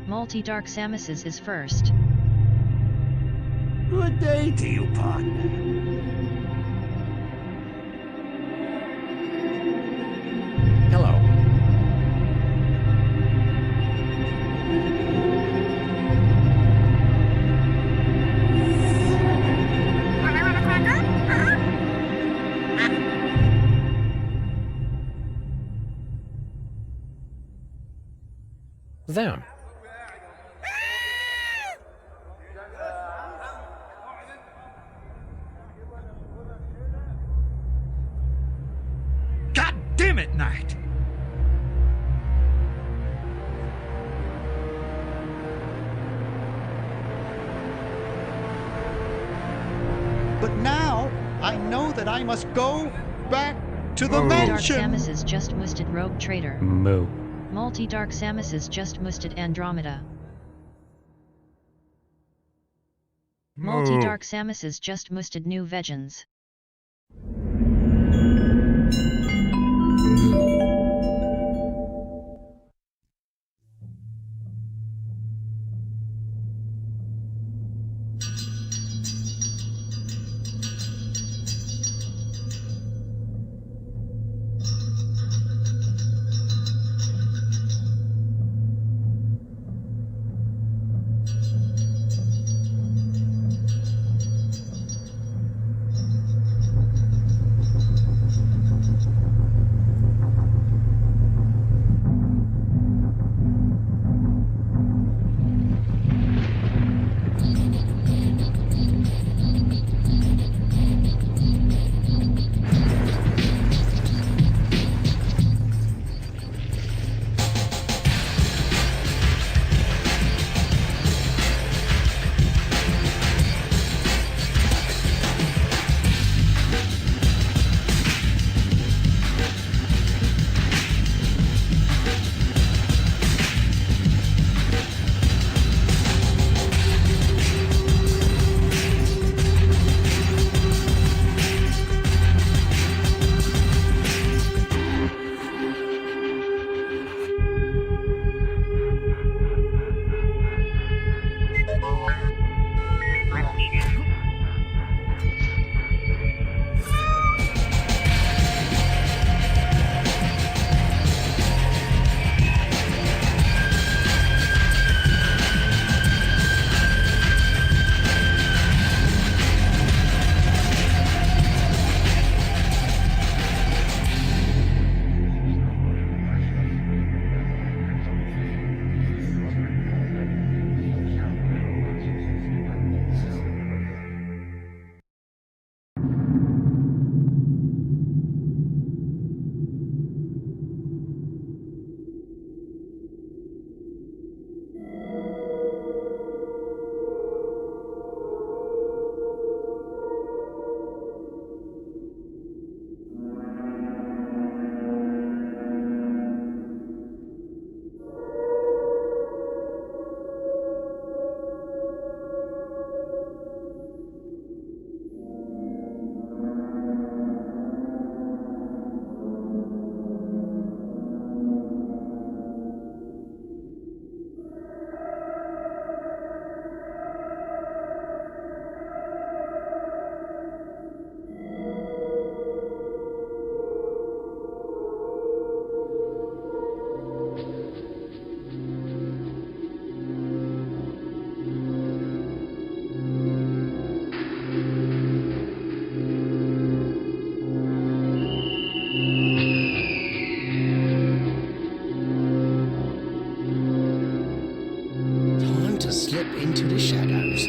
Multi-Dark Samuses is first. Good day to you, partner. Hello. Them. God damn it, Knight! But now, I know that I must go back to the Multi-Dark mansion! Samuses just musted Rogue Trader. Moo. Multi-Dark Samuses just musted Andromeda. Multi-Dark Samuses just musted New Vegans. Slip into the shadows.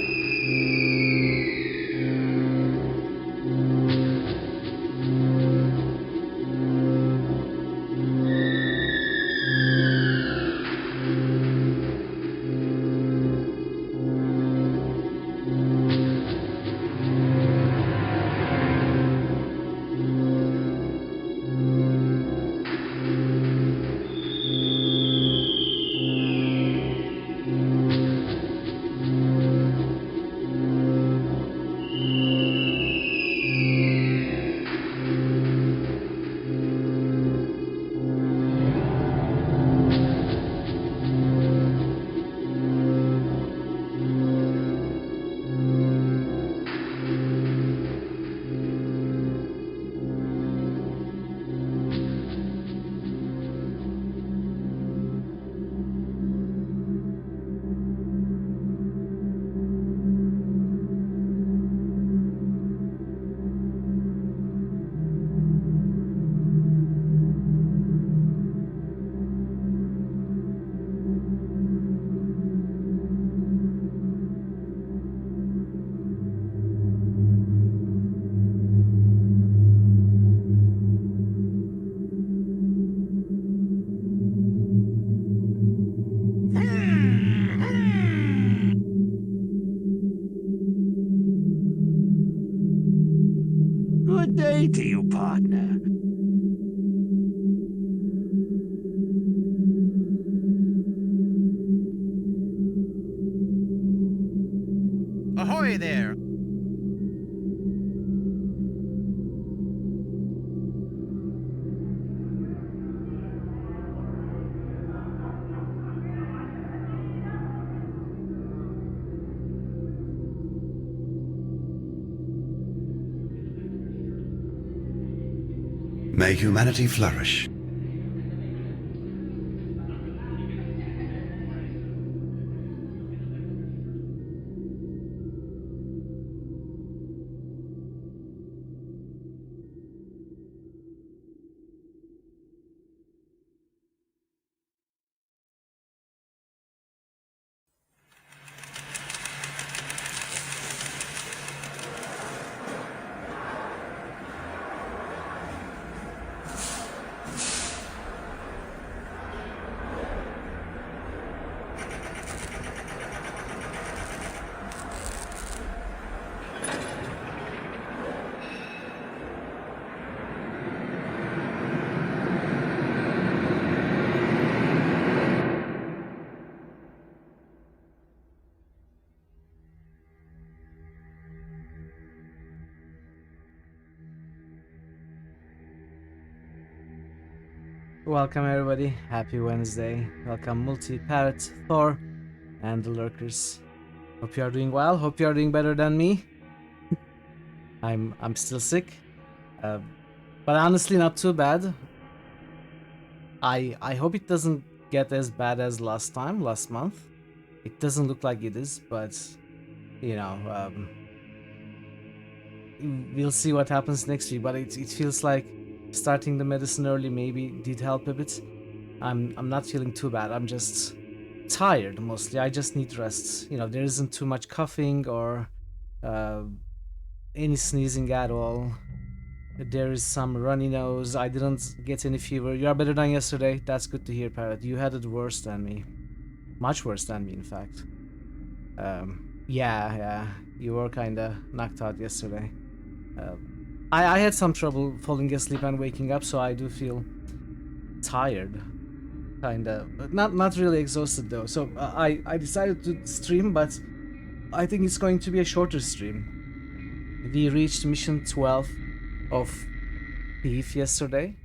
say to you, partner? Ahoy there! May humanity flourish. Welcome everybody, happy Wednesday. Welcome Multi-Parrot, Thor, and the Lurkers. Hope you are doing well, hope you are doing better than me. I'm still sick, but honestly not too bad. I hope it doesn't get as bad as last month. It doesn't look like it is, but you know, we'll see what happens next week. But it feels like starting the medicine early maybe did help a bit. I'm not feeling too bad. I'm just tired mostly. I just need rest. You know, there isn't too much coughing or any sneezing at all. There is some runny nose. I didn't get any fever. You are better than yesterday. That's good to hear, Parrot. You had it worse than me. Much worse than me, in fact. Yeah. You were kinda knocked out yesterday. I had some trouble falling asleep and waking up, so I do feel tired. Kinda. Not really exhausted though. So I decided to stream, but I think it's going to be a shorter stream. We reached mission 12 of Thief yesterday,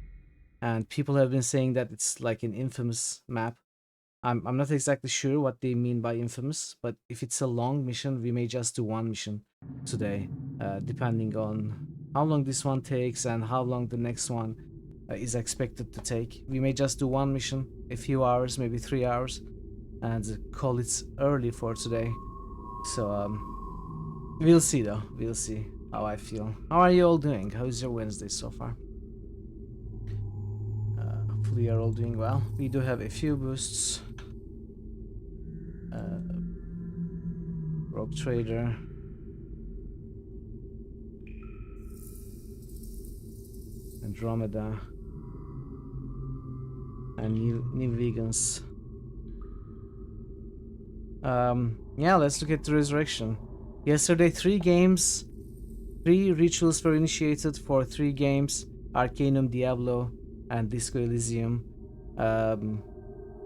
and people have been saying that it's like an infamous map. I'm not exactly sure what they mean by infamous, but if it's a long mission, we may just do one mission today, depending on how long this one takes and how long the next one is expected to take. We may just do one mission, a few hours, maybe 3 hours, and call it early for today. So we'll see though. We'll see how I feel. How are you all doing? How's your Wednesday so far? Hopefully you're all doing well. We do have a few boosts. Rogue Trader. Andromeda. And new vegans. Yeah, let's look at the resurrection. Yesterday, 3 games, 3 rituals were initiated for 3 games: Arcanum, Diablo, and Disco Elysium.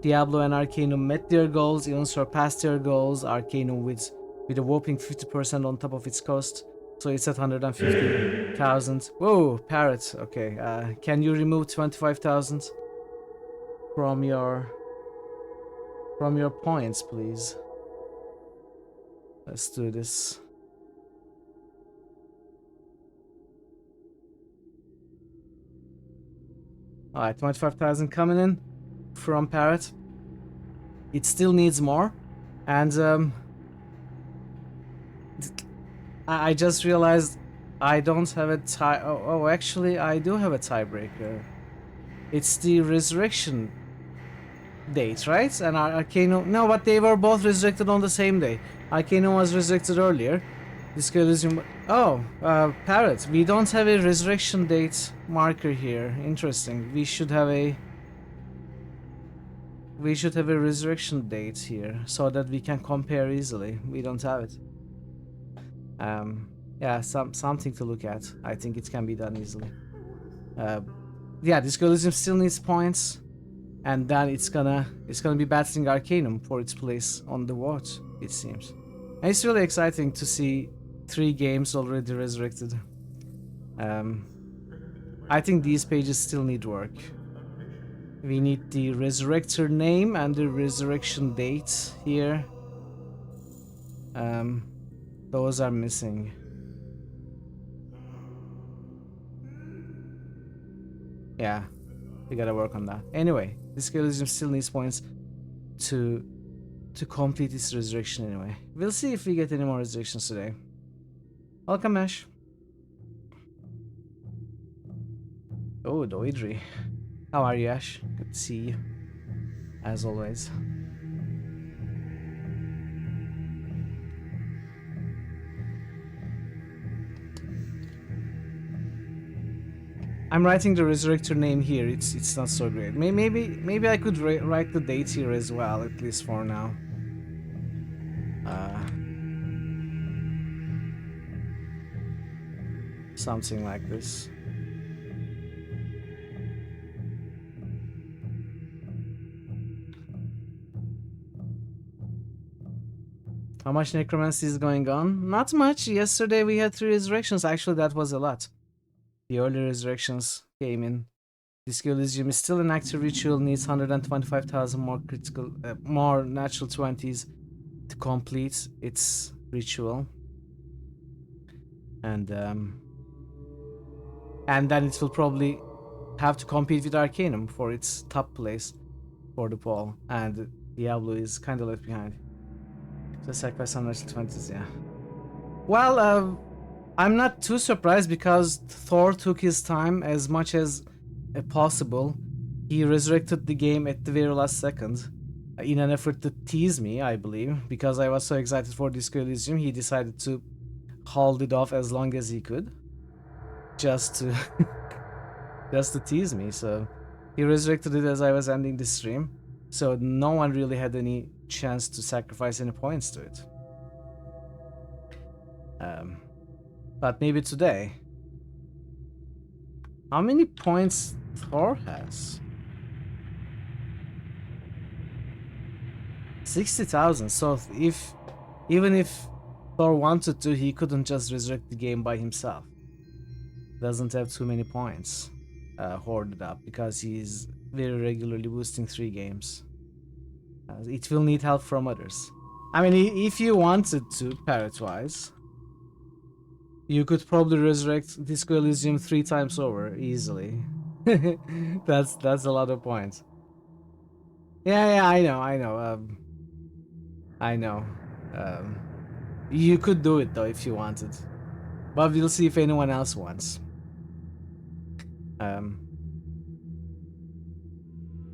Diablo and Arcanum met their goals, even surpassed their goals. Arcanum with a whopping 50% on top of its cost, so it's at 150,000. Whoa, Parrot. Okay, can you remove 25,000 from your points, please? Let's do this. Alright, 25,000 coming in from Parrot. It still needs more, and I just realized I don't have a tie. Oh, actually, I do have a tiebreaker. It's the resurrection date, right? And Arcanum. No, but they were both resurrected on the same day. Arcanum was resurrected earlier. Disco Elysium. Oh, Parrot. We don't have a resurrection date marker here. Interesting. We should have a resurrection date here so that we can compare easily. We don't have it. Yeah, something to look at. I think it can be done easily. Yeah, this Discolorism still needs points, and then it's gonna be battling Arcanum for its place on the watch, it seems. And it's really exciting to see 3 games already resurrected. I think these pages still need work. We need the resurrector name and the resurrection date here. Those are missing. Yeah, we gotta work on that. Anyway, this Discolorism still needs points to complete its resurrection anyway. We'll see if we get any more resurrections today. Welcome, Ash. Oh, Doidri. How are you, Ash? Good to see you. As always. I'm writing the resurrector name here. It's not so great. Maybe I could write the date here as well, at least for now. Something like this. How much necromancy is going on? Not much. Yesterday we had 3 resurrections. Actually, that was a lot. The early resurrections came in. This Elysium is still an active ritual. Needs 125,000 more more natural 20s to complete its ritual. And then it will probably have to compete with Arcanum for its top place for the poll. And Diablo is kind of left behind. So sacrifice some natural 20s, yeah. Well, I'm not too surprised because Thor took his time as much as possible. He resurrected the game at the very last second in an effort to tease me, I believe, because I was so excited for Disco Elysium. He decided to hold it off as long as he could, just to just to tease me. So he resurrected it as I was ending the stream, so no one really had any chance to sacrifice any points to it. But maybe today. How many points Thor has? 60,000. So even if Thor wanted to, he couldn't just resurrect the game by himself. Doesn't have too many points hoarded up because he's very regularly boosting 3 games. It will need help from others. I mean, if you wanted to, parrot-wise, you could probably resurrect Disco Elysium 3 times over easily. that's a lot of points. Yeah, I know. I know. You could do it though if you wanted, but we'll see if anyone else wants.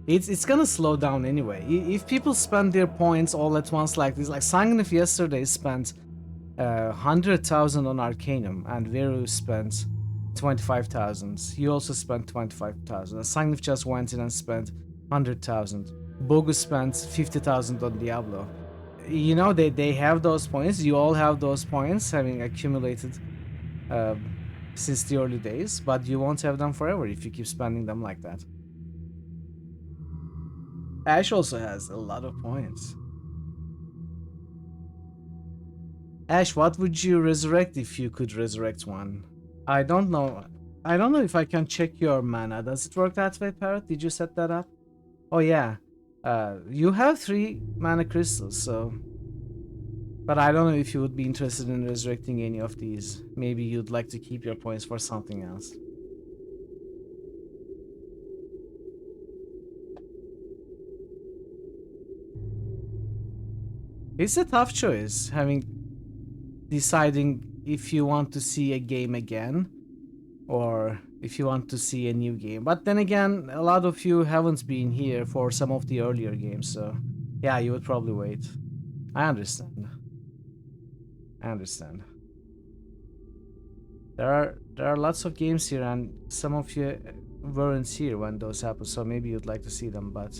It's gonna slow down anyway. If people spend their points all at once like this, like Sangnif yesterday spent 100,000 on Arcanum, and Veru spent 25,000. He also spent 25,000. And Sangnif just went in and spent 100,000. Bogus spent 50,000 on Diablo. You know, they have those points. You all have those points, having accumulated since the early days, but you won't have them forever if you keep spending them like that. Ash also has a lot of points. Ash, what would you resurrect if you could resurrect one? I don't know. I don't know if I can check your mana. Does it work that way, Parrot? Did you set that up? Oh yeah. You have 3 mana crystals, so... But I don't know if you would be interested in resurrecting any of these. Maybe you'd like to keep your points for something else. It's a tough choice, deciding if you want to see a game again or if you want to see a new game. But then again, a lot of you haven't been here for some of the earlier games, so yeah, you would probably wait. I understand. There are lots of games here, and some of you weren't here when those happened, so maybe you'd like to see them, but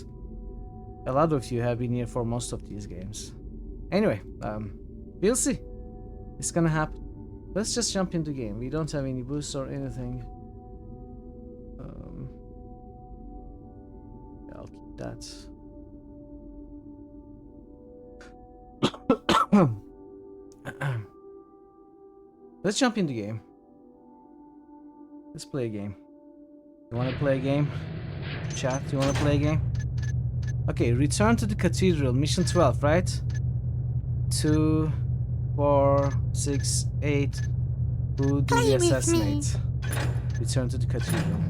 a lot of you have been here for most of these games. Anyway, we'll see. It's gonna happen. Let's just jump into game. We don't have any boosts or anything. Yeah, I'll keep that. Let's jump into game. Let's play a game. You wanna play a game? Chat, you wanna play a game? Okay, return to the cathedral, mission 12, right? 2, 4, 6, 8. Who do we assassinate? Return to the cathedral.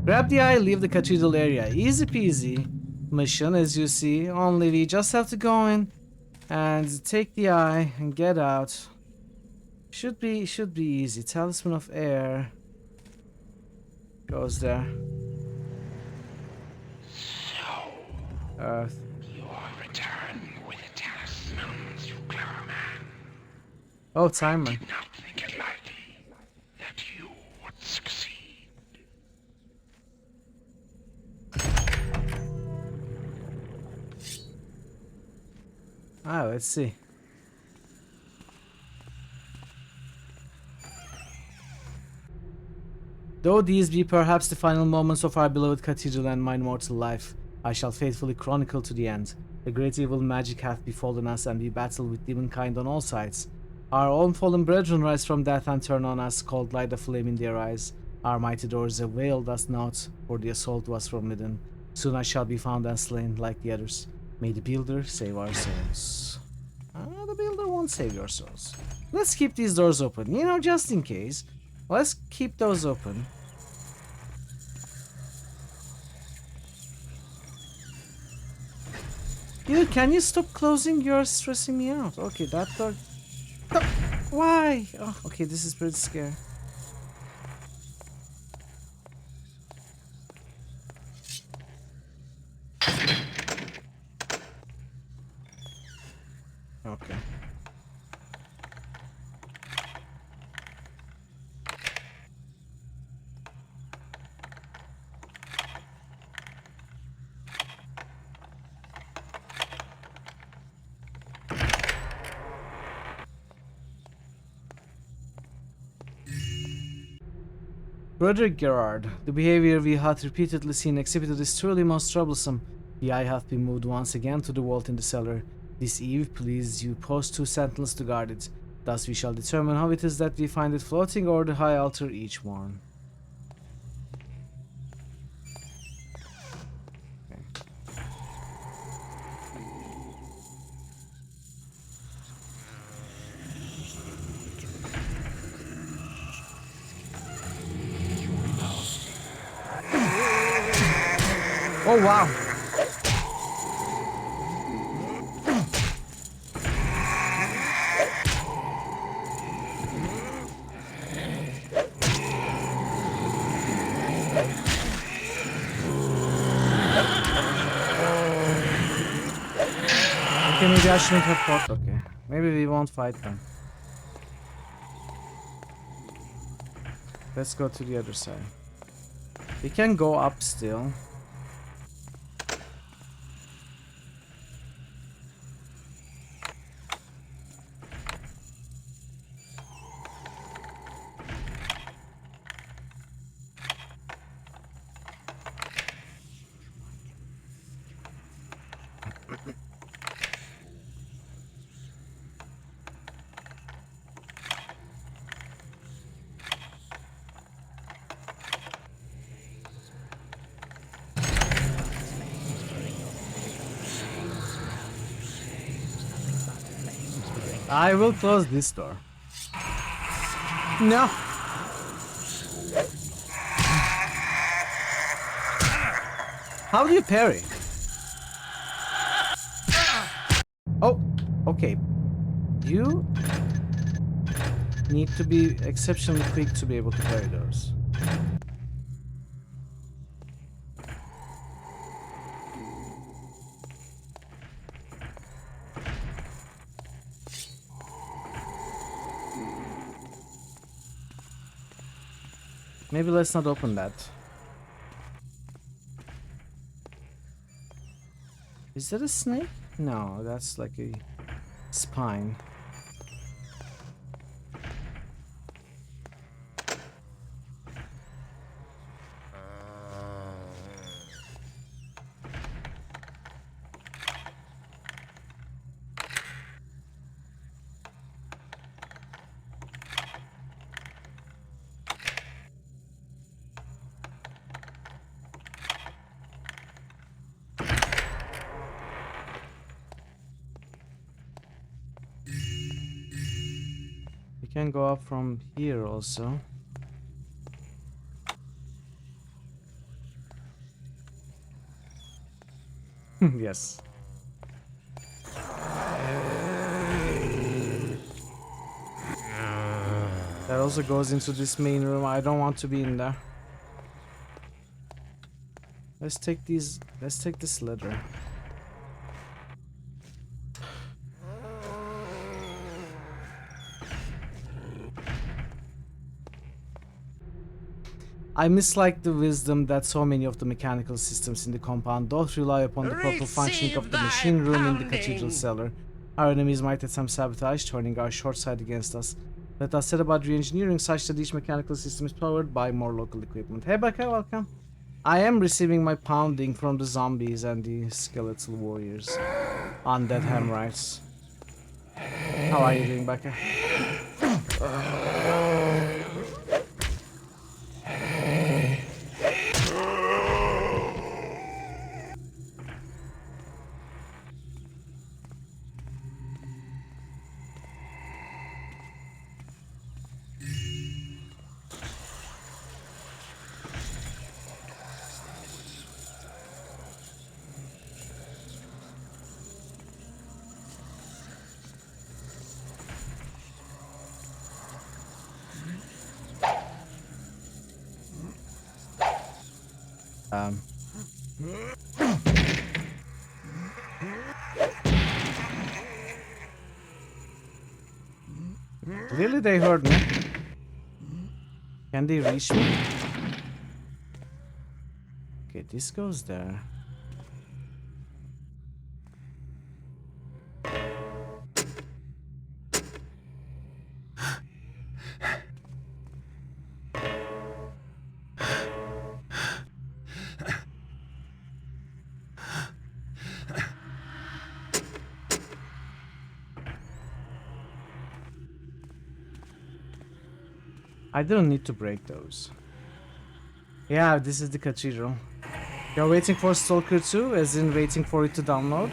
Grab the eye, leave the cathedral area. Easy peasy mission, as you see. Only we just have to go in and take the eye and get out. Should be easy. Talisman of air goes there. Earth. Your return with the talismans, you clever man. Oh, timer. Did not think it likely that you would succeed. Ah, let's see. Though these be perhaps the final moments of our beloved cathedral and my mortal life, I shall faithfully chronicle to the end. The great evil magic hath befallen us, and we battle with demonkind on all sides. Our own fallen brethren rise from death and turn on us, cold light of flame in their eyes. Our mighty doors availed us not, for the assault was from within. Soon I shall be found and slain like the others. May the builder save our souls. The builder won't save your souls. Let's keep these doors open, you know, just in case. Let's keep those open. Dude, can you stop closing? You're stressing me out. Okay, that door. No. Why? Oh, okay, this is pretty scary. Okay. Brother Gerard, the behavior we hath repeatedly seen exhibited is truly most troublesome. The eye hath been moved once again to the vault in the cellar. This eve, please you post 2 sentinels to guard it. Thus we shall determine how it is that we find it floating over the high altar each morn. Oh wow! Okay, maybe I shouldn't have fought. Okay, maybe we won't fight them. Let's go to the other side. We can go up still. I will close this door. No. How do you parry? Oh, okay. You need to be exceptionally quick to be able to parry those. Maybe let's not open that. Is that a snake? No, that's like a spine. Can go up from here also. Yes. That also goes into this main room. I don't want to be in there. Let's take these. Let's take this ladder. I mislike the wisdom that so many of the mechanical systems in the compound don't rely upon the proper functioning of the machine room in the cathedral cellar. Our enemies might attempt sabotage, turning our short side against us. Let us set about re-engineering such that each mechanical system is powered by more local equipment. Hey Becca, welcome. I am receiving my pounding from the zombies and the skeletal warriors. Undead Hemrites. How are you doing, Becca? Really, they heard me. Can they reach me? Okay, this goes there. I don't need to break those. Yeah, this is the cathedral. You're waiting for Stalker 2, as in waiting for it to download?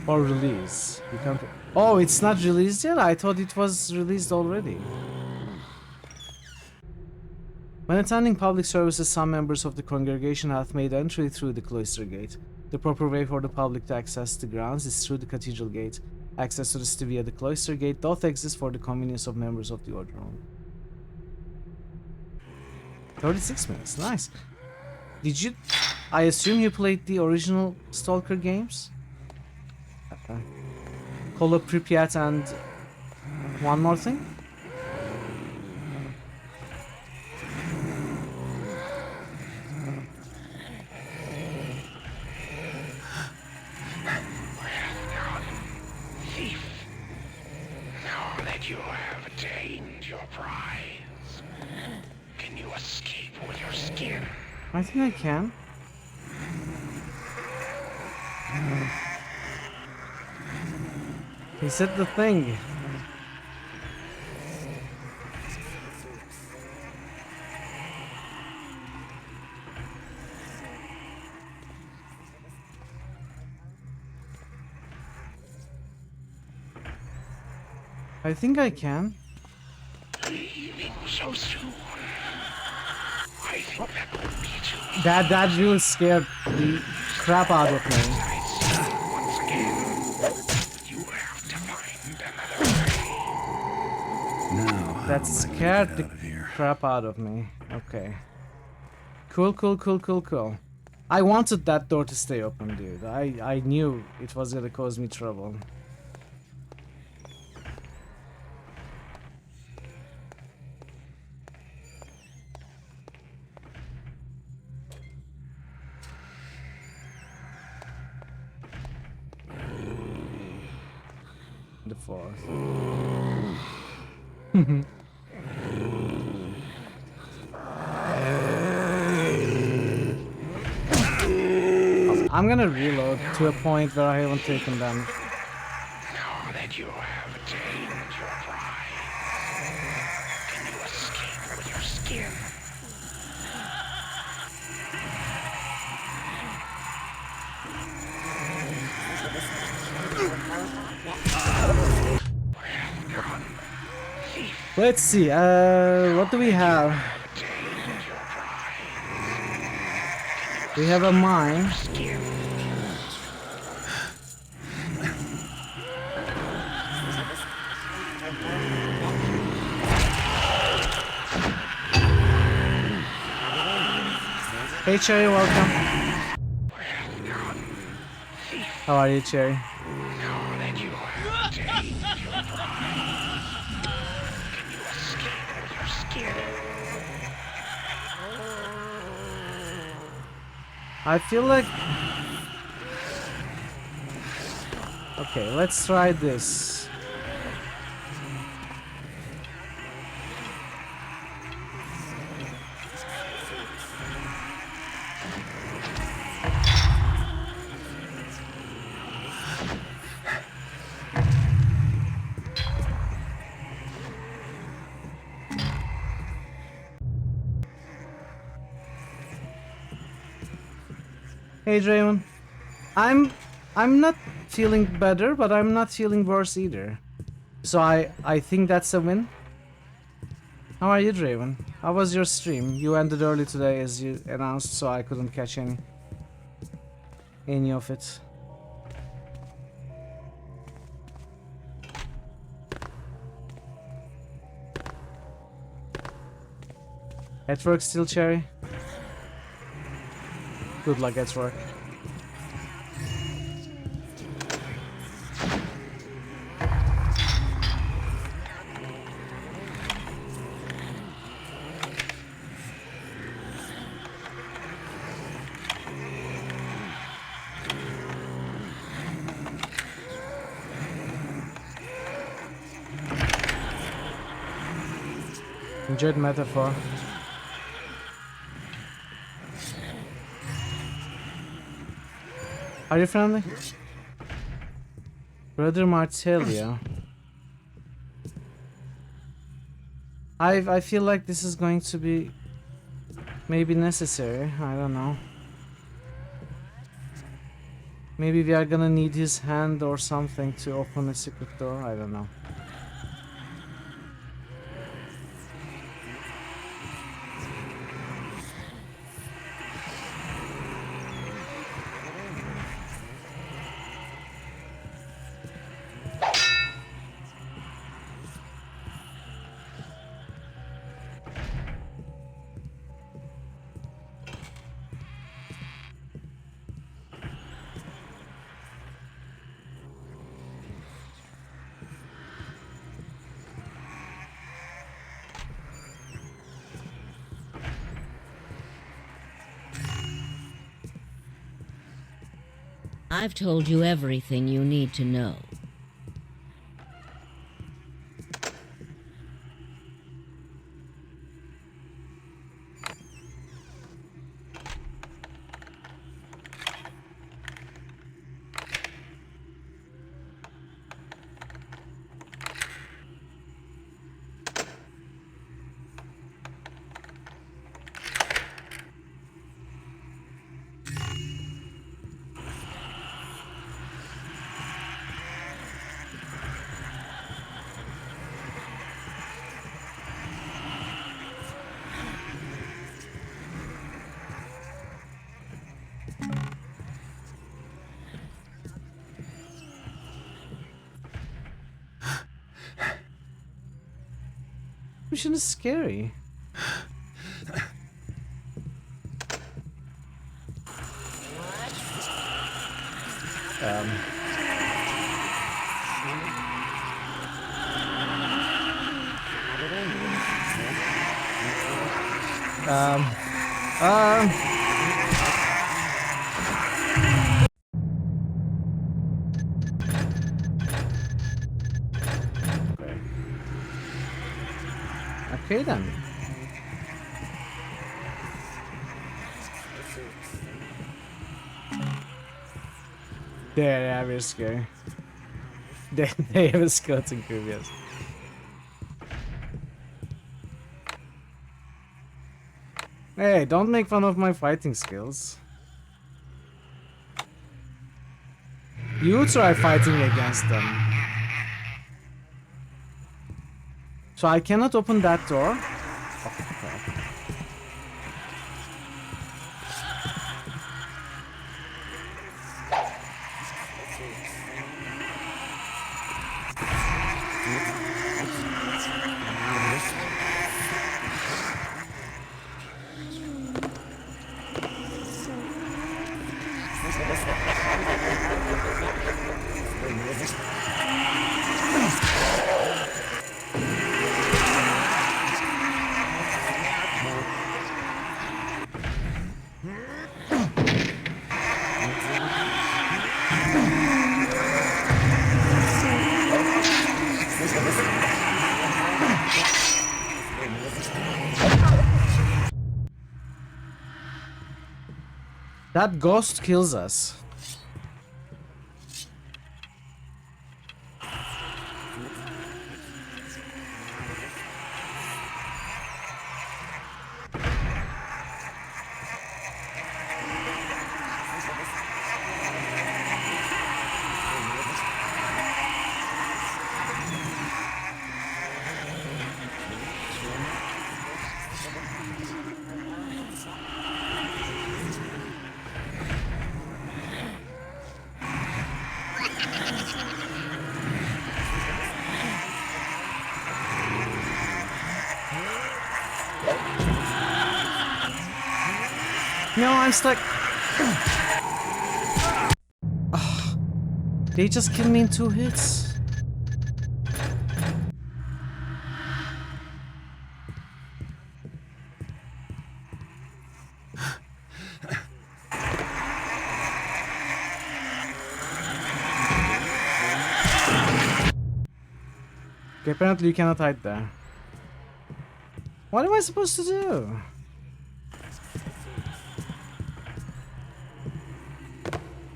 Or release. You can't. Oh, it's not released yet? I thought it was released already. When attending public services, some members of the congregation have made entry through the cloister gate. The proper way for the public to access the grounds is through the cathedral gate. Access to the city via the cloister gate doth exist for the convenience of members of the order only. 36 minutes, nice. Did you... I assume you played the original Stalker games? Call of Pripyat and one more thing? Thief, now that you have attained your prize, can you escape with your skin? I think I can. He said the thing. I think I can. Leaving so soon. I think that would be too That really scared the crap out of me. once again. You have to find another way. Now, That scared the crap out of me. Okay. Cool. I wanted that door to stay open, dude. I knew it was gonna cause me trouble. The fourth. I'm gonna reload to a point where I haven't taken damage. Now that you have attained your prize, can you escape with your skin? Welcome, thief. Let's see, what do we have? Attained your prize. We have a mine. Skin. Hey Cherry, welcome. How are you, Cherry? Now that you have attained your prize, can you escape with your skin? I feel like... Okay, let's try this. Hey Draymond, I'm not feeling better, but I'm not feeling worse either. So I think that's a win. How are you, Draven? How was your stream? You ended early today as you announced, so I couldn't catch any of it. At work still, Cherry? Good luck at work. Enjoyed metaphor. Are you friendly? Brother Martelio. I feel like this is going to be maybe necessary. I don't know. Maybe we are gonna need his hand or something to open a secret door. I don't know. I've told you everything you need to know. Mission is scary. Um. Okay then. Yeah, we're scary. They have a skeleton crew, yes. Hey, don't make fun of my fighting skills. You try fighting against them. So I cannot open that door. That ghost kills us. No, I'm stuck. Ugh. They just killed me in 2 hits. Okay, apparently you cannot hide there. What am I supposed to do?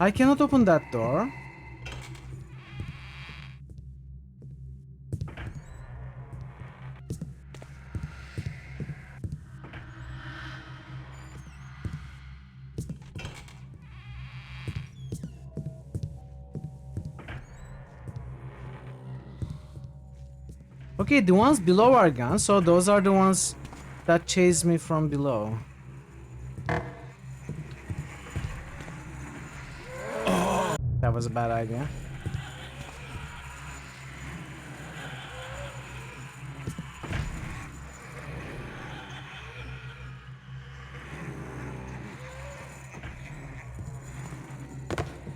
I cannot open that door. Okay, the ones below are gone, so those are the ones that chase me from below. That was a bad idea.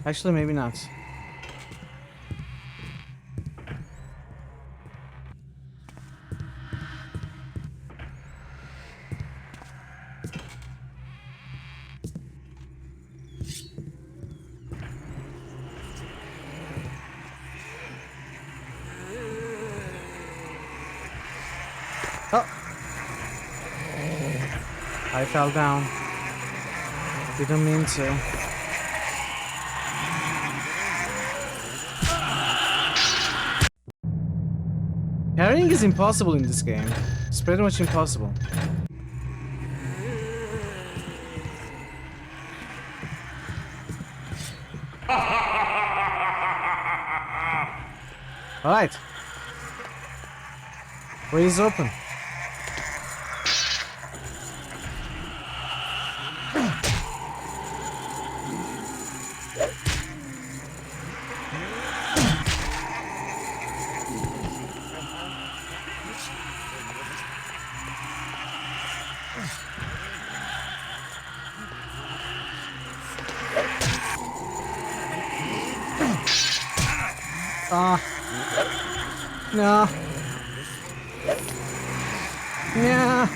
Actually, maybe not. Oh! I fell down. Didn't mean to. Carrying is impossible in this game. It's pretty much impossible. Alright. Way is open. No. Yeah.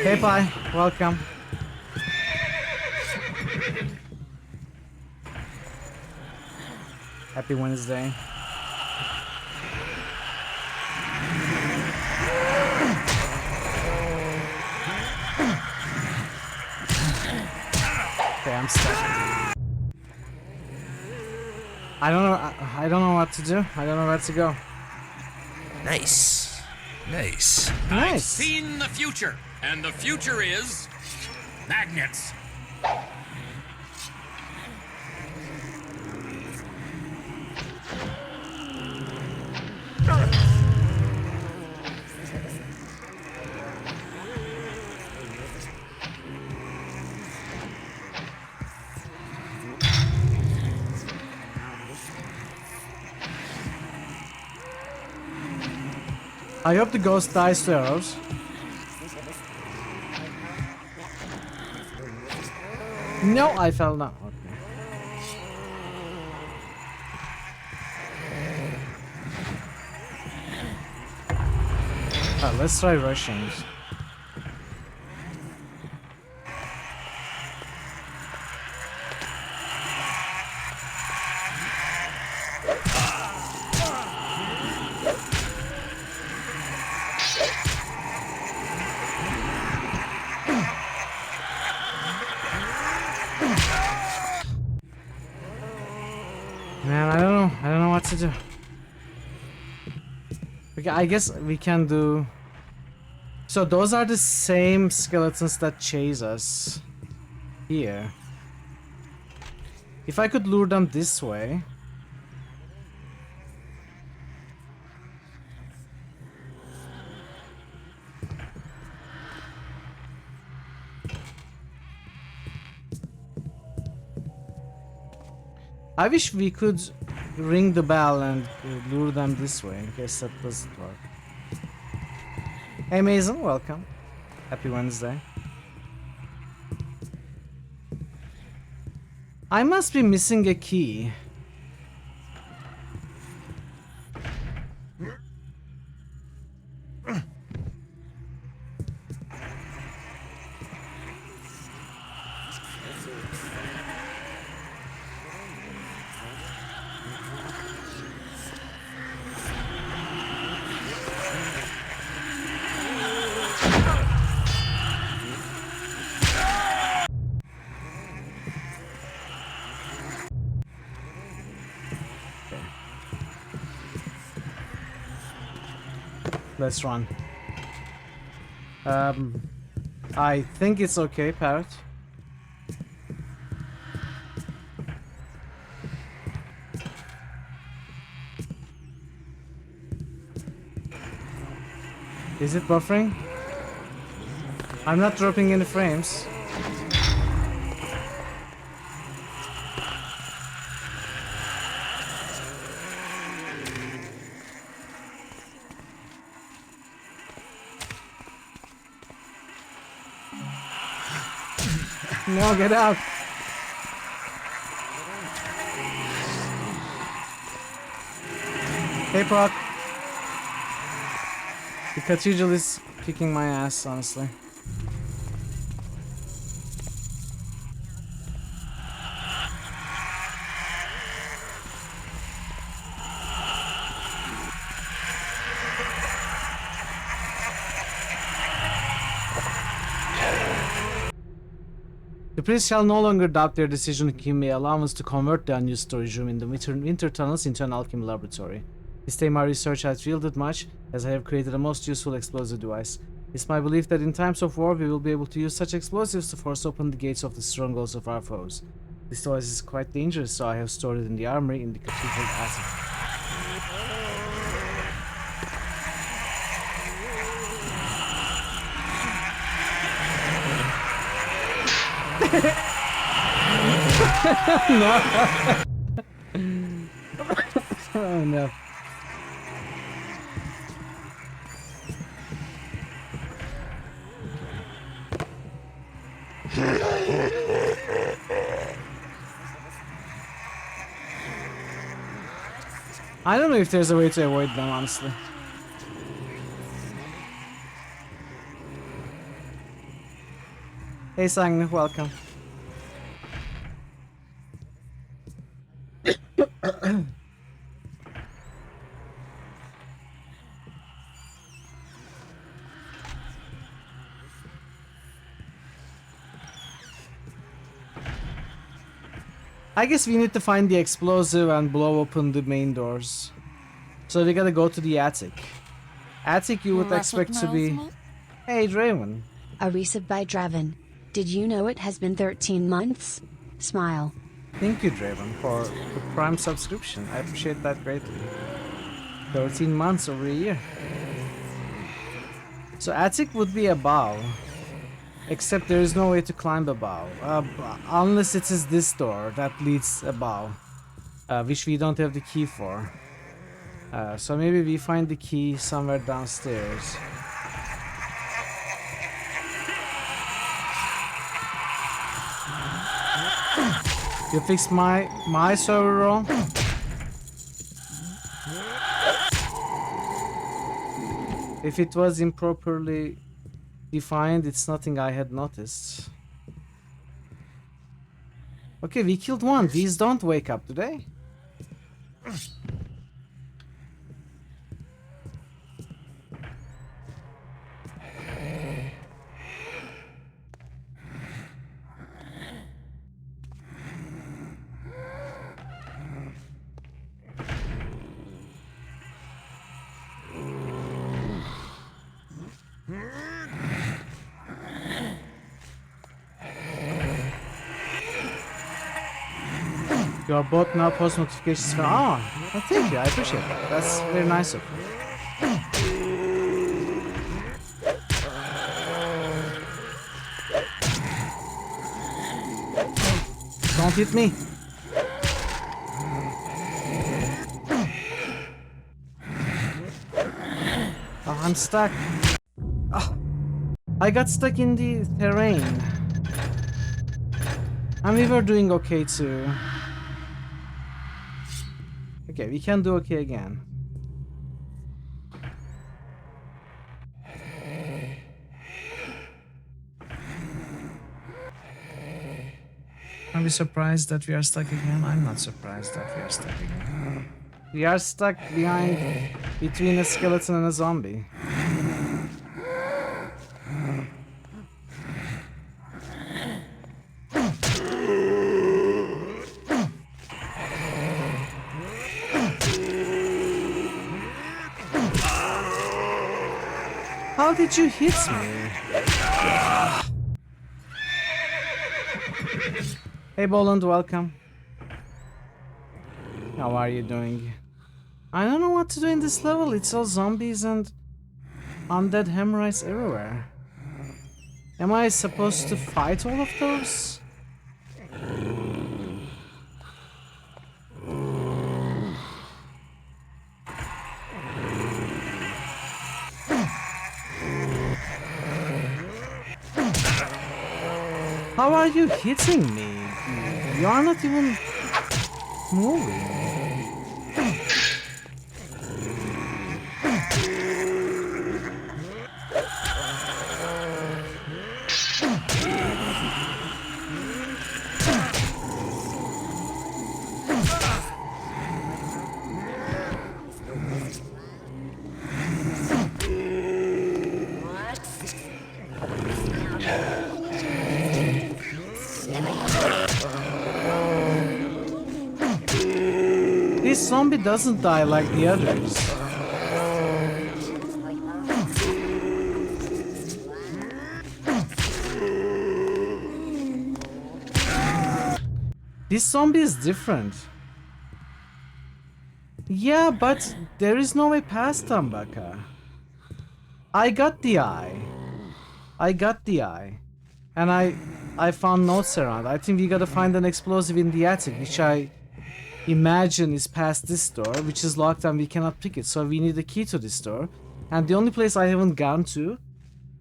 Hey, bye. Welcome. Happy Wednesday. I'm stuck. I don't know. I don't know what to do. I don't know where to go. Nice. Nice. I've Nice. seen the future, and the future is magnets. I hope the ghost dies to arrows. No, I fell down. Okay. Let's try rushing. Man, I don't know. I don't know what to do. Okay, I guess we can do... So those are the same skeletons that chase us here. If I could lure them this way... I wish we could ring the bell and lure them this way. I guess that doesn't work. Hey Mason, welcome. Happy Wednesday. I must be missing a key. Let's run. I think it's okay, Parrot. Is it buffering? I'm not dropping any frames. No, get out! Hey, Proc. The cathedral is kicking my ass, honestly. The priests shall no longer doubt their decision to give me allowance to convert the unused storage room in the winter tunnels into an alchemy laboratory. This day my research has yielded much, as I have created a most useful explosive device. It's my belief that in times of war we will be able to use such explosives to force open the gates of the strongholds of our foes. This device is quite dangerous, so I have stored it in the armory in the cathedral attic. No. Oh no. I don't know if there's a way to avoid them, honestly. Hey Sang, welcome. I guess we need to find the explosive and blow open the main doors. So we gotta go to the attic. Attic you would expect to be... Hey, Draven. A resub by Draven. Did you know it has been 13 months? Smile. Thank you, Draven, for the Prime subscription. I appreciate that greatly. 13 months over a year. So attic would be above. Except there is no way to climb above. Unless it is this door that leads above. Which we don't have the key for. So maybe we find the key somewhere downstairs. You fixed my server wrong? If it was improperly defined, it's nothing I had noticed. Okay, we killed one. These don't wake up, do they? You are both now post notifications for well, thank you, I appreciate that. That's very nice of you. Don't hit me. Oh, I'm stuck. Oh, I got stuck in the terrain. And we were doing okay too. Okay, we can do okay again. Are we surprised that we are stuck again? I'm not surprised that we are stuck again. We are stuck between a skeleton and a zombie. How did you hit me? Hey Boland, welcome. How are you doing? I don't know what to do in this level. It's all zombies and undead hemorrhoids everywhere. Am I supposed to fight all of those? How are you hitting me? You are not even moving. This zombie doesn't die like the others. This zombie is different. Yeah, but there is no way past Tambaka. I got the eye. And I found notes around. I think we gotta find an explosive in the attic, which I imagine is past this door, which is locked and we cannot pick it. So we need a key to this door. And the only place I haven't gone to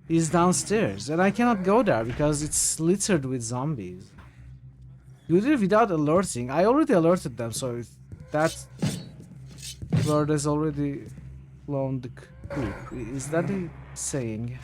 is downstairs. And I cannot go there because it's littered with zombies. You did it without alerting. I already alerted them, so if that bird has already blown the coop. Is that a saying?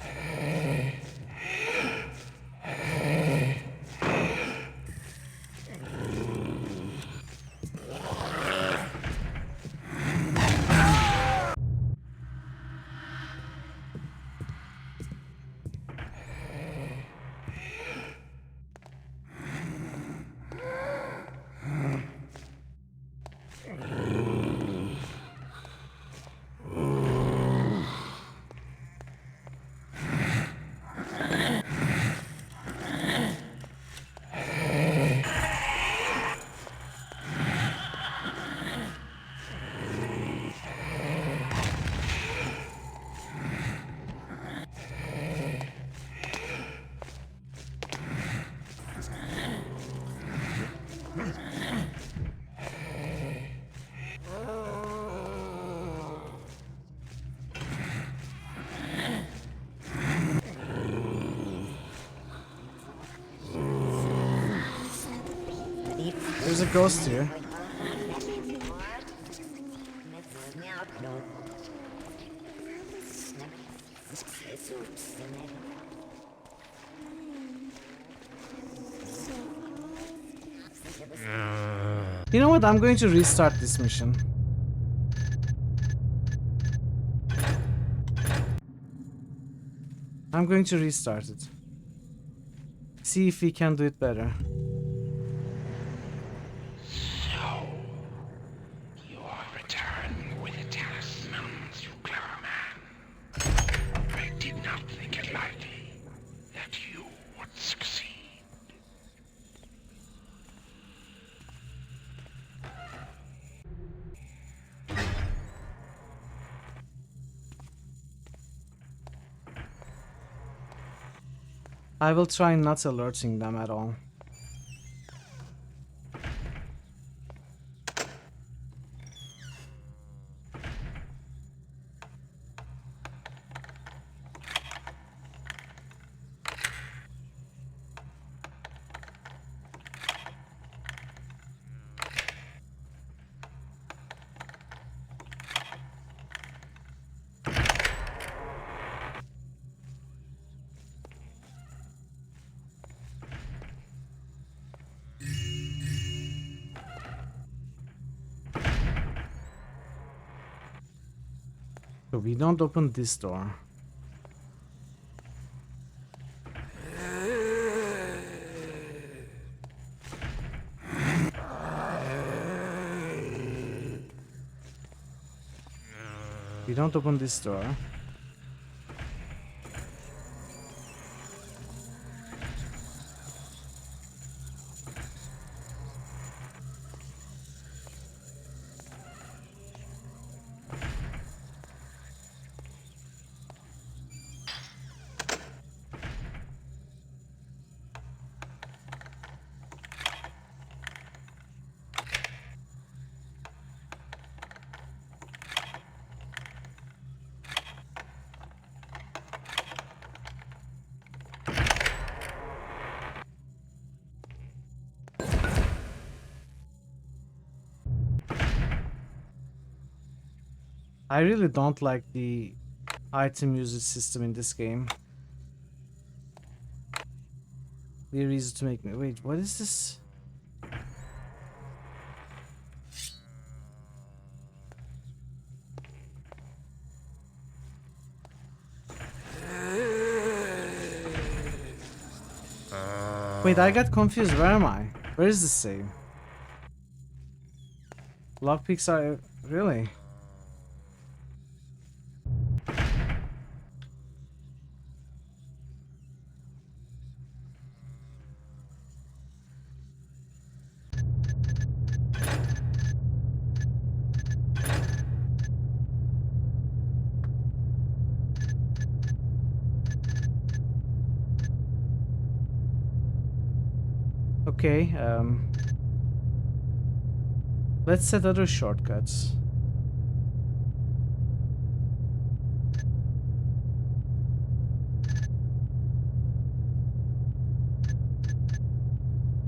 ghost here. You know what? I'm going to restart this mission. I'm going to restart it. See if we can do it better. So, you are returned with the talismans, you clever man. I did not think it likely that you would succeed. I will try not alerting them at all. So we don't open this door. We don't open this door. I really don't like the item usage system in this game. Very easy to make me wait. What is this? Wait, I got confused. Where am I? Where is the save? Lockpicks are really. Okay, let's set other shortcuts.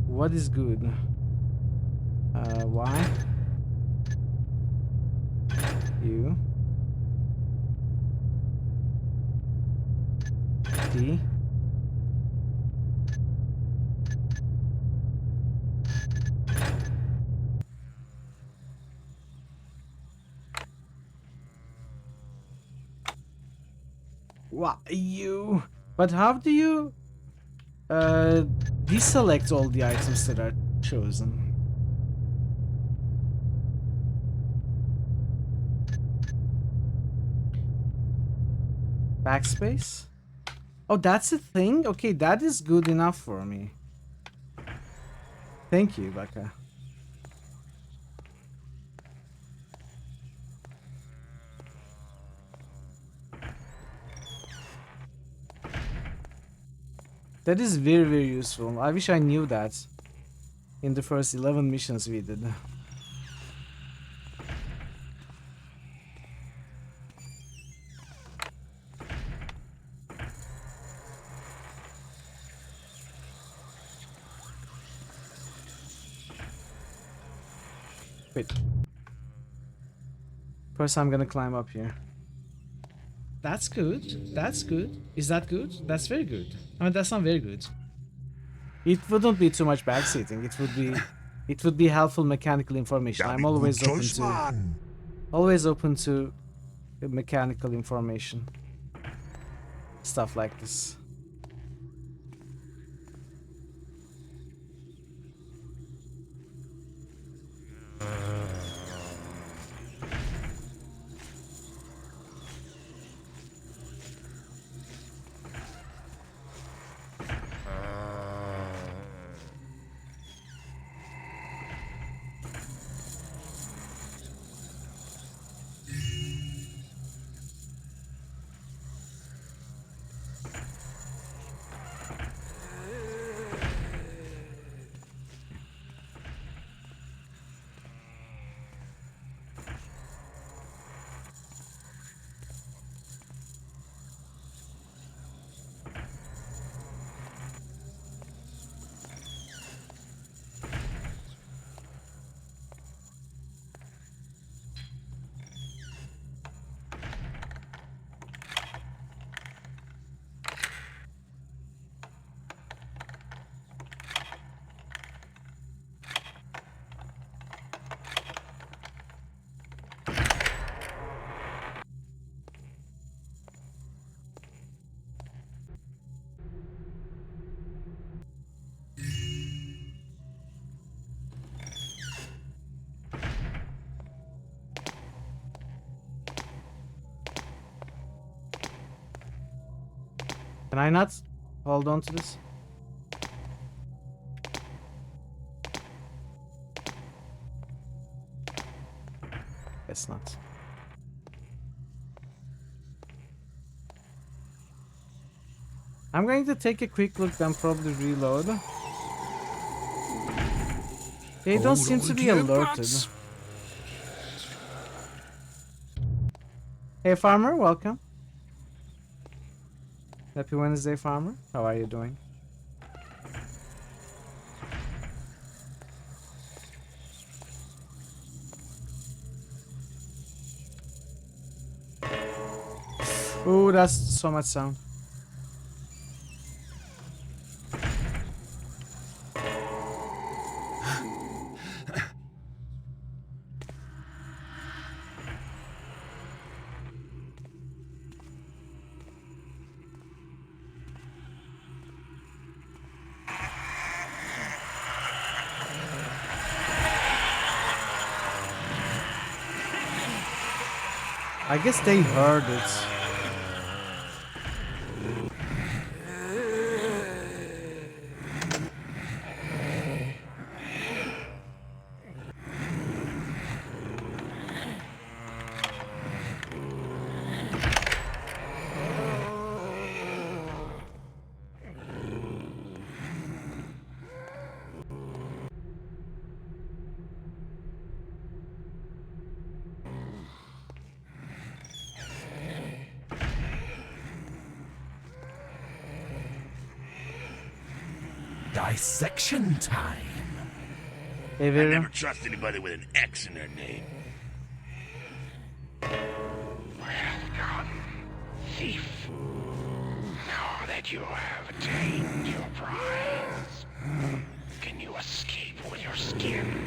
What is good? Y. U. D. What you? But how do you deselect all the items that are chosen? Backspace? Oh, that's a thing? Okay, that is good enough for me. Thank you, Becca. That is very, very useful. I wish I knew that in the first 11 missions we did. Wait. First, I'm gonna climb up here. That's good. That's good. Is that good? That's very good. I mean, that's not very good. It wouldn't be too much backseating. It would be helpful mechanical information. I'm always open to mechanical information. Stuff like this. Can I not hold on to this? Guess not. I'm going to take a quick look, then probably reload. They don't seem to be alerted. Hey farmer, welcome. Happy Wednesday, farmer. How are you doing? Ooh, that's so much sound. I guess they heard it. Dissection time. Hey, I Vera. never trust anybody with an X in their name. Well done, thief. Now that you have attained your prize, can you escape with your skin?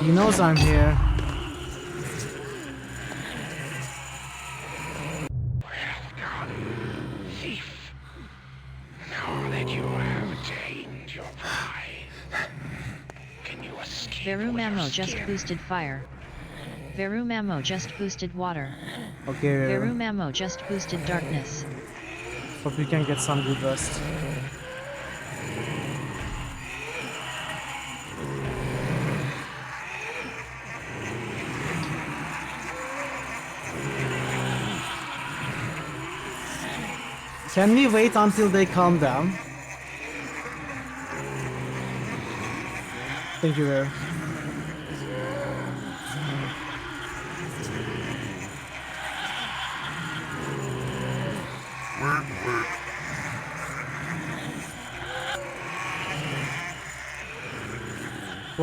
He knows I'm here. Well done, thief. Now that you have attained your prize, can you escape Veru with your Mamo just skin? boosted fire. Veru Mamo just boosted water. Okay, Veru Vera. Mamo just boosted darkness. Hope you can get some good rest. Can we wait until they calm down? Thank you, Vera.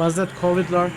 Was that COVID lore?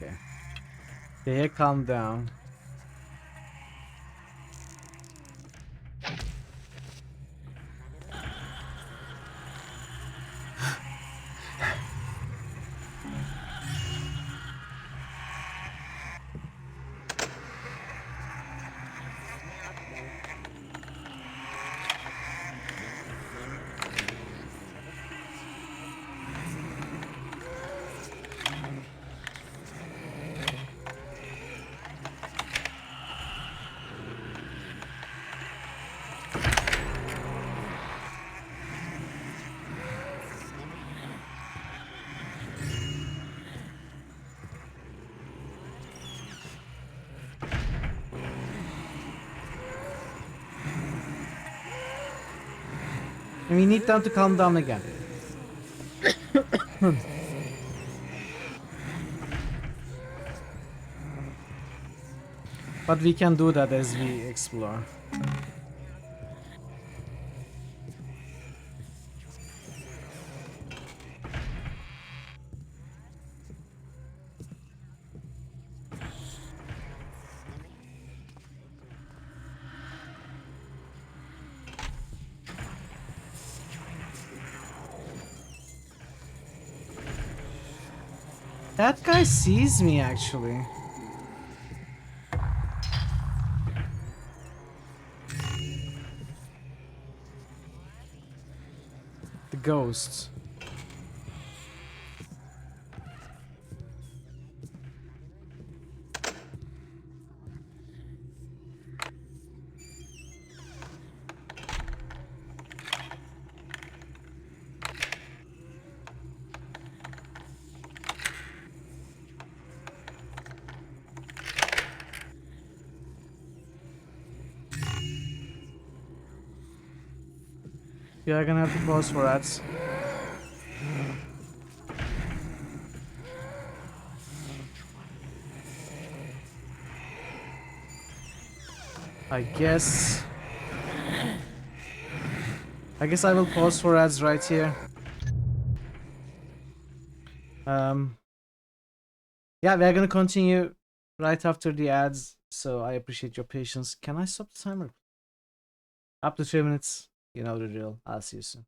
Okay. Okay, calm down. And we need them to calm down again. But we can do that as we explore. That guy sees me actually. The ghosts. Yeah, I'm gonna have to pause for ads. I guess I will pause for ads right here. Yeah, we're gonna continue right after the ads, so I appreciate your patience. Can I stop the timer? Up to 3 minutes. You know the drill. I'll see you soon.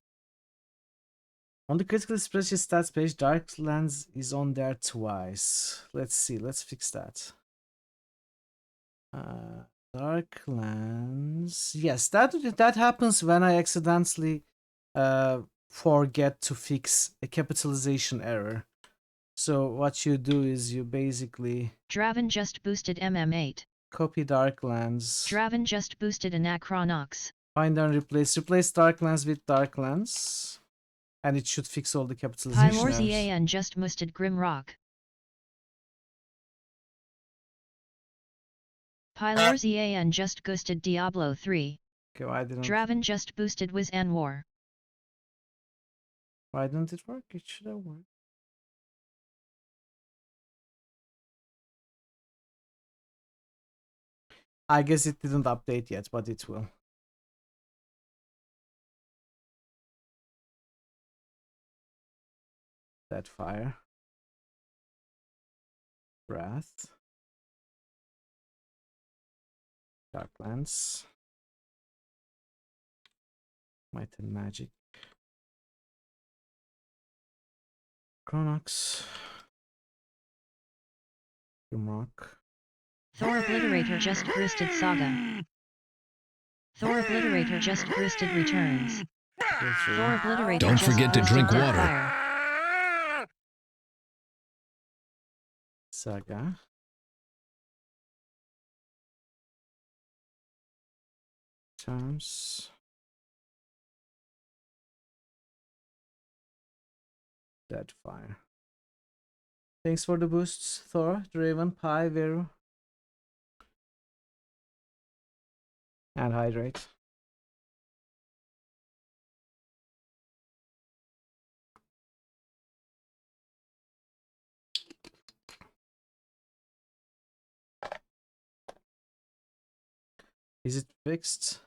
On the critical spreadsheet stats page, Darklands is on there twice. Let's see, let's fix that. Darklands. Yes, that happens when I accidentally forget to fix a capitalization error. So what you do is you basically Draven just boosted MM8. copy Darklands. Draven just boosted Anachronox. Find and replace Darklands with Darklands. And it should fix all the capitalization errors. Pylorzian just boosted Grimrock. Pylorzian just boosted Diablo 3. Okay, why didn't... Draven just boosted Wiz Anwar. Why didn't it work? It should have worked. I guess it didn't update yet, but it will. That fire. Wrath. Darklands. Might and Magic. Chronox. Grimrock. Thor Obliterator just boosted Saga. Thor Obliterator just boosted Returns. Thor Obliterator Don't just forget to boosted drink water. Fire. Saga. Terms. Deadfire. Thanks for the boosts, Thor, Draven, Pi, Veru. And Hydrate. Is it fixed?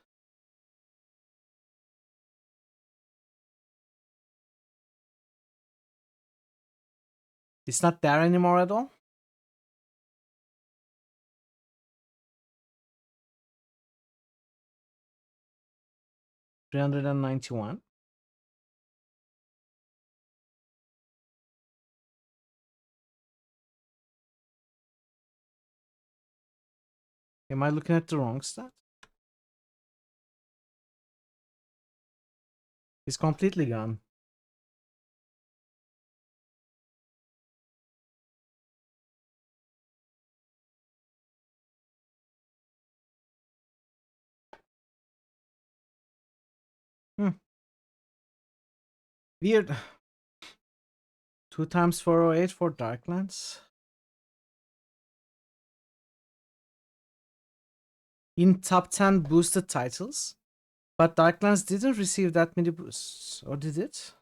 It's not there anymore at all? $391. Am I looking at the wrong stat? It's completely gone. Weird. 2 times 408 for Darklands. In top 10 boosted titles. But Darklands didn't receive that many boosts. Or did it?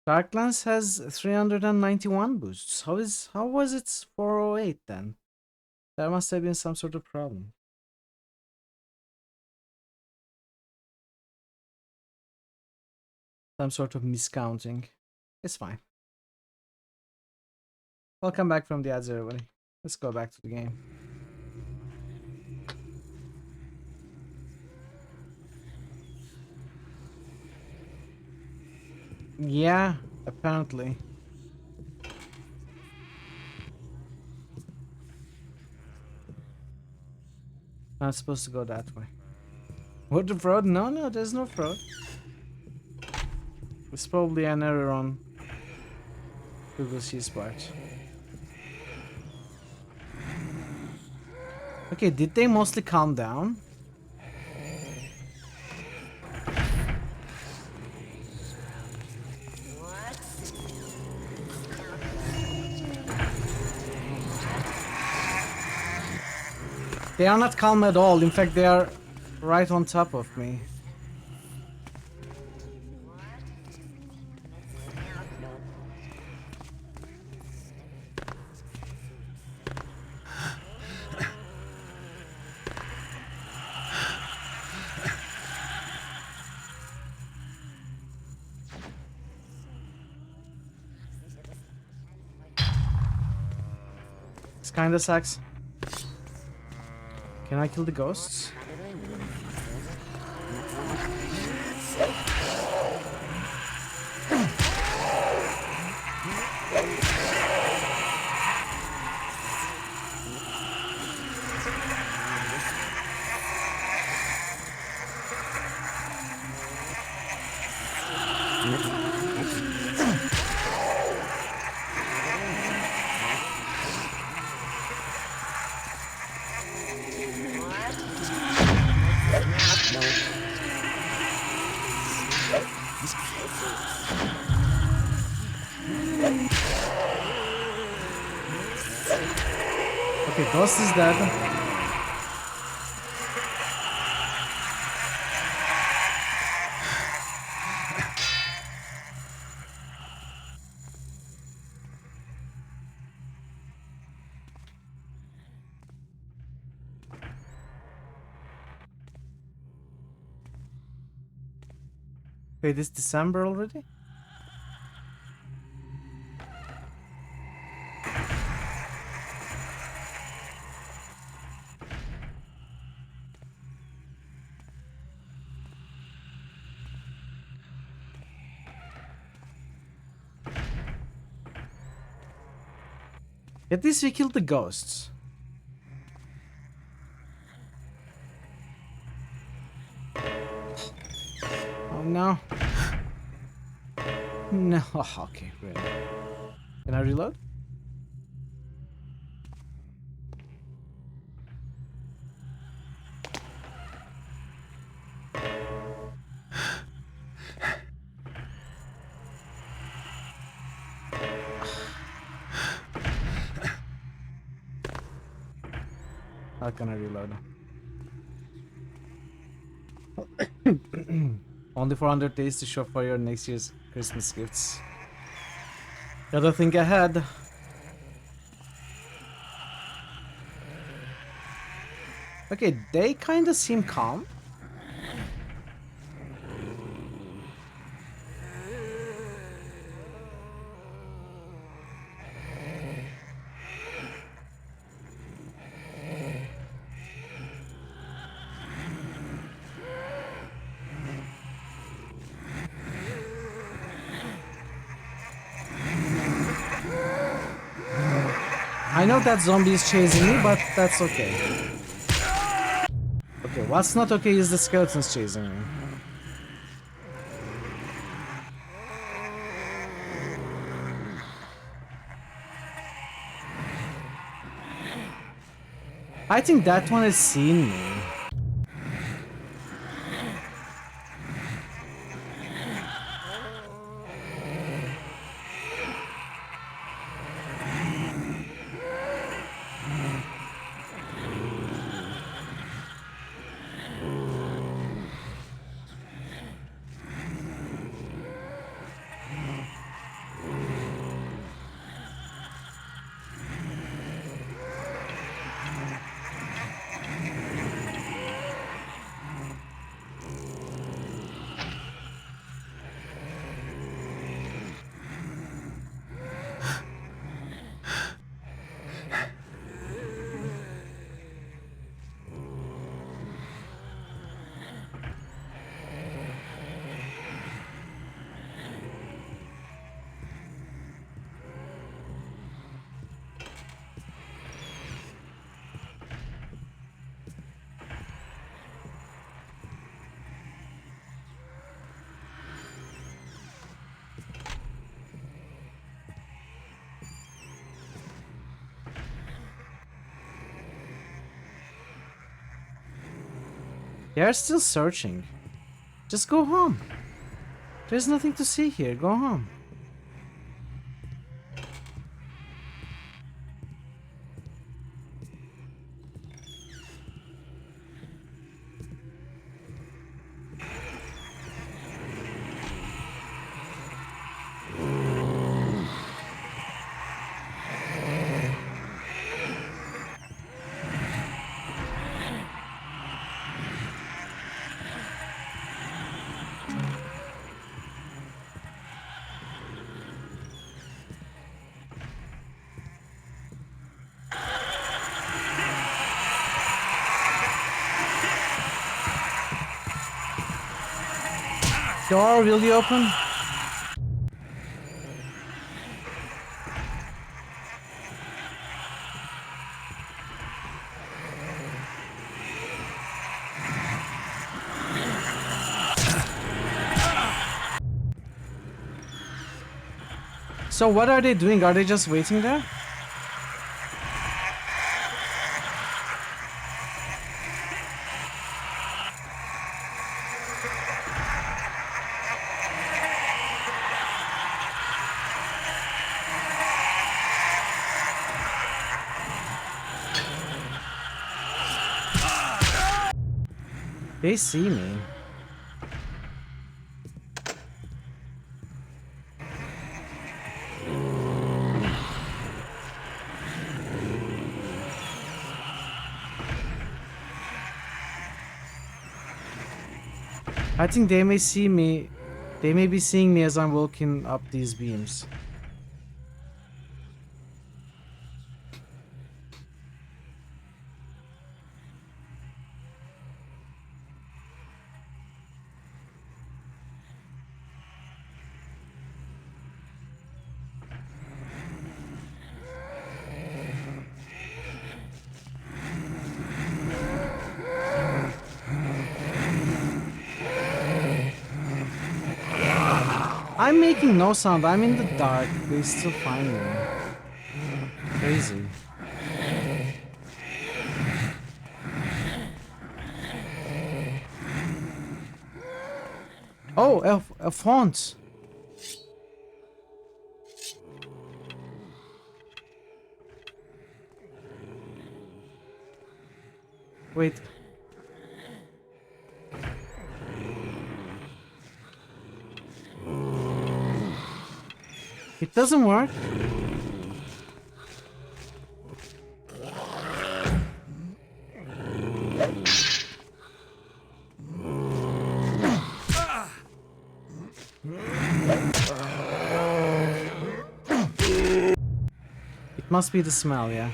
Darklands has 391 boosts. How was it 408 then? There must have been some sort of problem. Some sort of miscounting. It's fine. Welcome back from the ads, everybody. Let's go back to the game. Yeah, apparently. Not supposed to go that way. What, the fraud? No, there's no fraud. It's probably an error on Google C's part. Okay, did they mostly calm down? They are not calm at all. In fact, they are right on top of me. This kinda sucks. Can I kill the ghosts? Okay, ghost is dead. Wait, this December already? At least we killed the ghosts. Oh no. No. Oh, okay, really. Can I reload? How can I reload? Only 400 days to shop for your next year's Christmas gifts. Gotta think ahead. Okay, they kinda seem calm. I know that zombie is chasing me, but that's okay. Okay, what's not okay is the skeletons chasing me. I think that one has seen me. They're still searching. Just go home. There's nothing to see here. Go home. Door, will you open? So what are they doing? Are they just waiting there? They see me. I think they may see me. They may be seeing me as I'm walking up these beams. I'm making no sound. I'm in the dark. They still find me. Crazy. Oh, a font. Wait. It doesn't work. It must be the smell, yeah.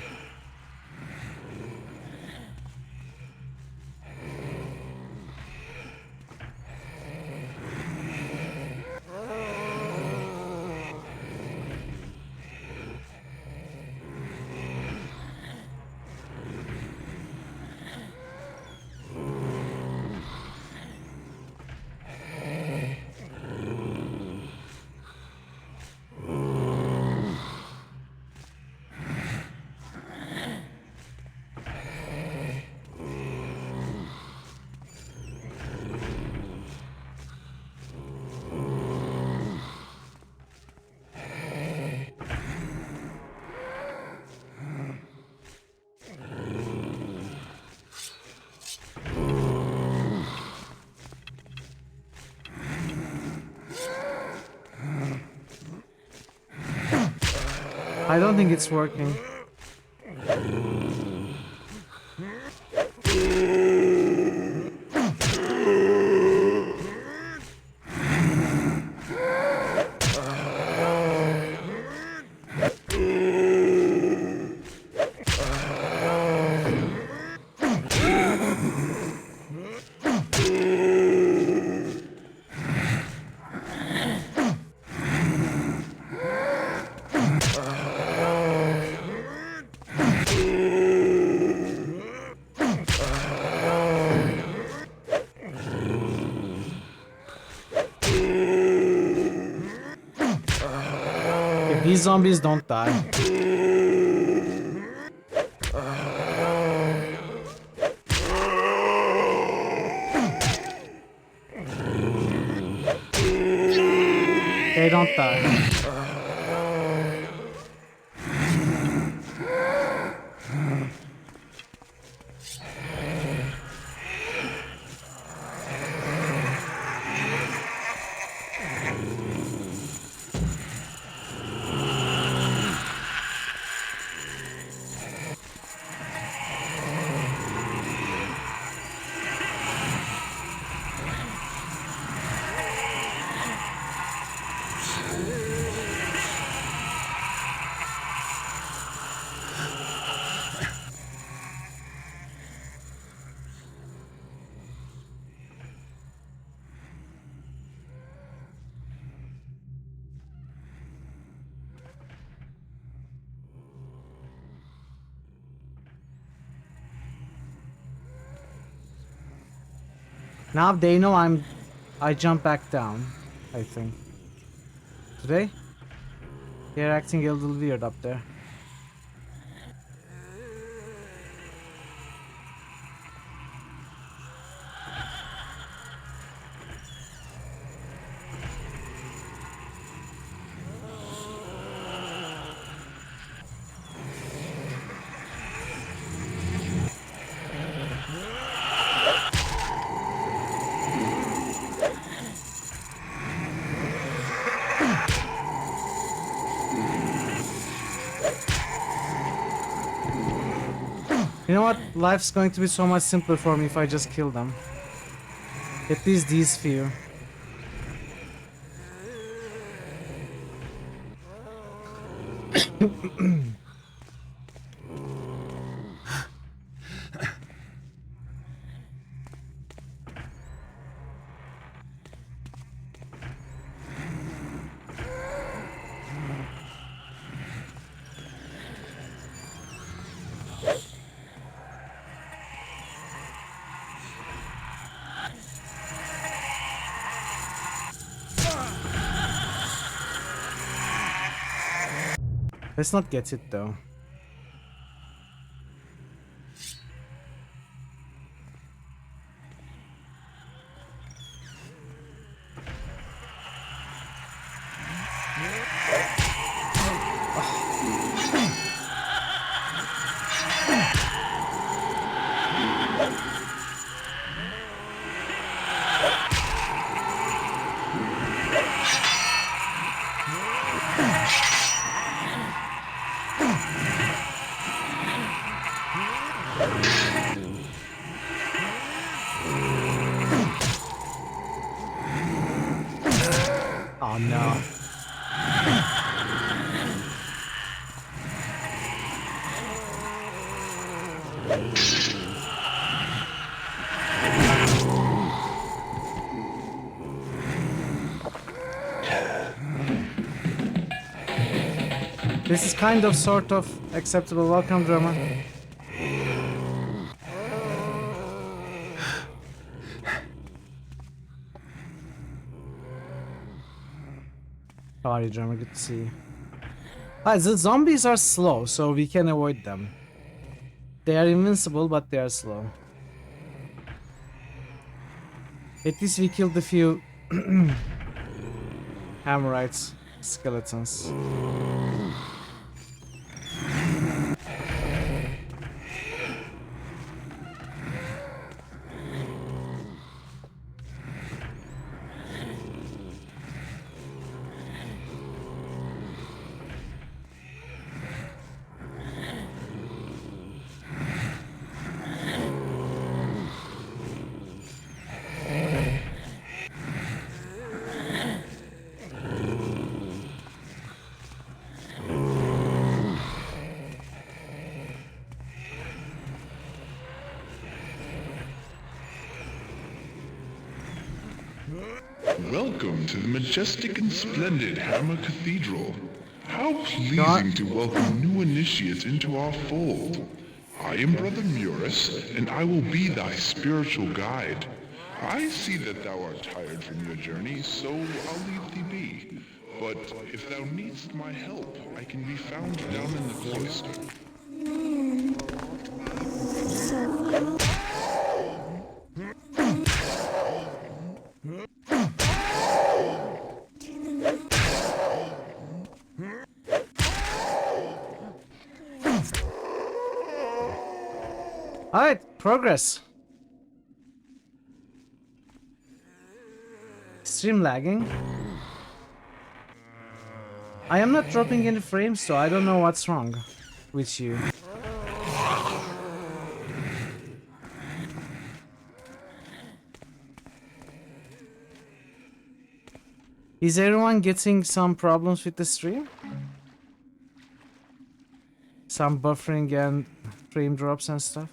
I don't think it's working. If these zombies don't die. They don't die. Now they know I jump back down, I think. Today? They're acting a little weird up there. You know what? Life's going to be so much simpler for me if I just kill them. At least these few. Let's not get it though. Oh no. This is kind of sort of acceptable. Welcome, drummer. How are you, drummer? Good to see you. The zombies are slow, so we can avoid them. They are invincible, but they are slow. At least we killed a few Amorites skeletons. Welcome to the majestic and splendid Hammer Cathedral. How pleasing to welcome new initiates into our fold. I am Brother Murus, and I will be thy spiritual guide. I see that thou art tired from your journey, so I'll leave thee be. But if thou needst my help, I can be found down in the cloister. Alright, progress. Stream lagging. I am not dropping any frames, so I don't know what's wrong with you. Is everyone getting some problems with the stream? Some buffering and frame drops and stuff?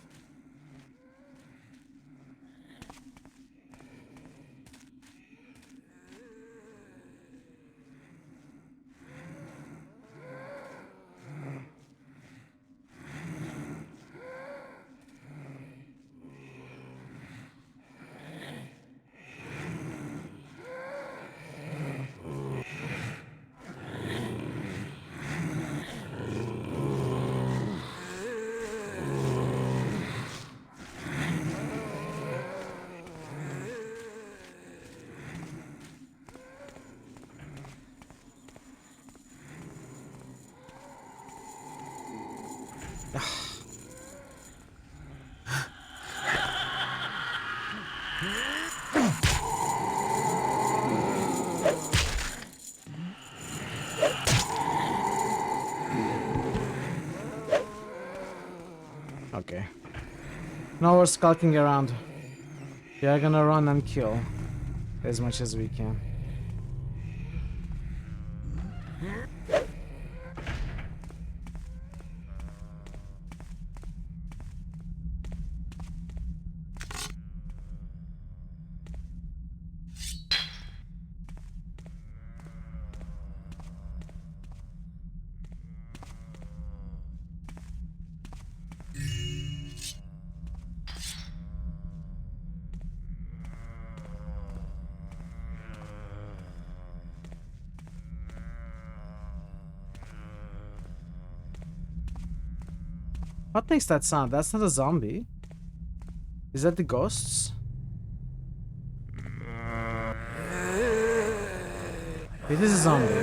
Okay. Now we're skulking around. We are gonna run and kill as much as we can. What makes that sound? That's not a zombie. Is that the ghosts? It is a zombie.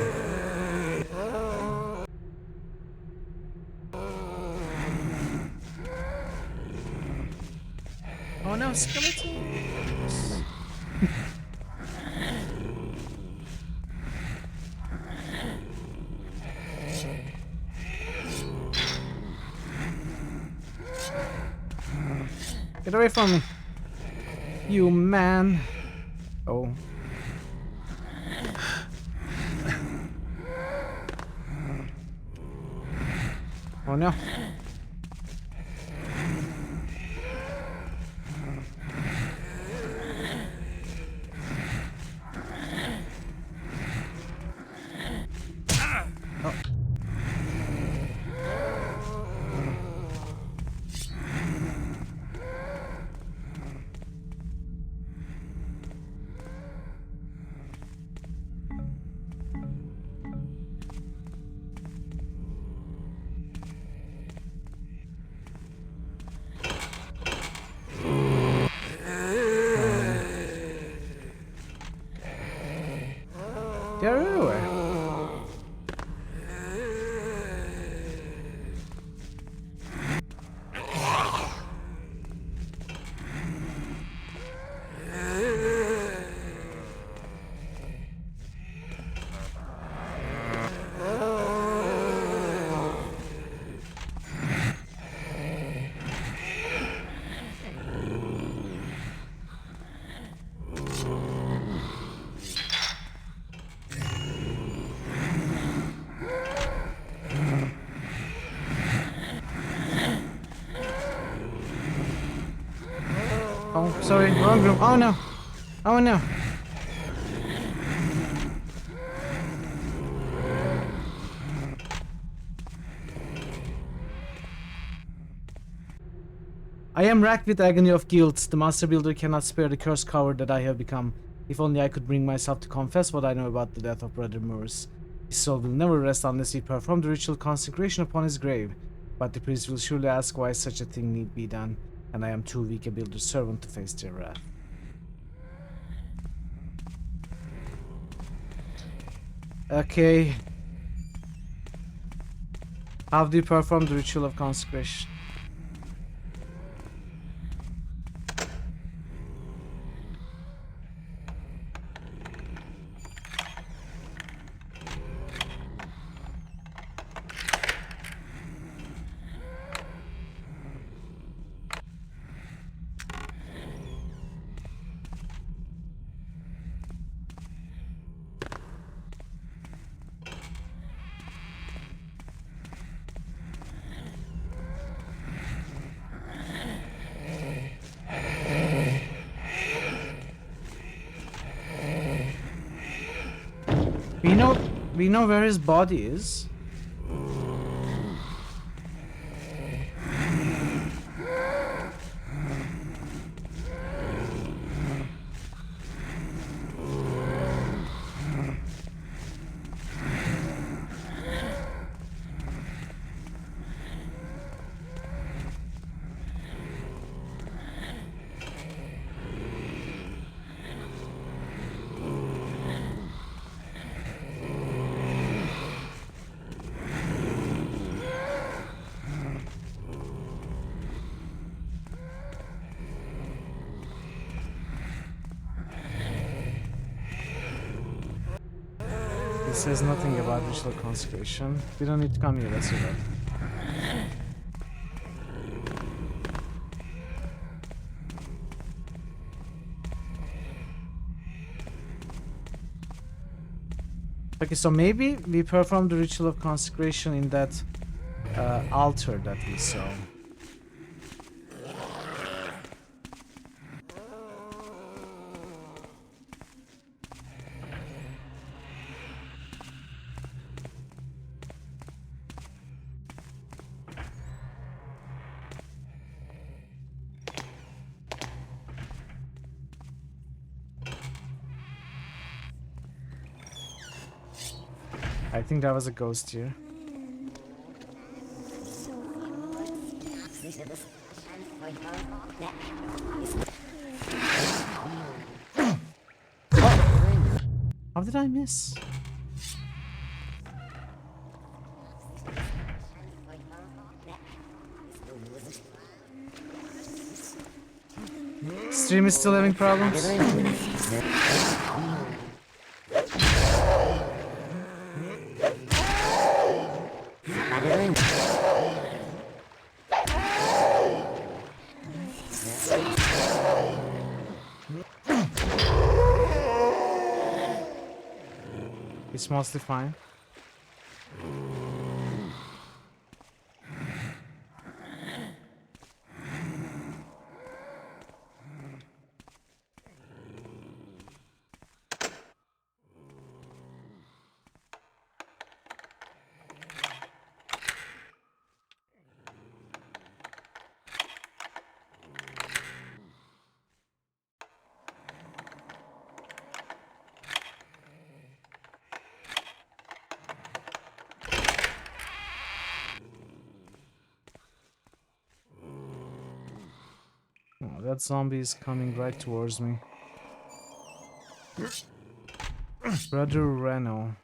Oh no, skeleton! Get away from me. You man. Oh. Oh no. They're everywhere. Oh, sorry, wrong room. Oh no. Oh no. I am racked with agony of guilt. The Master Builder cannot spare the cursed coward that I have become. If only I could bring myself to confess what I know about the death of Brother Moores. His soul will never rest unless we perform the ritual consecration upon his grave. But the priest will surely ask why such a thing need be done, and I am too weak a builder's servant to face their wrath. Okay. How do you perform the ritual of consecration? We know where his body is. It says nothing about ritual consecration. We don't need to come here, let's do that. Okay, so maybe we perform the ritual of consecration in that altar that we saw. I think that was a ghost here. How did I miss? Stream is still having problems. It's mostly fine. Oh, that zombie is coming right towards me. Brother Reno.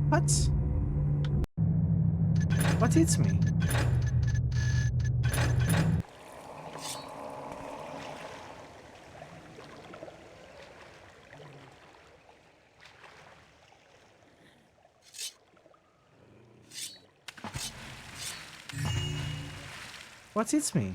What? What hits me? What hits me?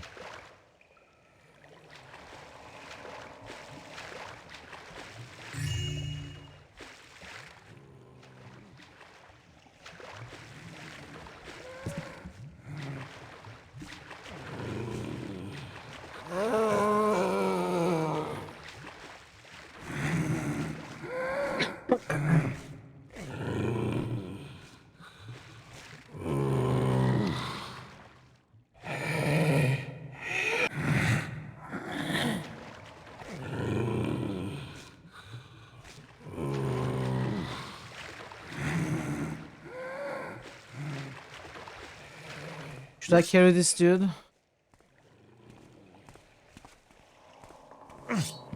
Should I carry this dude?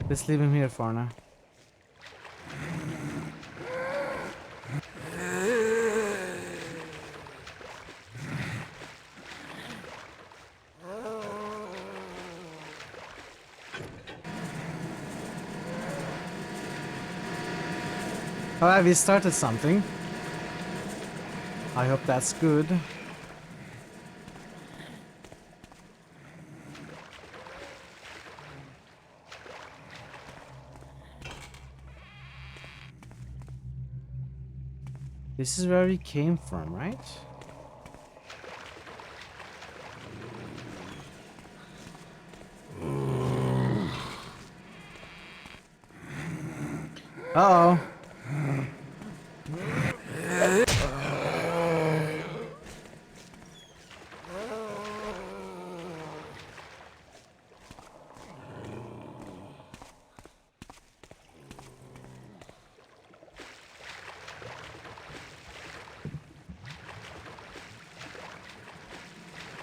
Let's leave him here for now. Alright, we started something. I hope that's good. This is where we came from, right? Uh-oh.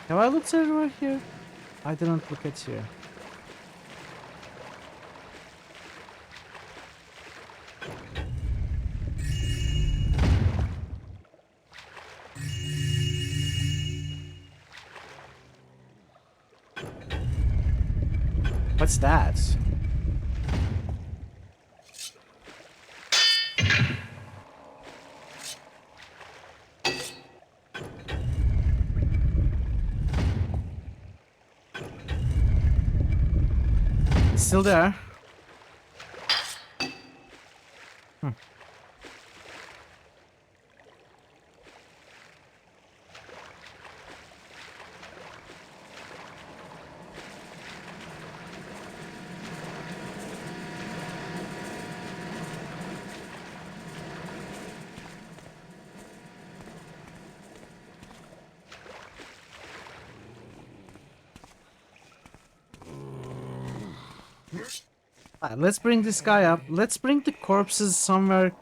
Have I looked everywhere here? I didn't look at here. What's that? It's still there. Let's bring this guy up. Let's bring the corpses somewhere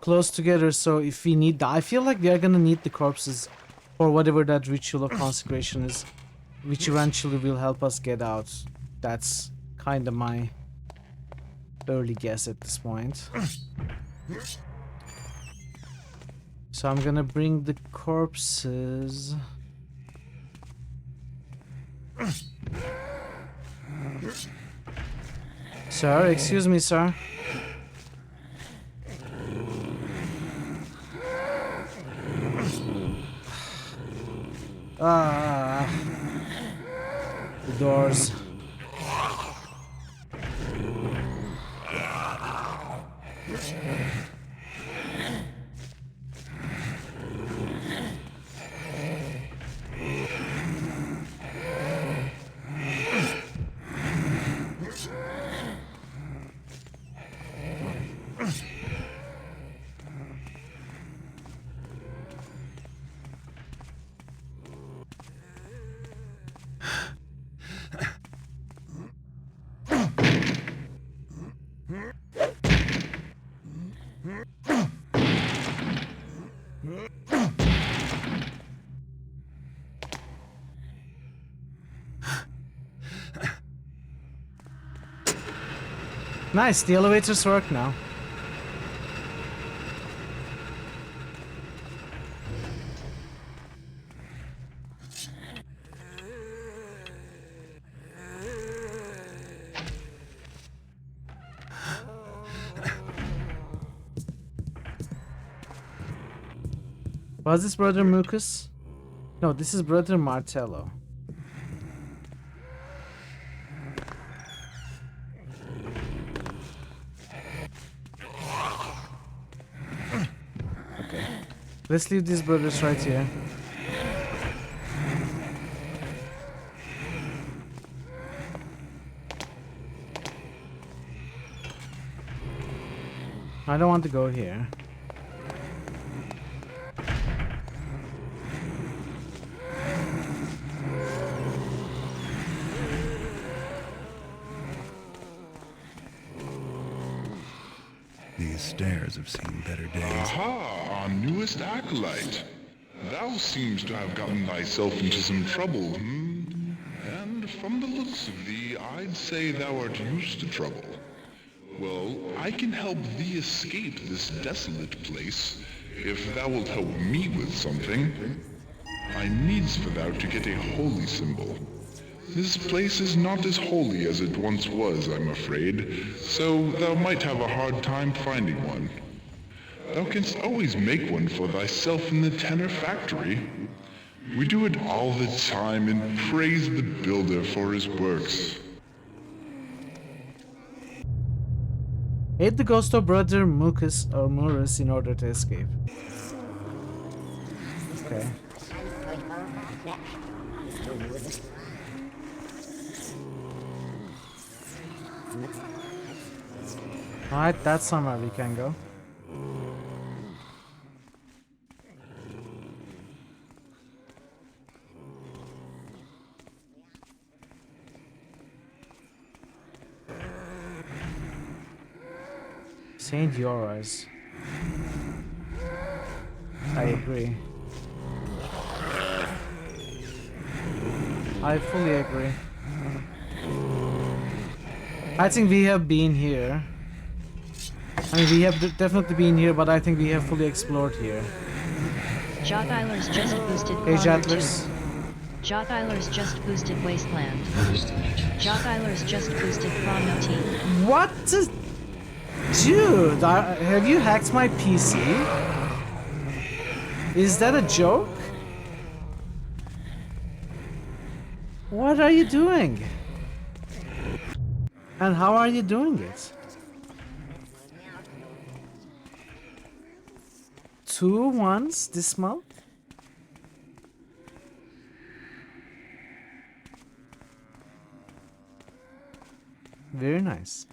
close together, so if we need I feel like we are gonna need the corpses for whatever that ritual of consecration is, which eventually will help us get out. That's kind of my early guess at this point. So I'm gonna bring the corpses. Sir, excuse me, sir. The doors. Nice, the elevators work now. Was this Brother Mucus? No, this is Brother Martello. Okay. Let's leave these brothers right here. I don't want to go here. These stairs have seen better days. Aha, our newest acolyte. Thou seems to have gotten thyself into some trouble, And from the looks of thee, I'd say thou art used to trouble. Well, I can help thee escape this desolate place, if thou wilt help me with something. I needs for thou to get a holy symbol. This place is not as holy as it once was, I'm afraid, so thou might have a hard time finding one. Thou canst always make one for thyself in the Tenor factory. We do it all the time and praise the builder for his works. Aid the ghost of Brother Mucus or Murus in order to escape. Okay. Alright, that's somewhere we can go. Saint Yora's. I agree. I fully agree. I think we have been here. I mean, we have definitely been here, but I think we have fully explored here. Jothyler's just boosted Hey, Jothlers. Jothyler's just boosted Wasteland. Jothyler's just boosted Chrono T. What? Dude, have you hacked my PC? Is that a joke? What are you doing? And how are you doing it? 2 once this month? Very nice.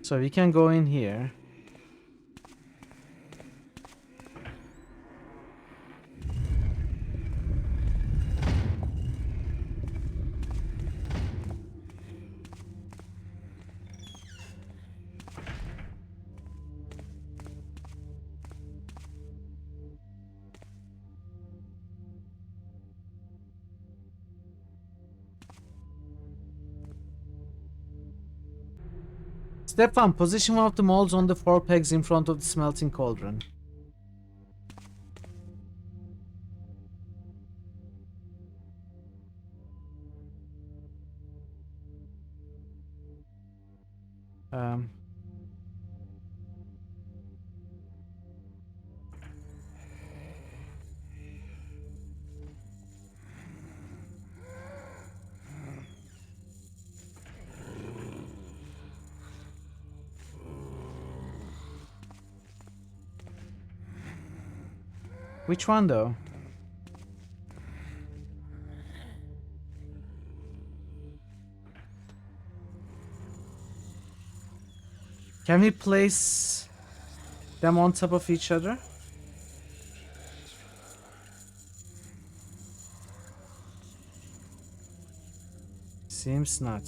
So we can go in here. Step 1. Position one of the molds on the 4 pegs in front of the smelting cauldron. Um, which one though? Can we place them on top of each other? Seems not.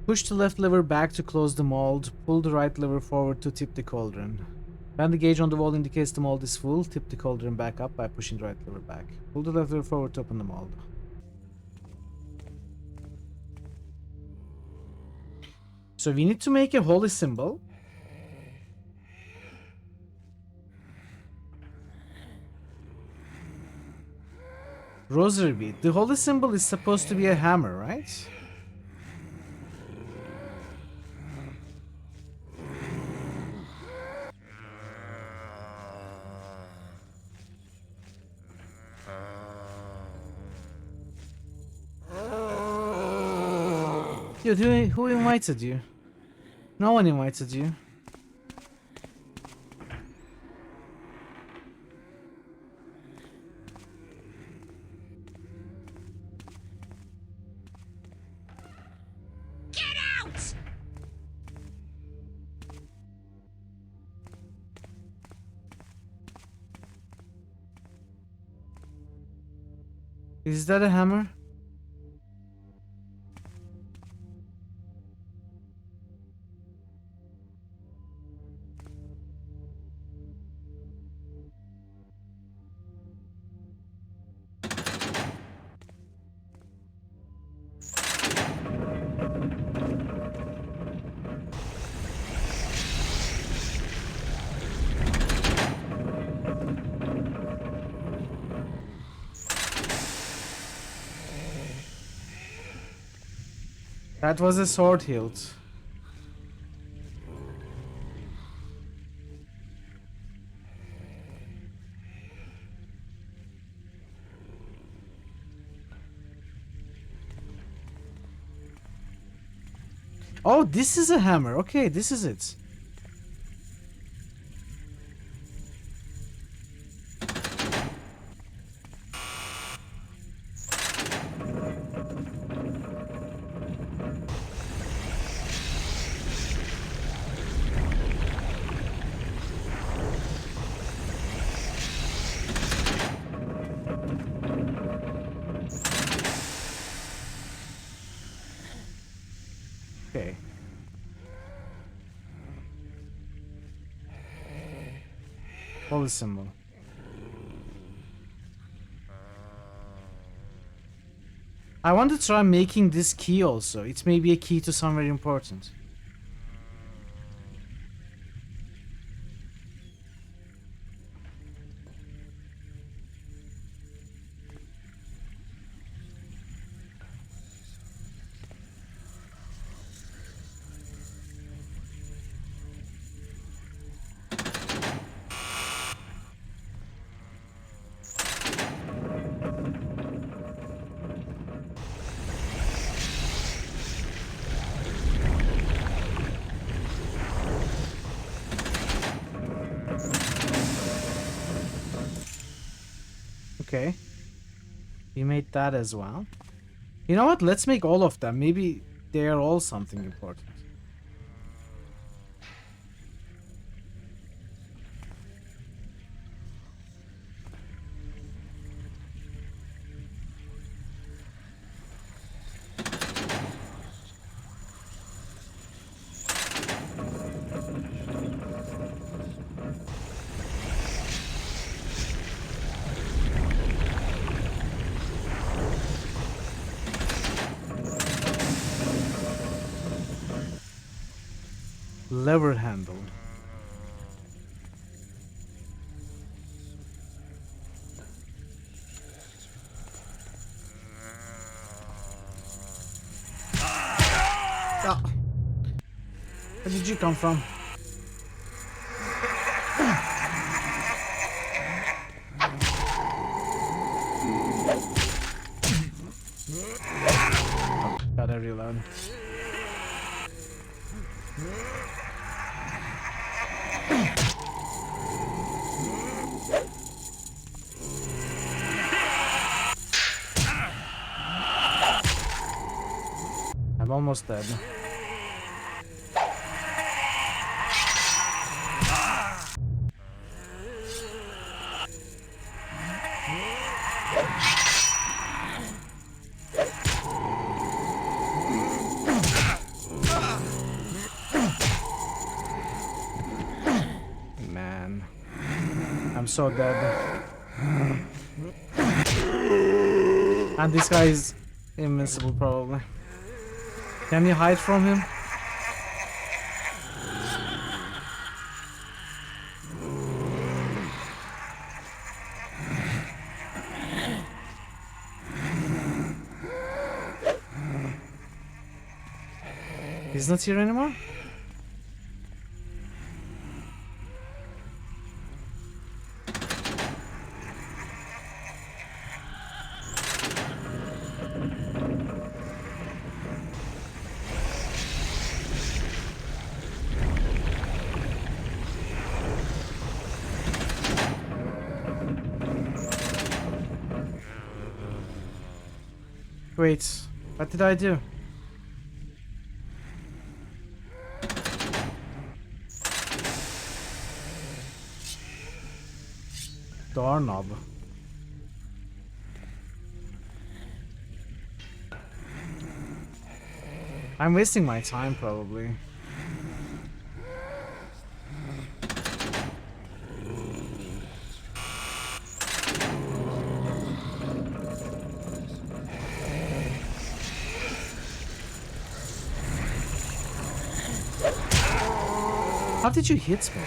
Push the left lever back to close the mold. Pull the right lever forward to tip the cauldron. When the gauge on the wall indicates the mold is full, tip the cauldron back up by pushing the right lever back. Pull the left lever forward to open the mold. So we need to make a holy symbol. Rosary bead. The holy symbol is supposed to be a hammer, right? Yo, who invited you? No one invited you. Get out! Is that a hammer? That was a sword hilt. Oh, this is a hammer. Okay, this is it. Okay. Holy symbol. I want to try making this key also. It may be a key to somewhere important. Okay. We made that as well. You know what? Let's make all of them. Maybe they are all something important. Lever handle. Ah. Where did you come from? Gotta reload. I'm almost dead. Man, I'm so dead. And this guy is invincible, probably. Can you hide from him? He's not here anymore? Wait, what did I do? Doorknob. I'm wasting my time, probably. How did you hit me?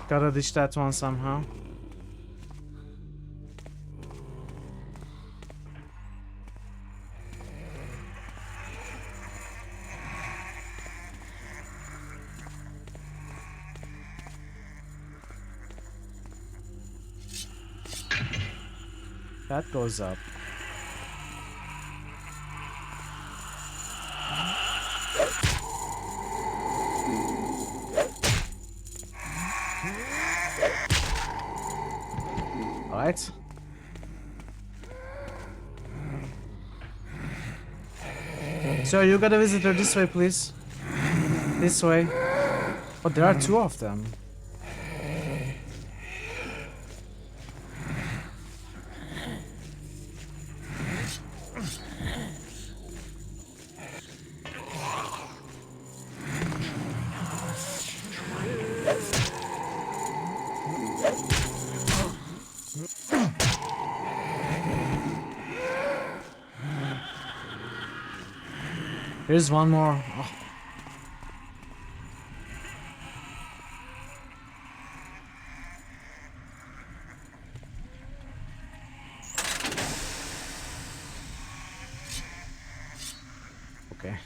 Gotta ditch that one somehow. That goes up. Alright. So you got a visitor this way, please. This way. Oh, there are two of them. Here's one more. Oh. Okay.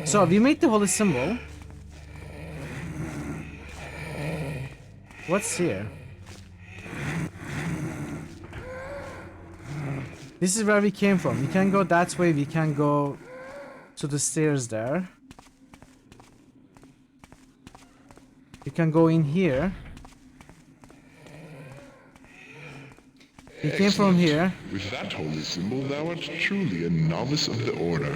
So we made the holy symbol. What's here? This is where we came from. We can go that way. We can go to the stairs there. We can go in here. We came from here. With that holy symbol, thou art truly a novice of the order.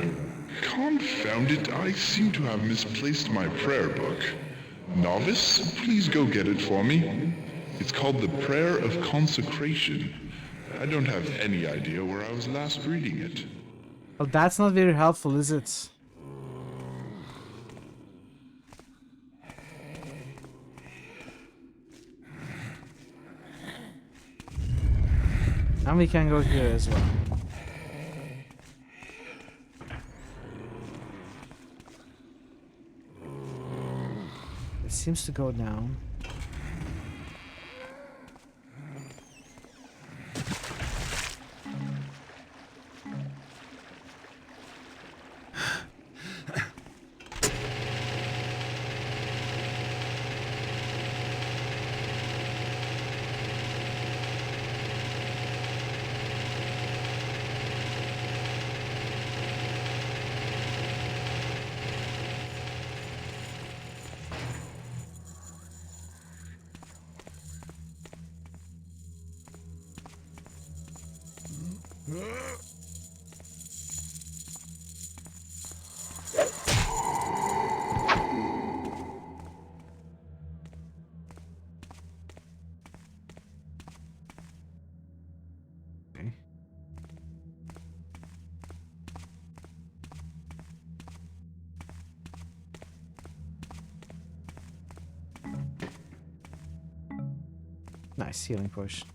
Confound it, I seem to have misplaced my prayer book. Novice, please go get it for me. It's called the Prayer of Consecration. I don't have any idea where I was last reading it. Well, that's not very helpful, is it? And we can go here as well. It seems to go down. Okay. Nice healing potion.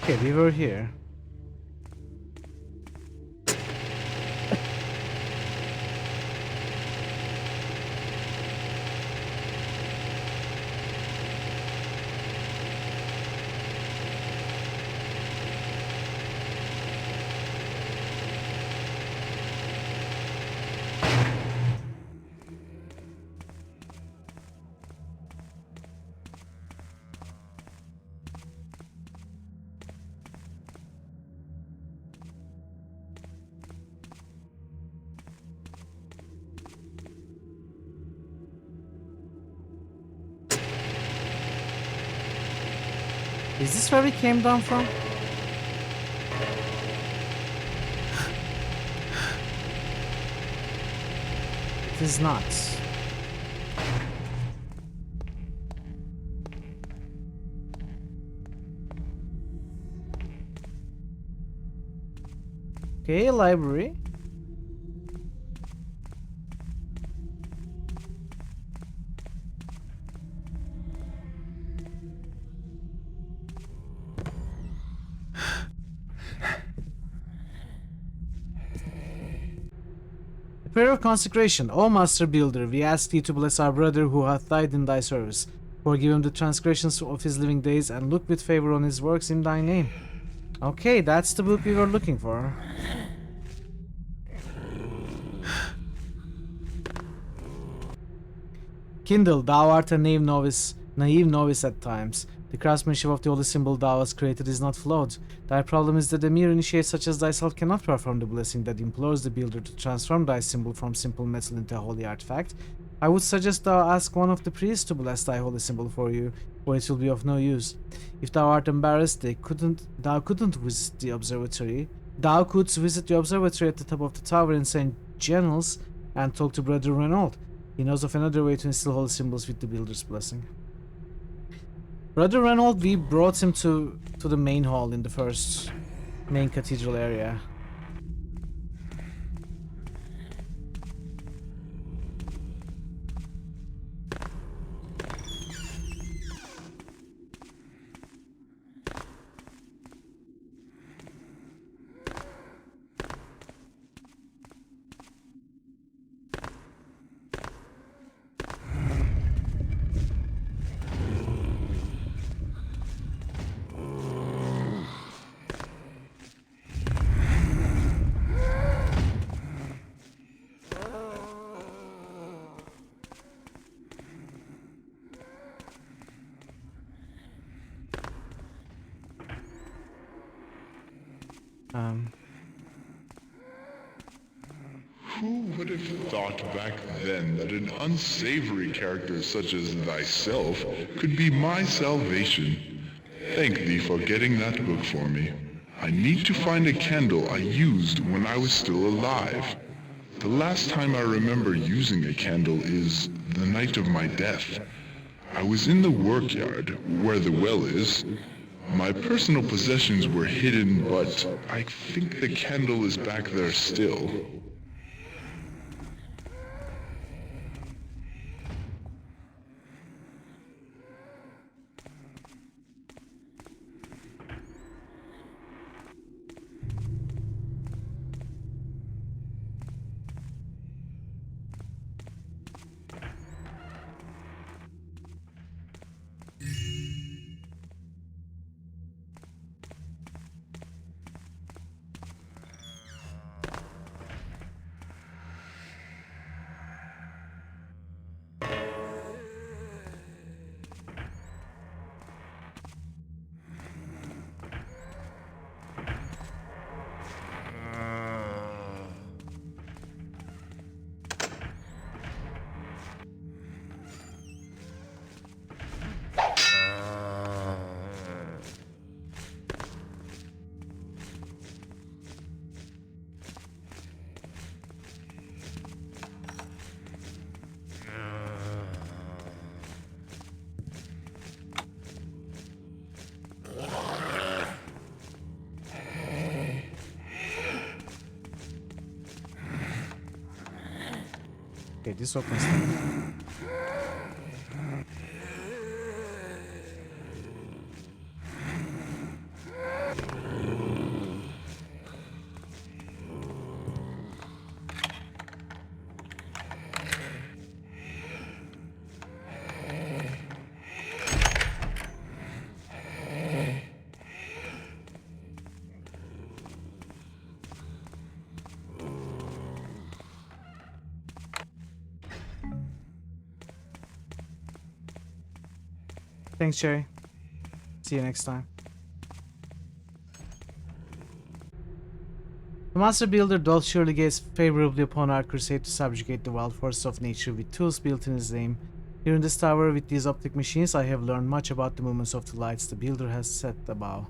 Okay, we were here. Is this where we came down from? It is not. Okay, library. Prayer of consecration. O Master Builder, we ask thee to bless our brother who hath died in thy service. Forgive him the transgressions of his living days, and look with favor on his works in thy name. Okay, that's the book we were looking for. Kindle, thou art a naive novice at times. The craftsmanship of the holy symbol thou hast created is not flawed. Thy problem is that a mere initiate such as thyself cannot perform the blessing that implores the builder to transform thy symbol from simple metal into a holy artifact. I would suggest thou ask one of the priests to bless thy holy symbol for you, for it will be of no use. If thou art embarrassed, thou couldn't visit the observatory. Thou couldst visit the observatory at the top of the tower in St. Genels and talk to Brother Renault. He knows of another way to instill holy symbols with the builder's blessing. Brother Renault, we brought him to the main hall in the first main cathedral area. Who would have thought back then that an unsavory character such as thyself could be my salvation? Thank thee for getting that book for me. I need to find a candle I used when I was still alive. The last time I remember using a candle is the night of my death. I was in the workyard, where the well is. My personal possessions were hidden, but I think the candle is back there still. Okay, this opens them. Thanks, Jerry. See you next time. The Master Builder doth surely gaze favorably upon our crusade to subjugate the wild forces of nature with tools built in his name. Here in this tower with these optic machines, I have learned much about the movements of the lights the Builder has set above.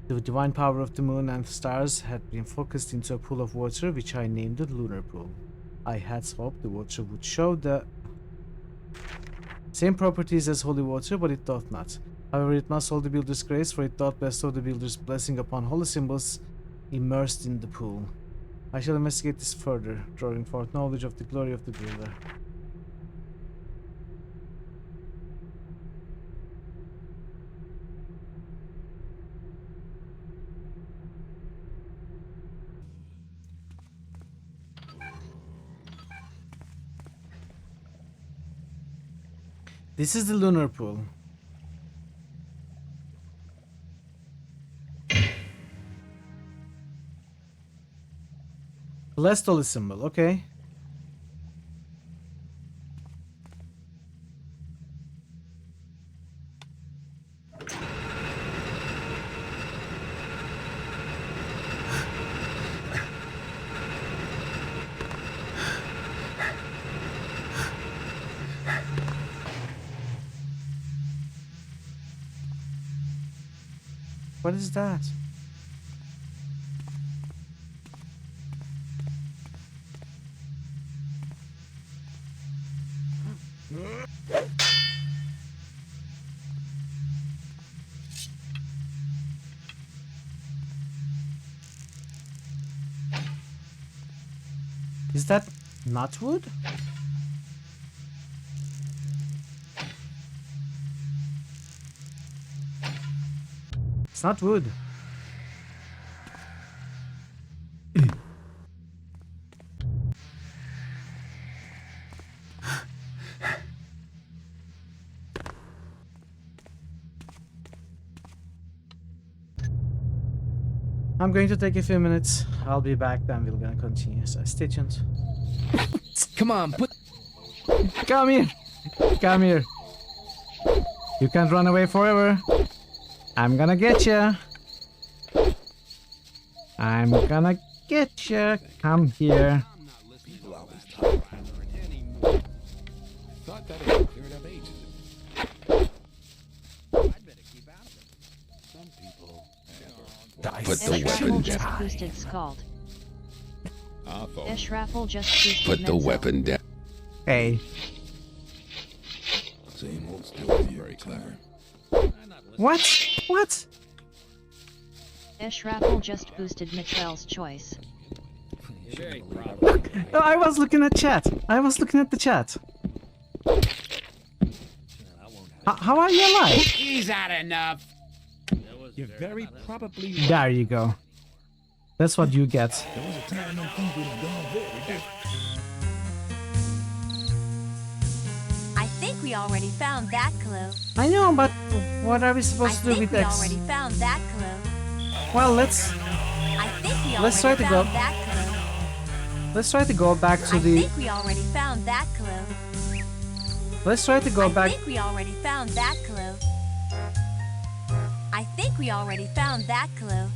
The divine power of the moon and stars had been focused into a pool of water, which I named the Lunar Pool. I had hoped the water would show the same properties as holy water, but it doth not. However, it must hold the Builder's grace, for it doth bestow the Builder's blessing upon holy symbols immersed in the pool. I shall investigate this further, drawing forth knowledge of the glory of the Builder. This is the Lunar Pool. Blessed holy symbol, okay. What is that? Is that not wood? It's not wood. I'm going to take a few minutes. I'll be back, then we're gonna continue. So stay tuned. Come on, put. Come here! Come here! You can't run away forever. I'm gonna get you. I'm gonna get you. Come here. Thought that had cleared up ages ago. I'd better keep out of it. Some people Put the Esh-raffle weapon just down. boosted Scald. awful. Esh-raffle just boosted Put the Menzel. weapon down. Hey. Same old story. Very clever. What? What? Esh-raffle just boosted Mitchell's choice. Very probably. No, I was looking at chat. I was looking at the chat. How are you alive? He's had enough. You're very probably There you go. That's what you get. There was a time them things would have gone very different. I think we already found that clue. I know, but what are we I supposed to do think with we X? already found that clue. Well, let's I think we Let's already try to go- found that clue. try to go back to I the. think we already found that clue. Let's try to go I back. think we already found that clue. I think we already found that clue.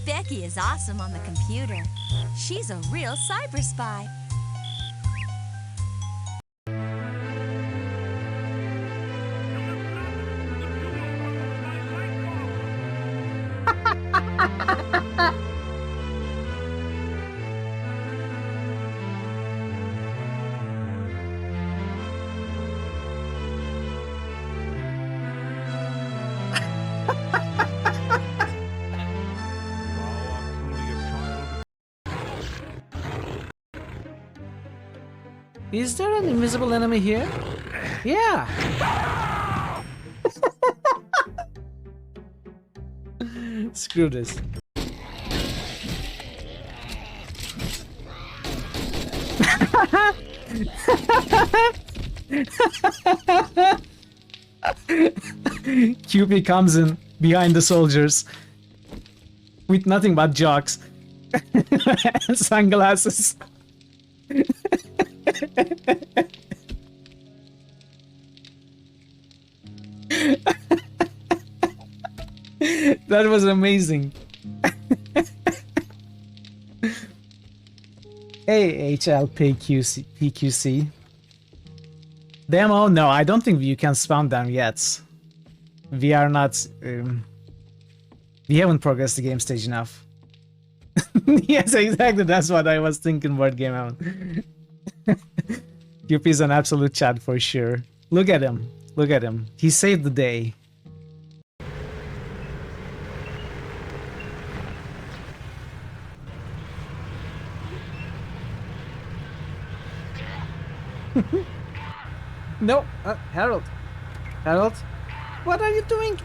Becky is awesome on the computer. She's a real cyber spy. Is there an invisible enemy here? Yeah. Screw this. QP comes in behind the soldiers with nothing but jocks and sunglasses. That was amazing. Hey, PQC. Demo? No, I don't think you can spawn them yet. We are not... we haven't progressed the game stage enough. Yes, exactly, that's what I was thinking, word game out. QP is an absolute chat for sure. Look at him. Look at him. He saved the day. No, Harold. Harold, what are you doing?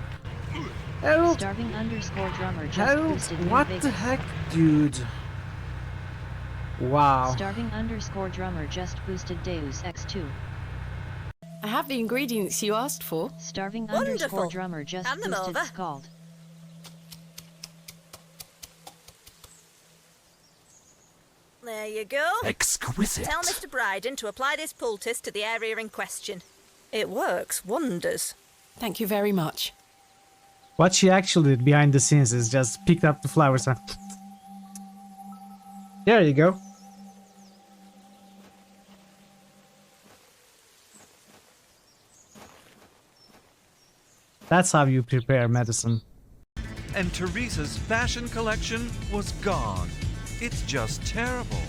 Harold. Starving underscore drummer just Harold, boosted New what Vegas. the heck, dude? Wow. Starving underscore drummer just boosted Deus Ex 2. I have the ingredients you asked for. Starving Wonderful. underscore drummer just Hand them boosted over. Scald. There you go. Exquisite. Tell Mr. Bryden to apply this poultice to the area in question. It works wonders. Thank you very much. What she actually did behind the scenes is just picked up the flowers and... There you go. That's how you prepare medicine. and Teresa's fashion collection was gone. It's just terrible.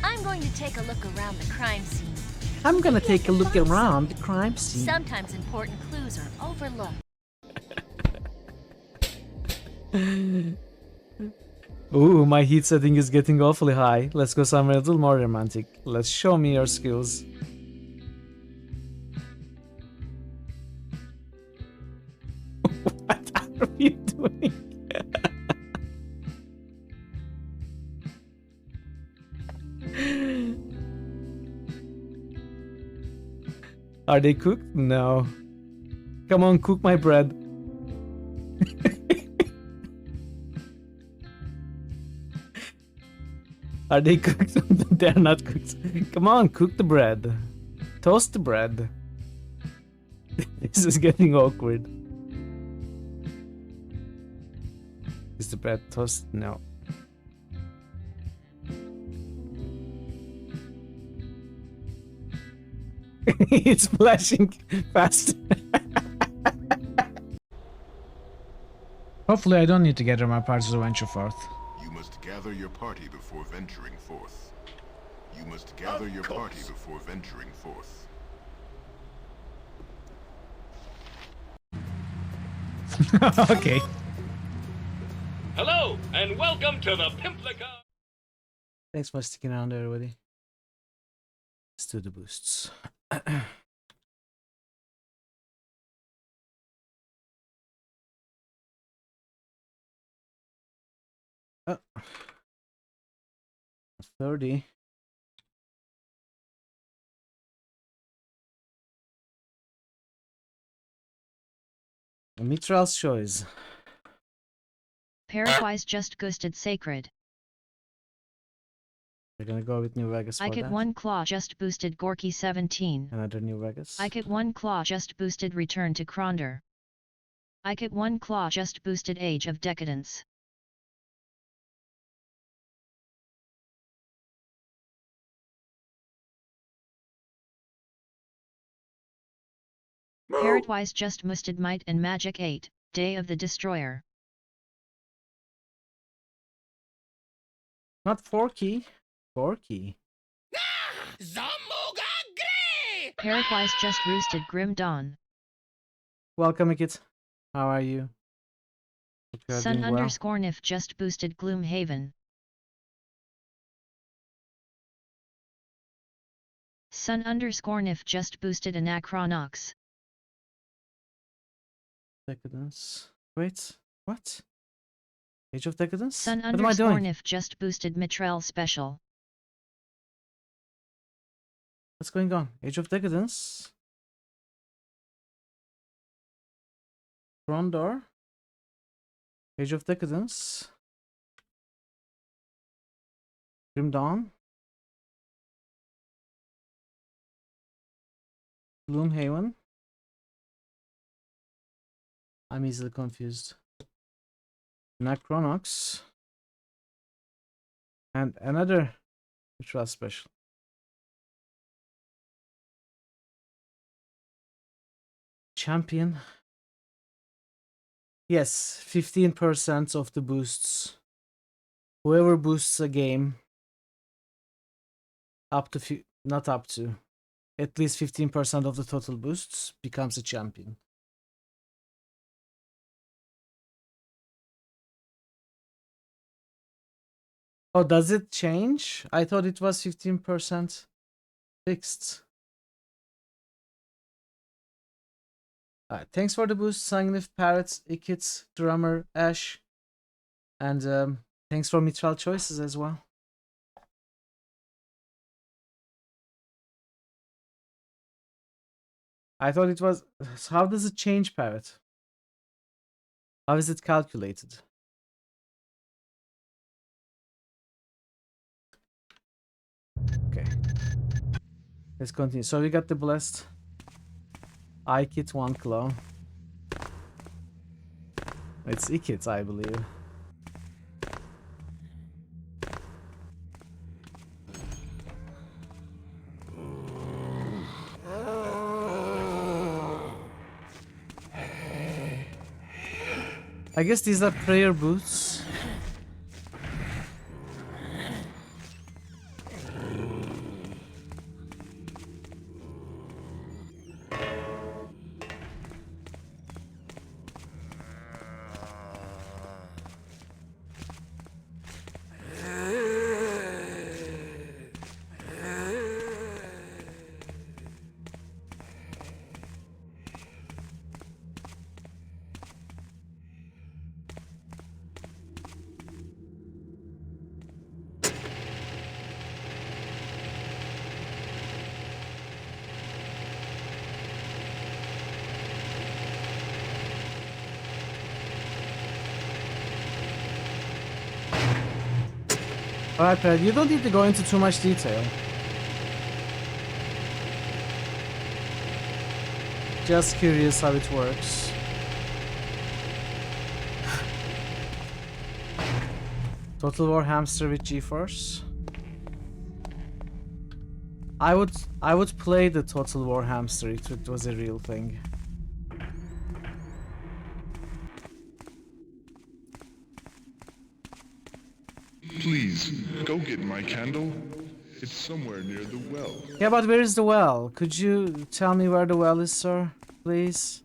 I'm going to take a look around the crime scene. I'm gonna take a look around the crime scene. Sometimes important clues are overlooked. Ooh, my heat setting is getting awfully high. Let's go somewhere a little more romantic. Let's show me your skills. What are we doing? Are they cooked? No. Come on, cook my bread. Are they cooked? They're not cooked. Come on, cook the bread. Toast the bread. This is getting awkward. Is the bread toasted? No. It's flashing fast. Hopefully I don't need to gather my parties to venture forth. You must gather your party before venturing forth. You must gather your party before venturing forth. Okay. Hello, and welcome to the Pimplica. Thanks for sticking around, everybody. Let's do the boosts. Oh. 30. Mitral's choice. Paraguay's just ghosted sacred. We're gonna go with New Vegas for I get that. 1 claw just boosted Gorky 17. Another New Vegas. I get 1 claw just boosted Return to Kronder. I get 1 claw just boosted Age of Decadence. Parrotwise just boosted Might and Magic 8, Day of the Destroyer. Not Forky. Forky. Parrotwise just roosted Grim Dawn. Welcome, Kit. How are you? Hope you are Sun doing well. _Nif just boosted Gloomhaven. Sun _Nif just boosted Anachronox. Decadence. Wait, what? Age of Decadence? Sun What am I doing? _Nif just boosted Mitrel Special. What's going on? Age of Decadence? Krondor? Age of Decadence? Grim Dawn? Gloomhaven? I'm easily confused. Necronox. And another Ritual Special. Champion. Yes, 15% of the boosts. Whoever boosts a game up to, not up to, at least 15% of the total boosts becomes a champion. Oh, does it change? I thought it was 15% fixed. Thanks for the boost, Sangnif, Parrots, Ikits, Drummer, Ash. And thanks for Mitral choices as well. I thought it was... How does it change, Parrot? How is it calculated? Okay. Let's continue. So we got the blessed Ikit 1 claw. It's Ikit, I believe. I guess these are prayer boots. Alright, Pat, you don't need to go into too much detail. Just curious how it works. Total War hamster with GeForce. I would play the Total War hamster if it was a real thing. Please, go get my candle. It's somewhere near the well. Yeah, but where is the well? Could you tell me where the well is, sir? Please?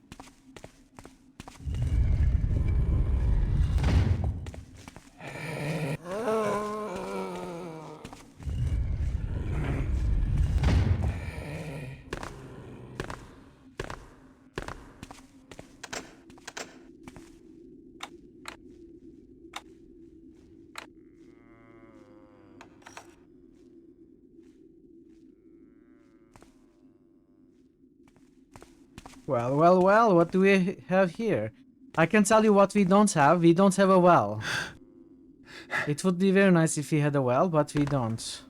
Well, what do we have here? I can tell you what we don't have. We don't have a well. It would be very nice if we had a well, but we don't.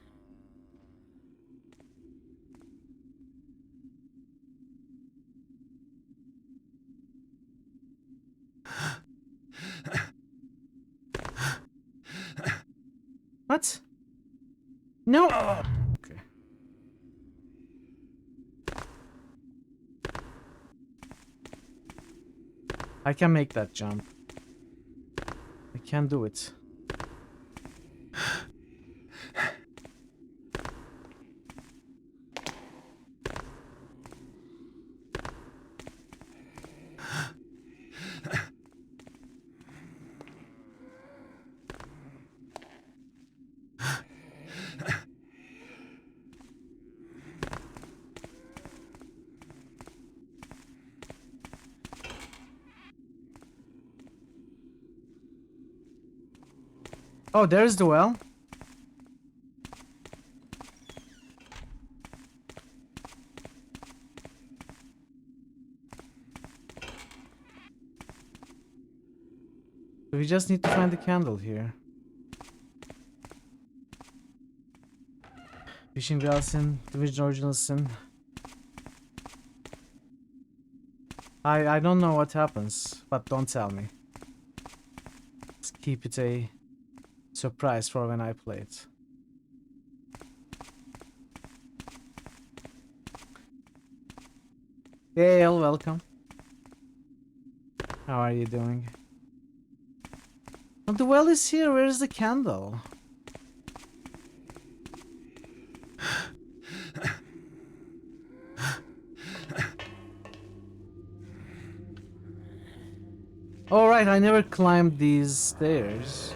What? No! Okay. I can make that jump. I can do it. Oh, there's the well. We just need to find the candle here. Fishing Well Sin, Division Original Sin. I don't know what happens, but don't tell me. Let's keep it a surprise for when I play it. Yale, welcome. How are you doing? Oh, the well is here. Where is the candle? All right, I never climbed these stairs.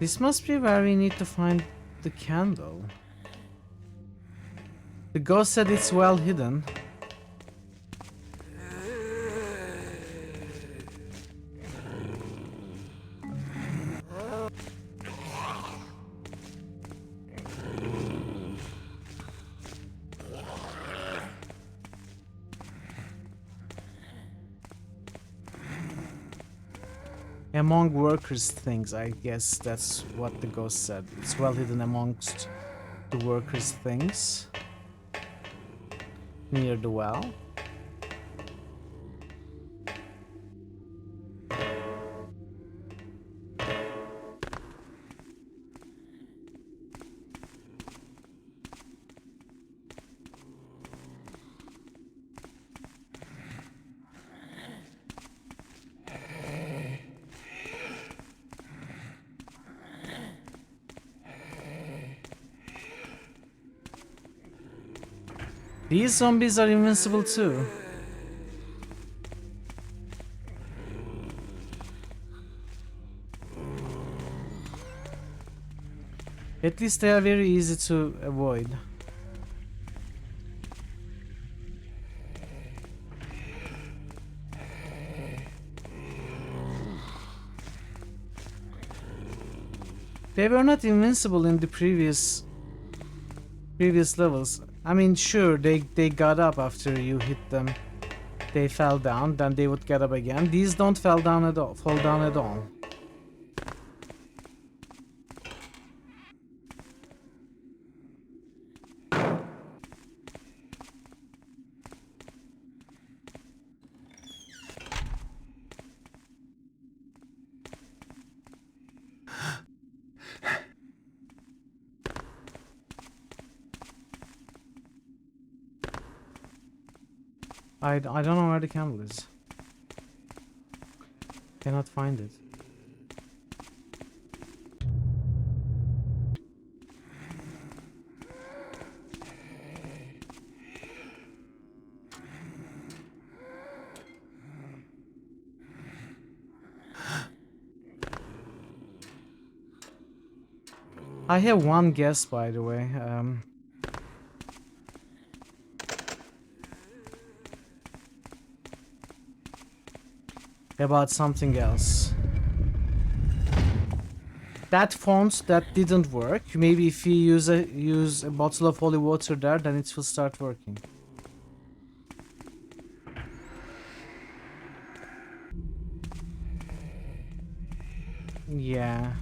This must be where we need to find the candle. The ghost said it's well hidden. Among workers' things, I guess that's what the ghost said. It's well hidden amongst the workers' things. Near the well. These zombies are invincible too. At least they are very easy to avoid. They were not invincible in the previous levels. I mean, sure, they got up after you hit them. They fell down, then they would get up again. These don't fall down at all. I don't know where the candle is. Cannot find it. I have one guess, by the way. About something else. That font that didn't work. Maybe if you use a bottle of holy water there, then it will start working. Yeah.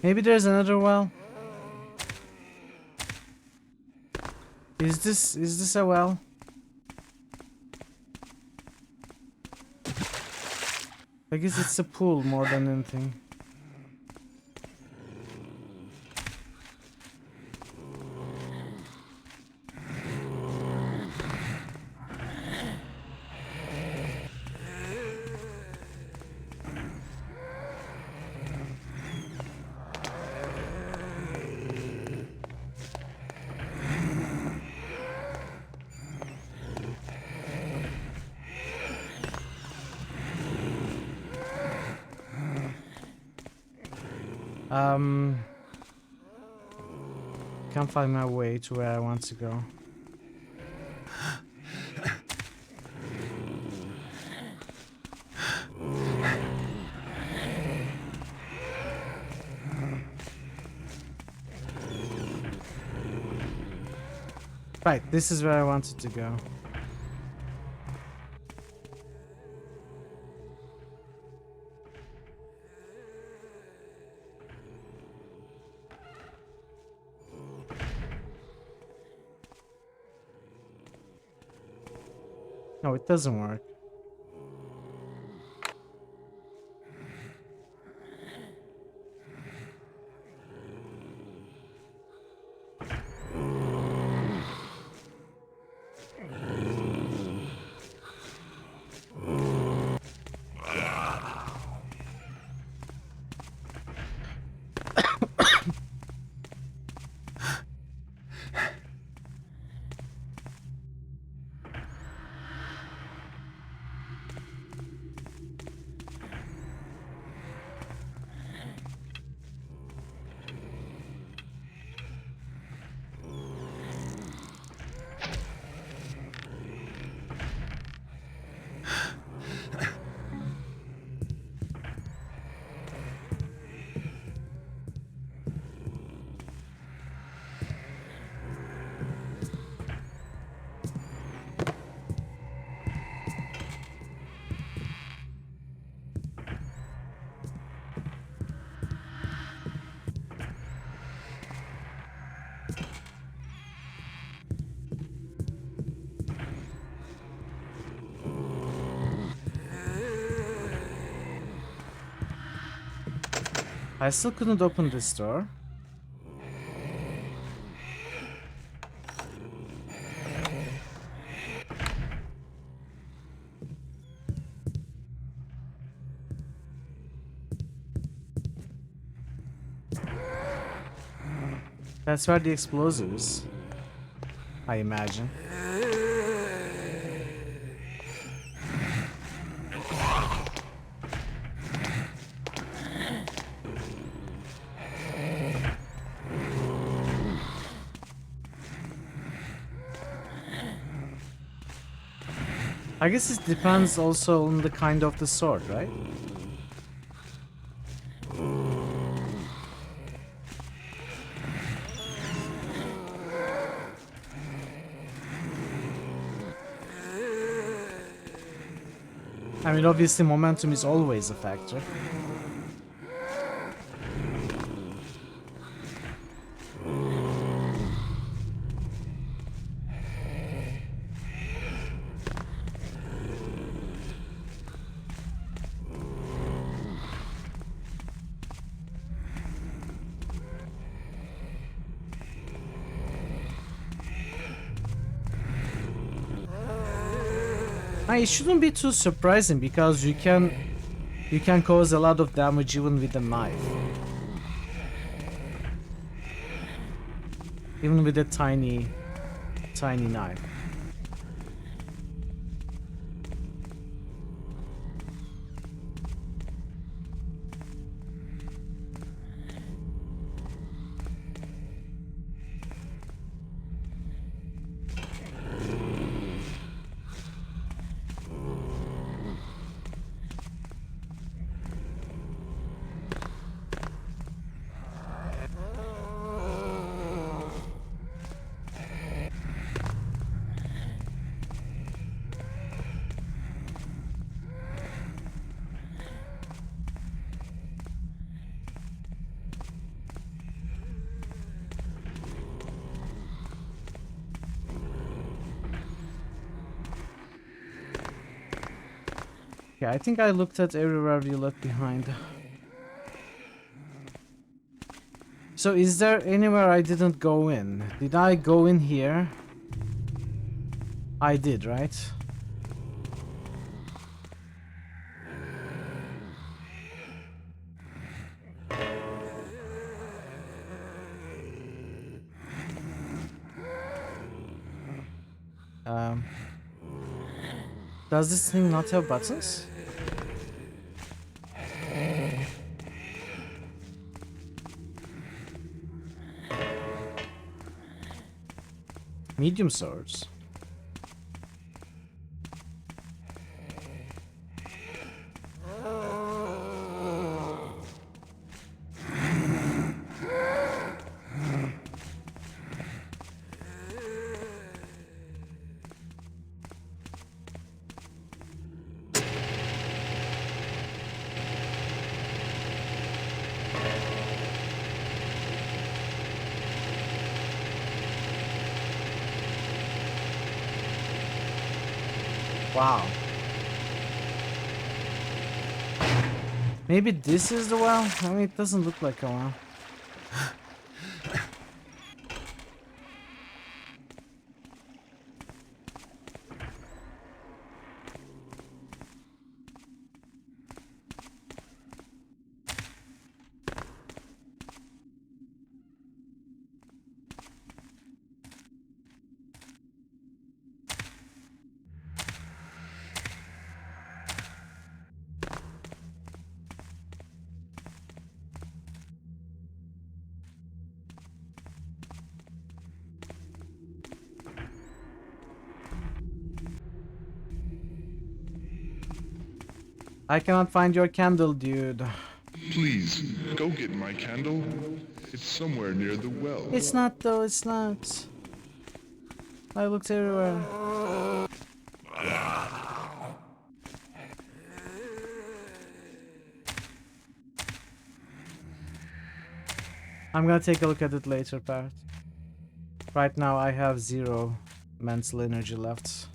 Maybe there's another well. Is this a well? I guess it's a pool more than anything. Can't find my way to where I want to go. Right, this is where I wanted to go. No, it doesn't work. I still couldn't open this door. That's where the explosives, I imagine. I guess it depends also on the kind of the sword, right? I mean, obviously momentum is always a factor. It shouldn't be too surprising because you can cause a lot of damage even with a knife. Even with a tiny knife. Yeah, I think I looked at everywhere we left behind. So is there anywhere I didn't go in? Did I go in here? I did, right? Does this thing not have buttons? Medium swords. Wow. Maybe this is the well? I mean, it doesn't look like a well. I cannot find your candle, dude. Please, go get my candle. It's somewhere near the well. It's not though, it's not. I looked everywhere. I'm gonna take a look at it later, Parrot. Right now I have 0 mental energy left.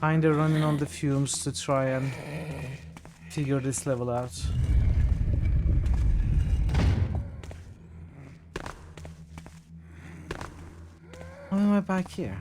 Kinda running on the fumes to try and figure this level out. How am I back here?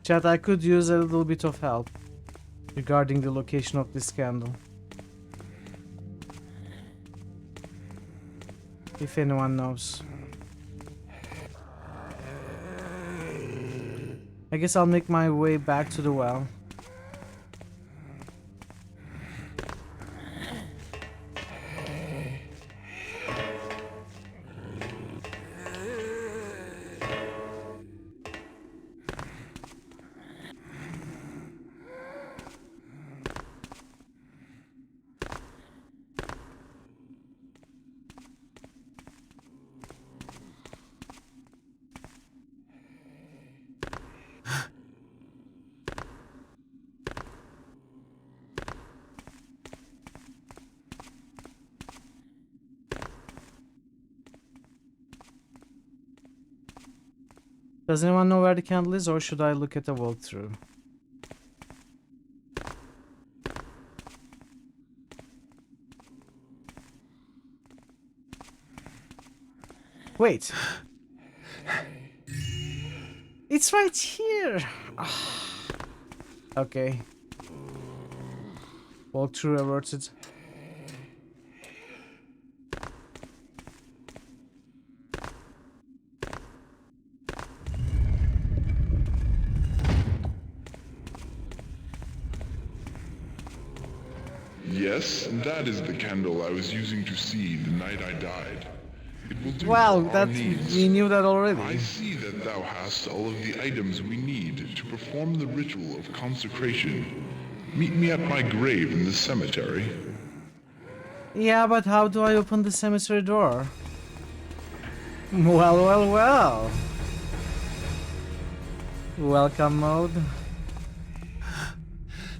Chat, I could use a little bit of help regarding the location of this candle. If anyone knows. I guess I'll make my way back to the well. Does anyone know where the candle is, or should I look at the walkthrough? Wait. It's right here. Okay. Walkthrough averted. Yes, that is the candle I was using to see the night I died. It will do Well, for our that needs. we knew that already. I see that thou hast all of the items we need to perform the ritual of consecration. Meet me at my grave in the cemetery. Yeah, but how do I open the cemetery door? Well, well, well. Welcome mode.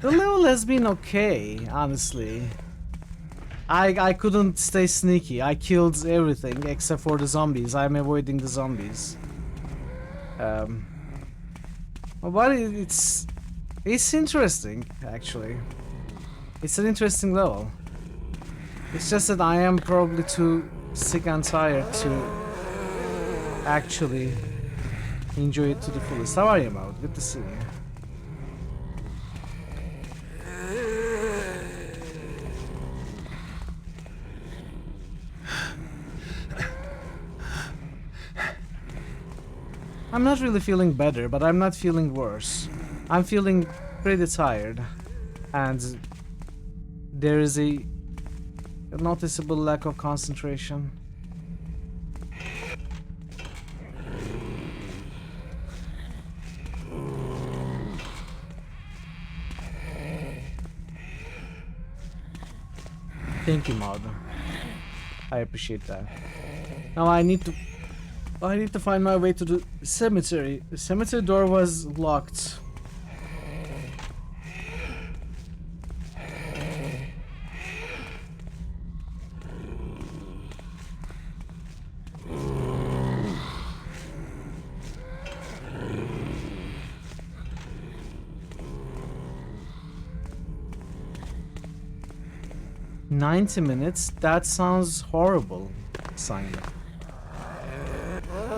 The level has been okay, honestly. I couldn't stay sneaky. I killed everything except for the zombies. I'm avoiding the zombies. But it's interesting, actually. It's an interesting level. It's just that I am probably too sick and tired to actually enjoy it to the fullest. How are you, Maud? Good to see you. I'm not really feeling better, but I'm not feeling worse. I'm feeling pretty tired, and there is a noticeable lack of concentration. Thank you, Maud. I appreciate that. Now I need to find my way to the cemetery. The cemetery door was locked. "90 minutes? That sounds horrible, Simon.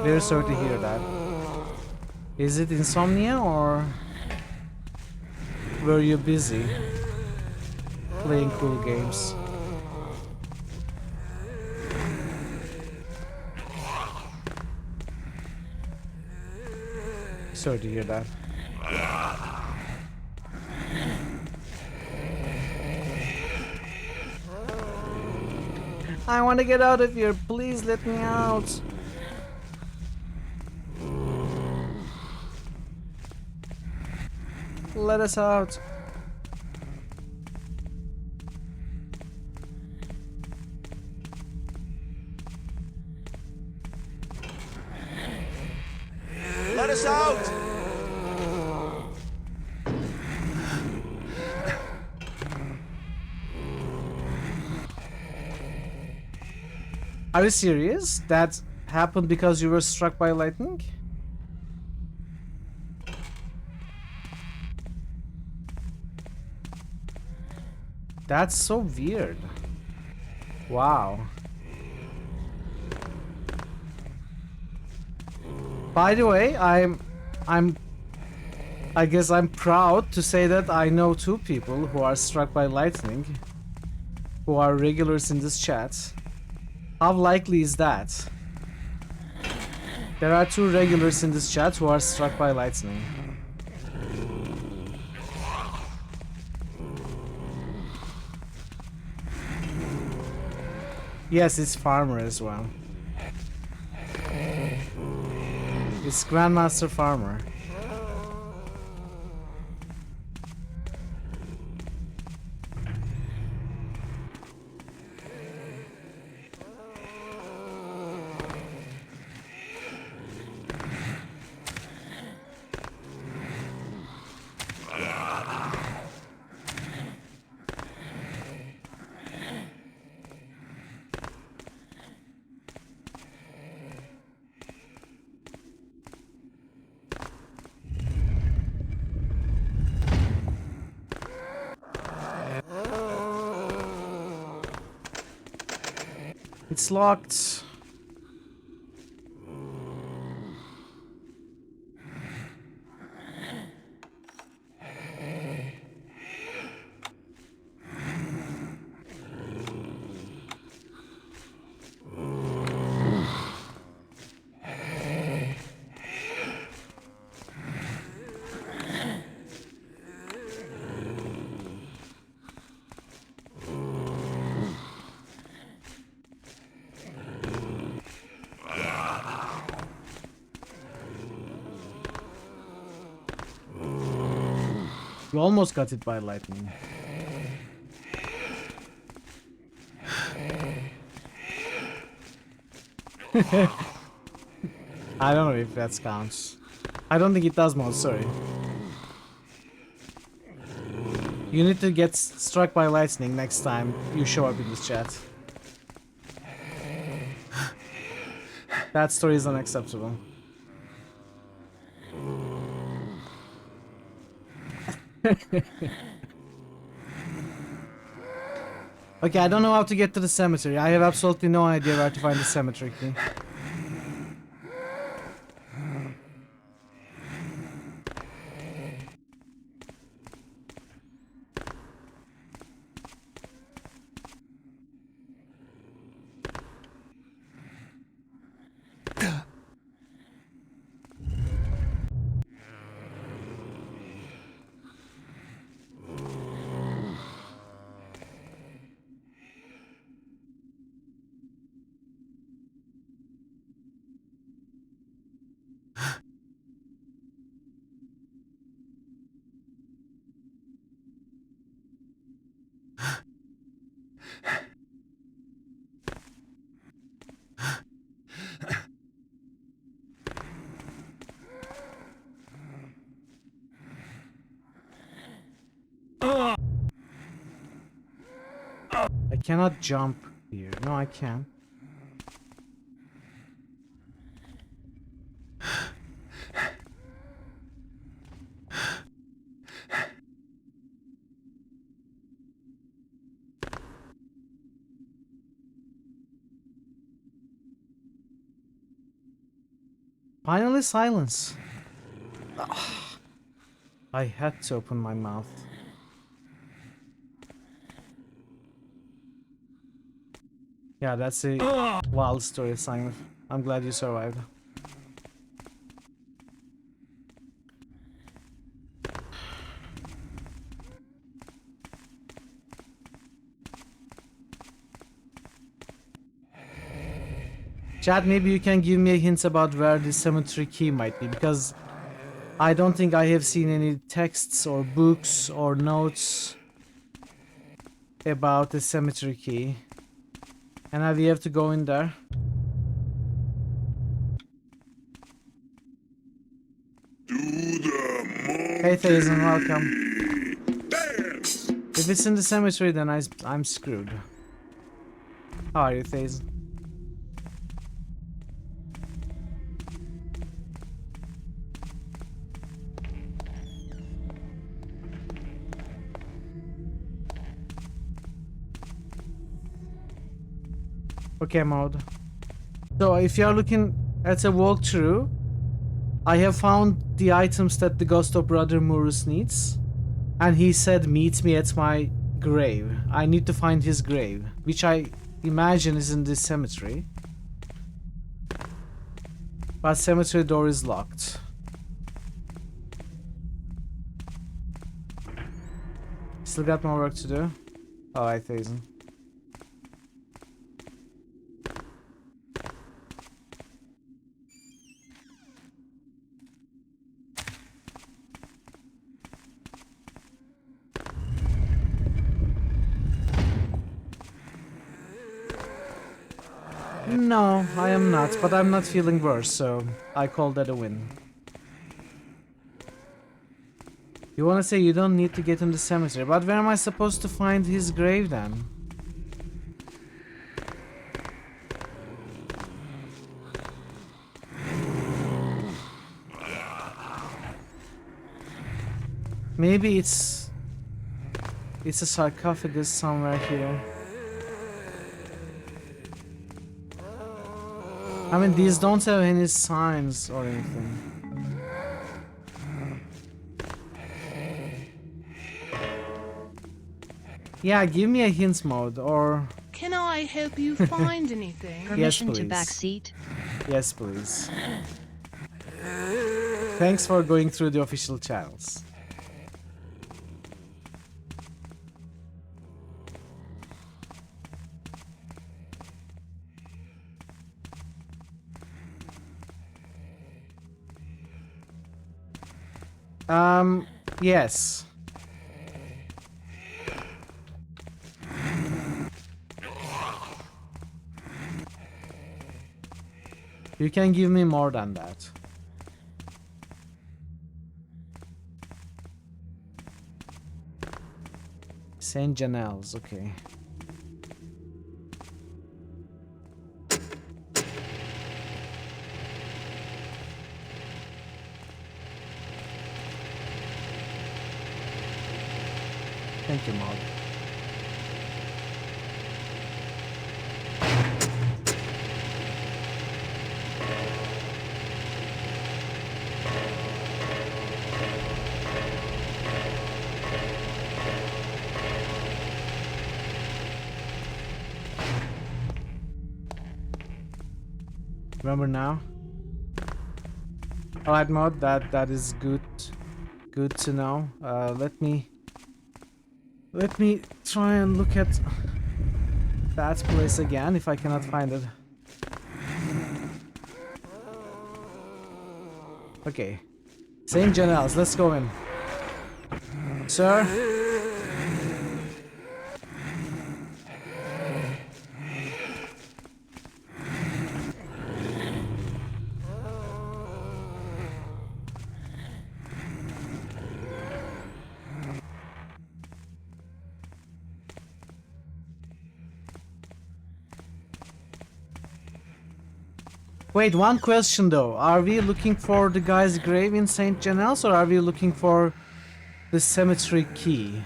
Very sorry to hear that. Is it insomnia, or were you busy playing cool games?" Sorry to hear that. I want to get out of here. Please let me out. Let us out. Let us out! Are you serious? That happened because you were struck by lightning? That's so weird. Wow. By the way, I guess I'm proud to say that I know two people who are struck by lightning, who are regulars in this chat. How likely is that? There are two regulars in this chat who are struck by lightning. Yes, it's Farmer as well. It's Grandmaster Farmer. It's locked. You almost got hit by lightning. I don't know if that counts. I don't think it does, Mod, sorry. You need to get struck by lightning next time you show up in this chat. That story is unacceptable. Okay, I don't know how to get to the cemetery. I have absolutely no idea where to find the cemetery key. I cannot jump here. No, I can. Finally, silence. Ugh. I had to open my mouth. Yeah, that's a wild story, Simon. I'm glad you survived. Chad, maybe you can give me a hint about where the cemetery key might be, because I don't think I have seen any texts or books or notes about the cemetery key. And now we have to go in there. Hey Thazen, welcome. If it's in the cemetery, then I'm screwed. How are you, Thazen? Okay, mode. So if you are looking at a walkthrough, I have found the items that the ghost of Brother Murus needs. And he said, meet me at my grave. I need to find his grave, which I imagine is in this cemetery. But cemetery door is locked. Still got more work to do. Alright, Thazen. No, I am not, but I'm not feeling worse, so I call that a win. You wanna say you don't need to get in the cemetery, but where am I supposed to find his grave then? Maybe it's a sarcophagus somewhere here. I mean, these don't have any signs or anything. Yeah, give me a hint mode, or... Can I help you find anything? Permission yes, to please. backseat? Yes, please. Thanks for going through the official channels. Yes. You can give me more than that. Saint Janelle's, okay. Thank you, Maud. Remember now? Alright, Maud, that is good to know. Let me try and look at that place again if I cannot find it. Okay. Saint Janelle's, let's go in. Sir? Wait, one question though. Are we looking for the guy's grave in St. Janelle's, or are we looking for the cemetery key?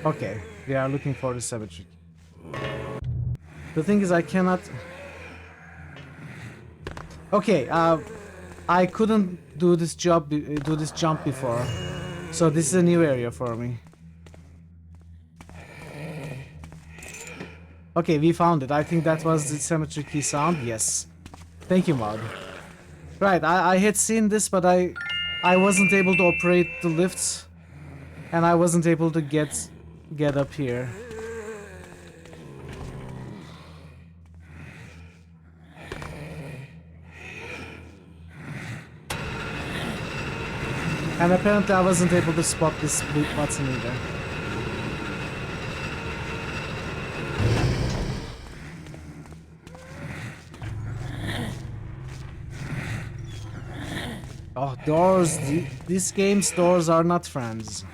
Okay, we are looking for the cemetery key. The thing is, I cannot... Okay, I couldn't do this jump before, so this is a new area for me. Okay, we found it. I think that was the cemetery key sound. Yes. Thank you, Mod. Right, I had seen this, but I wasn't able to operate the lifts, and I wasn't able to get up here. And apparently I wasn't able to spot this blue button either. Oh, doors. This game's doors are not friends.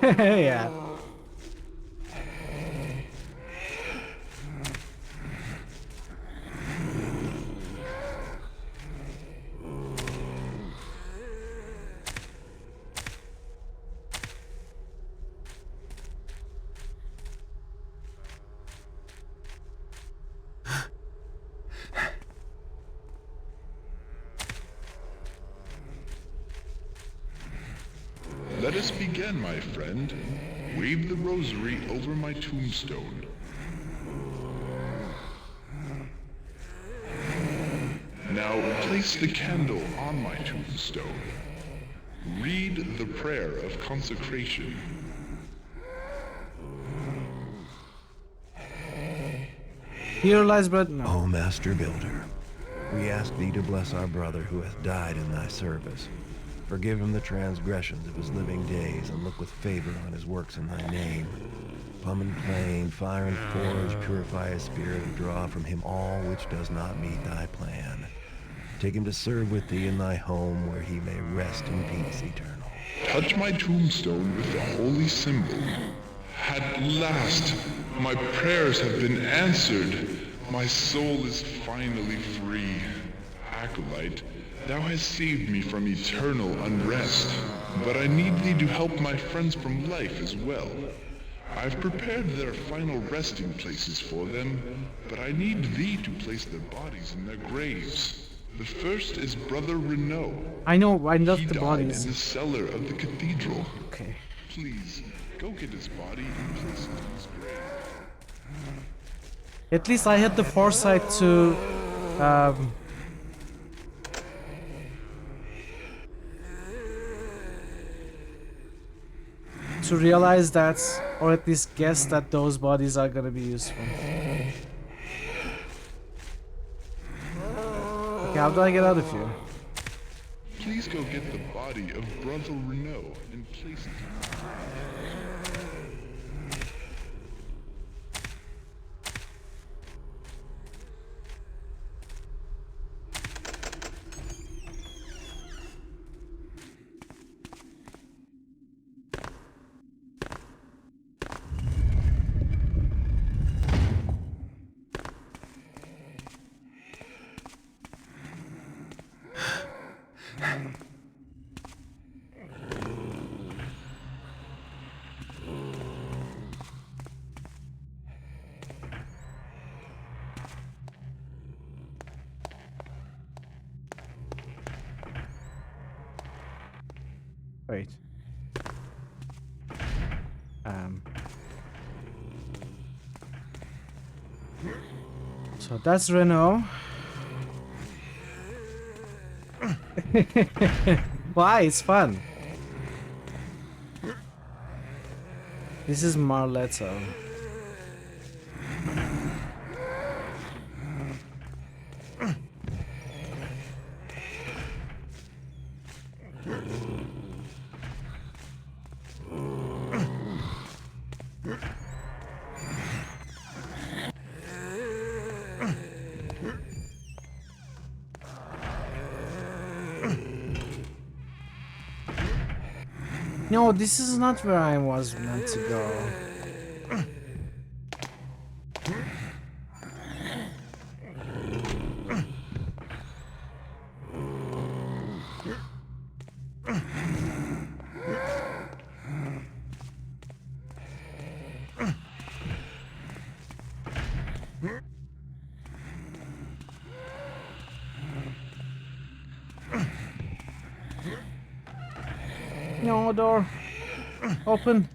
Yeah. Let us begin, my friend. Wave the rosary over my tombstone. Now place the candle on my tombstone. Read the prayer of consecration. Here lies bread. No. O Master Builder, we ask thee to bless our brother who hath died in thy service. Forgive him the transgressions of his living days, and look with favor on his works in thy name. Plumb and plain, fire and forge, purify his spirit, and draw from him all which does not meet thy plan. Take him to serve with thee in thy home, where he may rest in peace eternal. Touch my tombstone with the holy symbol. At last, my prayers have been answered. My soul is finally free. Acolyte, thou hast saved me from eternal unrest, but I need thee to help my friends from life as well. I've prepared their final resting places for them, but I need thee to place their bodies in their graves. The first is Brother Renault. I know, I love He the died bodies. in the cellar of the cathedral. Okay. Please, go get his body and place it in his grave. At least I had the foresight to realize that, or at least guess that those bodies are gonna be useful. Okay, how do I get out of here? Please go get the body of Brother Renault and place it. Wait. So that's Renault. Why? It's fun. This is Marletto. No, this is not where I was meant to go. No door. Open.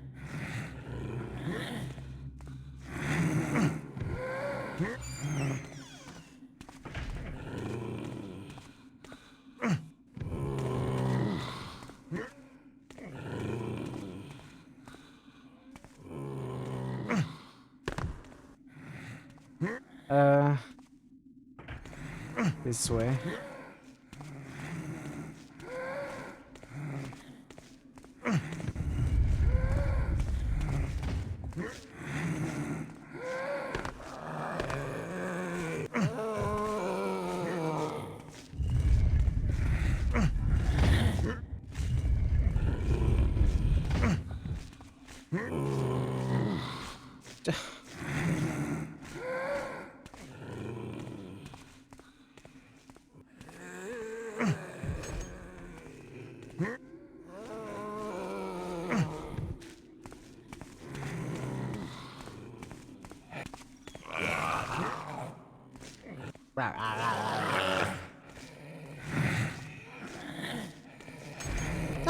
This way.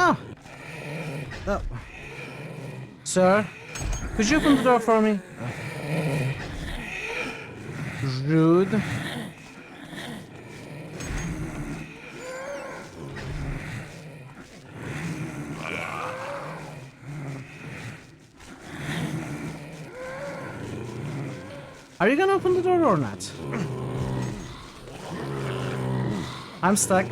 Oh. Oh. Sir, could you open the door for me? Rude. Are you gonna open the door or not? I'm stuck.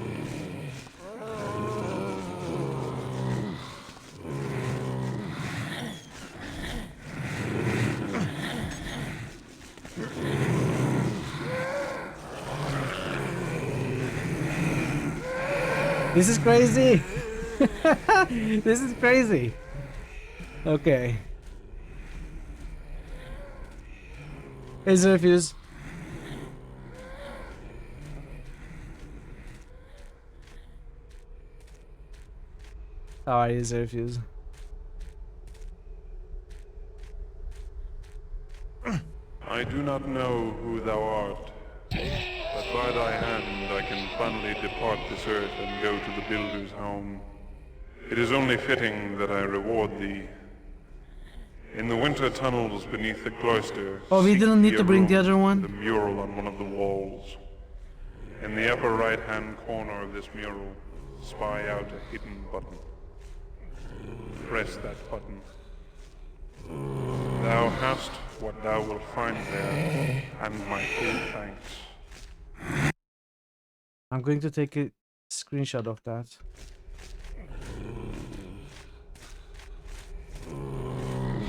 This is crazy. This is crazy. Okay. Is there a fuse? How are you, Zerfuse? I do not know who thou art, but by thy hand I can finally depart this earth and go to the builder's home. It is only fitting that I reward thee. In the winter tunnels beneath the cloister, oh, we didn't need seek to thee a bring the room other one? with a mural on one of the walls. In the upper right-hand corner of this mural, spy out a hidden button. Press that button. Thou hast what thou wilt find there, and my full thanks. I'm going to take a screenshot of that.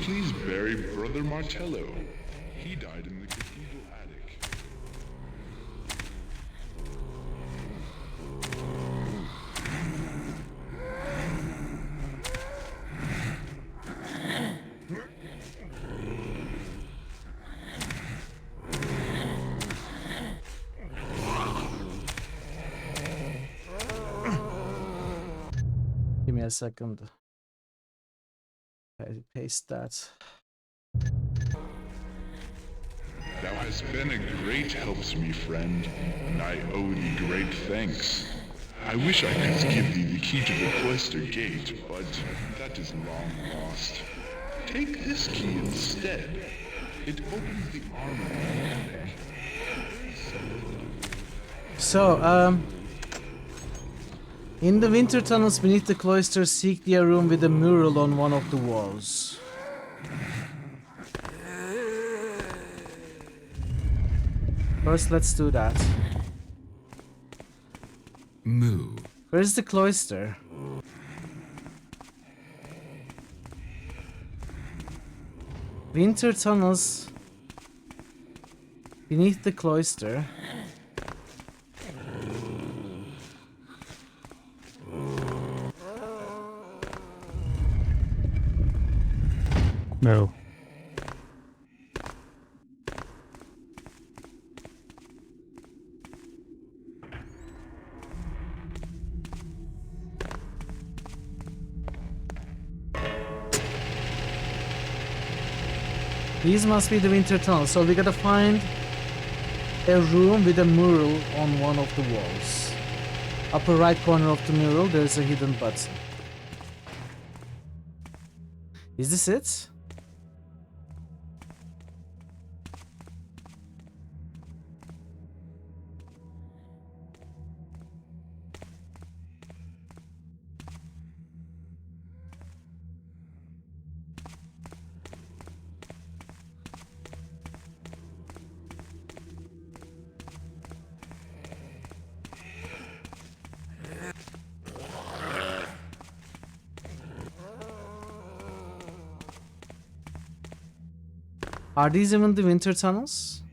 Please bury Brother Martello. He died in the cathedral attic. Give me a second. Paste that. Thou hast been a great help to me, friend, and I owe thee great thanks. I wish I could give thee the key to the cloister gate, but that is long lost. Take this key instead. It opens the armory. So, in the winter tunnels beneath the cloister, seek the room with a mural on one of the walls. First, let's do that. Move. Where's the cloister? Winter tunnels beneath the cloister. No. These must be the winter tunnels, so we gotta find a room with a mural on one of the walls. Upper right corner of the mural, there's a hidden button. Is this it? Are these even the winter tunnels?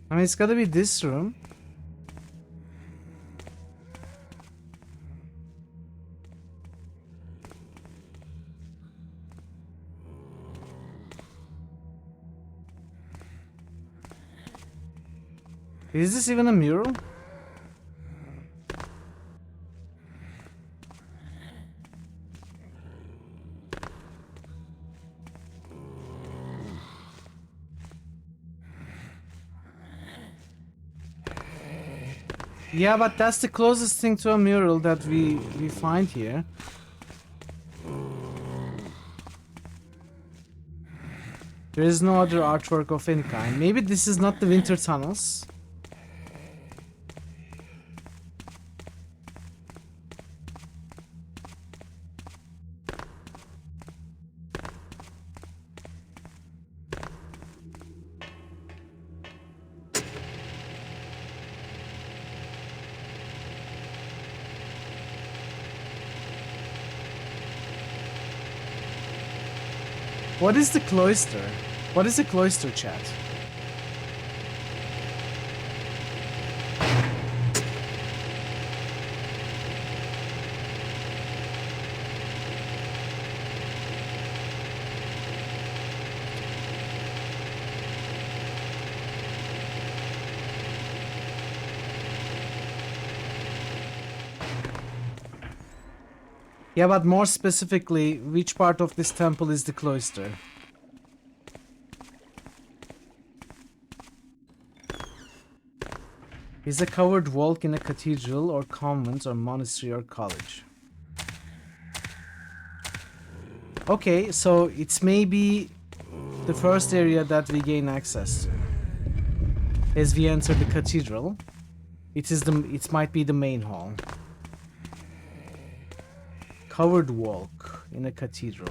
I mean, it's gotta be this room. Is this even a mural? Yeah, but that's the closest thing to a mural that we find here. There is no other artwork of any kind. Maybe this is not the winter tunnels. What is the cloister? What is the cloister, chat? Yeah, but more specifically, which part of this temple is the cloister? Is a covered walk in a cathedral or convent or monastery or college? Okay, so it's maybe the first area that we gain access to. As we enter the cathedral, it might be the main hall. Covered walk in a cathedral.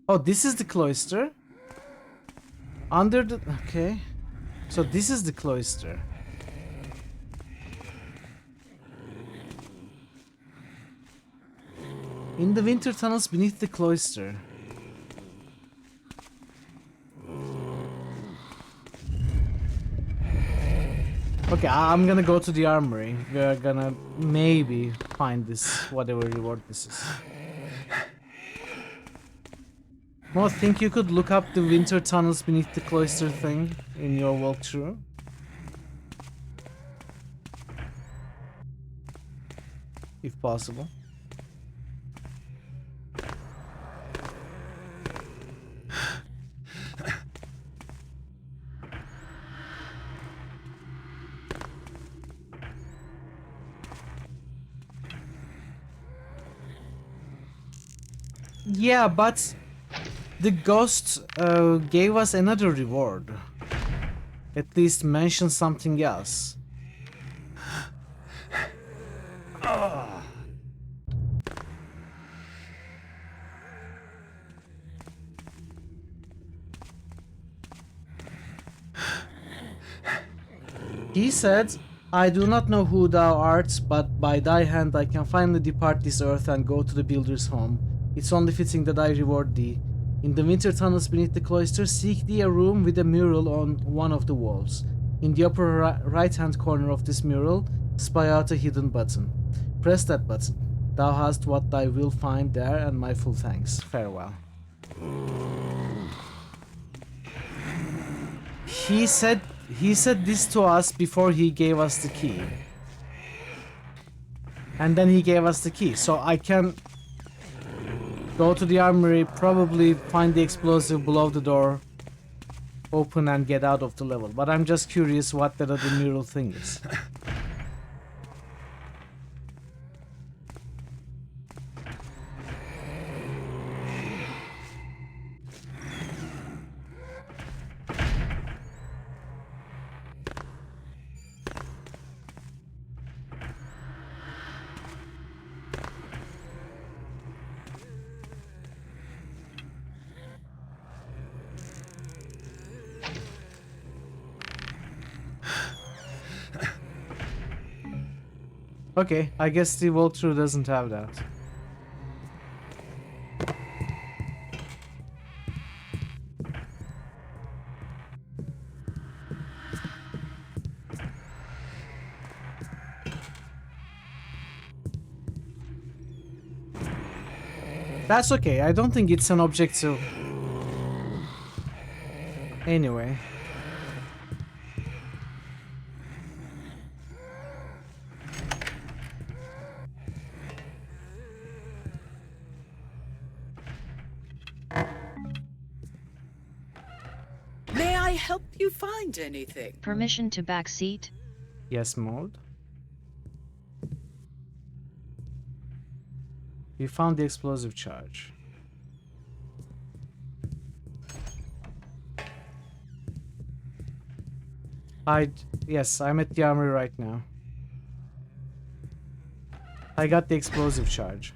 Oh, this is the cloister. Under the... Okay. So this is the cloister. In the winter tunnels beneath the cloister. Okay, I'm gonna go to the armory. We're gonna maybe find this, whatever reward this is. Mo, think you could look up the winter tunnels beneath the cloister thing in your walkthrough? If possible. Yeah, but the ghost gave us another reward. At least mention something else. He said, I do not know who thou art, but by thy hand I can finally depart this earth and go to the builder's home. It's only fitting that I reward thee. In the winter tunnels beneath the cloister, seek thee a room with a mural on one of the walls. In the upper right-hand corner of this mural, spy out a hidden button. Press that button. Thou hast what thou will find there, and my full thanks. Farewell. He said this to us before he gave us the key. And then he gave us the key. So I can go to the armory, probably find the explosive below the door, open and get out of the level. But I'm just curious what that other mural thing is. Okay, I guess the walkthrough doesn't have that. That's okay, I don't think it's an objective. Anyway. May I help you find anything? Permission to backseat? Yes, mode. We found the explosive charge. Yes, I'm at the armory right now. I got the explosive charge.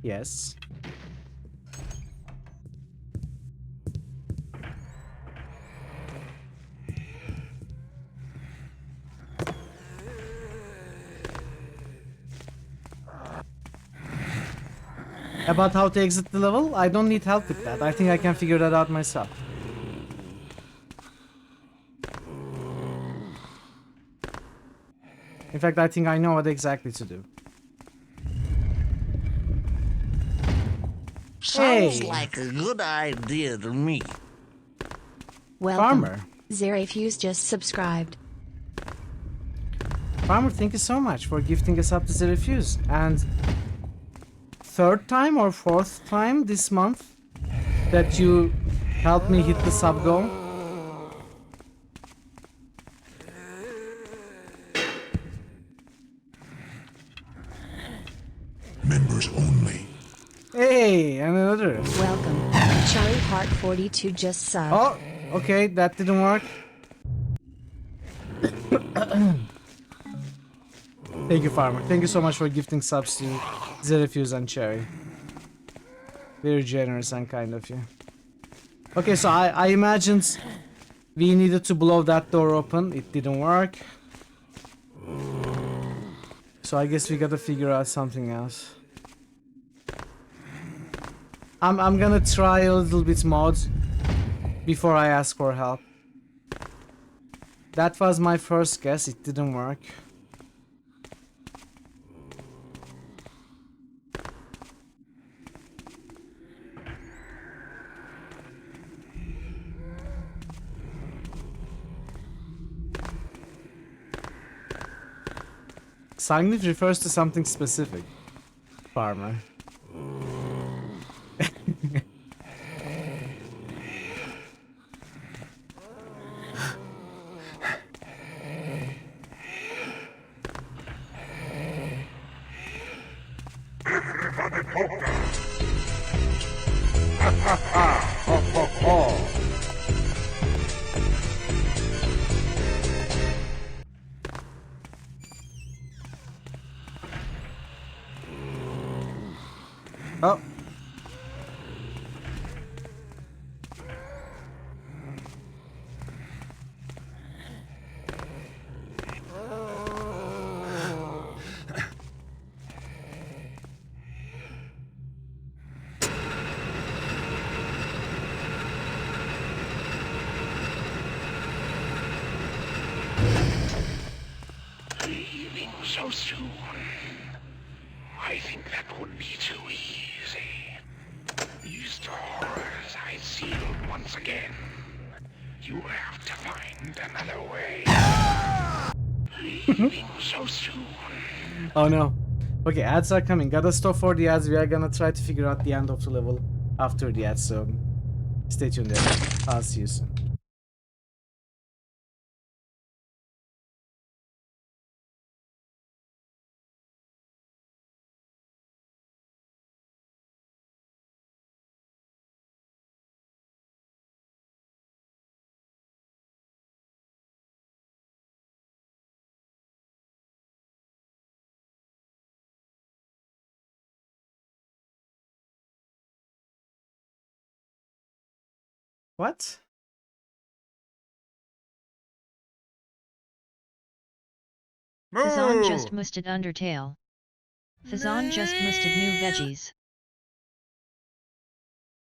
Yes. About how to exit the level? I don't need help with that. I think I can figure that out myself. In fact, I think I know what exactly to do. Sounds like a good idea to me. Welcome. Farmer. Zerafuse just subscribed. Farmer, thank you so much for gifting us up to the refuse. And third time or fourth time this month that you helped me hit the sub goal. Members only. Hey, and another. Welcome. Charlie Heart 42 just subbed. Oh, okay, that didn't work. Thank you, Farmer. Thank you so much for gifting subs to Zerafuse and Cherry. Very generous and kind of you. Okay, so I imagined we needed to blow that door open. It didn't work. So I guess we gotta figure out something else. I'm gonna try a little bit mod before I ask for help. That was my first guess. It didn't work. Sagnif refers to something specific. Farmer. Oh. so soon. I think that would be too easy. These doors I sealed once again. You have to find another way. Leaving so soon. Oh no. Okay, ads are coming. Gotta stop for the ads. We are gonna try to figure out the end of the level after the ads, so stay tuned there. I'll see you soon. What? Fazan just musted Undertale. Fazan just musted new veggies.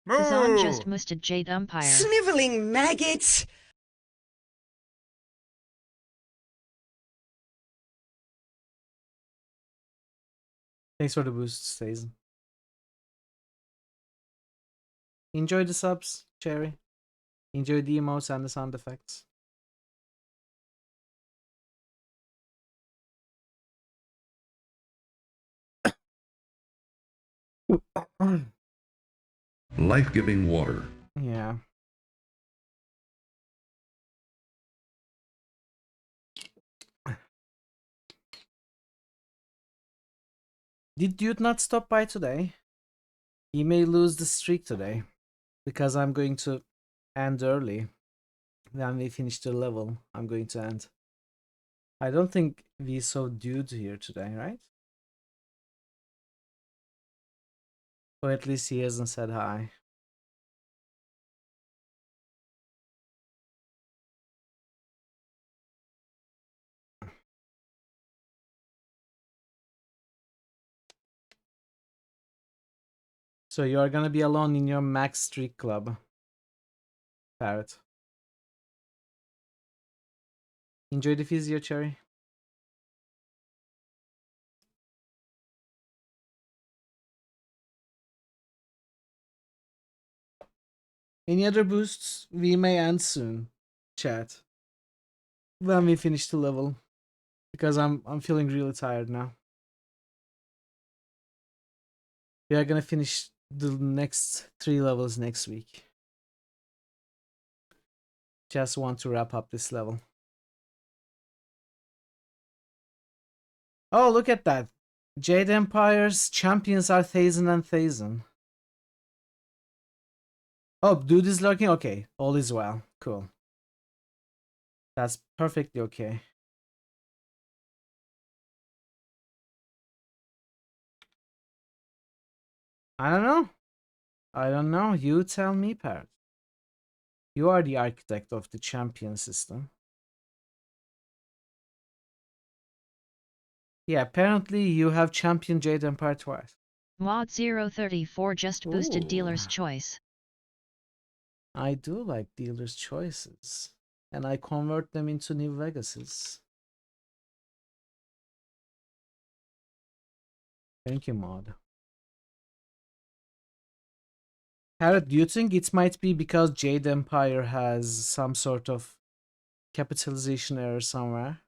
Fazan just musted Jade Umpire. Sniveling maggots! Thanks for the boost, Stazen. Enjoy the subs, Cherry. Enjoy the emotes and the sound effects. Life-giving water. Yeah. Did Dude not stop by today? He may lose the streak today, because I'm going to end early. When we finish the level, I'm going to end. I don't think we saw Dude here today, right? Or at least he hasn't said hi. So you are gonna be alone in your max streak club, Parrot. Enjoy the physio, Cherry. Any other boosts? We may end soon, chat. When we finish the level, because I'm feeling really tired now. We are gonna finish the next 3 levels next week. Just want to wrap up this level. Oh, look at that. Jade Empire's champions are Thazen and Thazen. Oh, Dude is lurking? Okay, all is well. Cool. That's perfectly okay. I don't know. I don't know. You tell me, Parrot. You are the architect of the champion system. Yeah, apparently you have championed Jade Empire twice. Mod 034 just boosted Ooh. Dealer's Choice. I do like dealer's choices, and I convert them into new Vegases. Thank you, Mod. Parrot, do you think it might be because Jade Empire has some sort of capitalization error somewhere?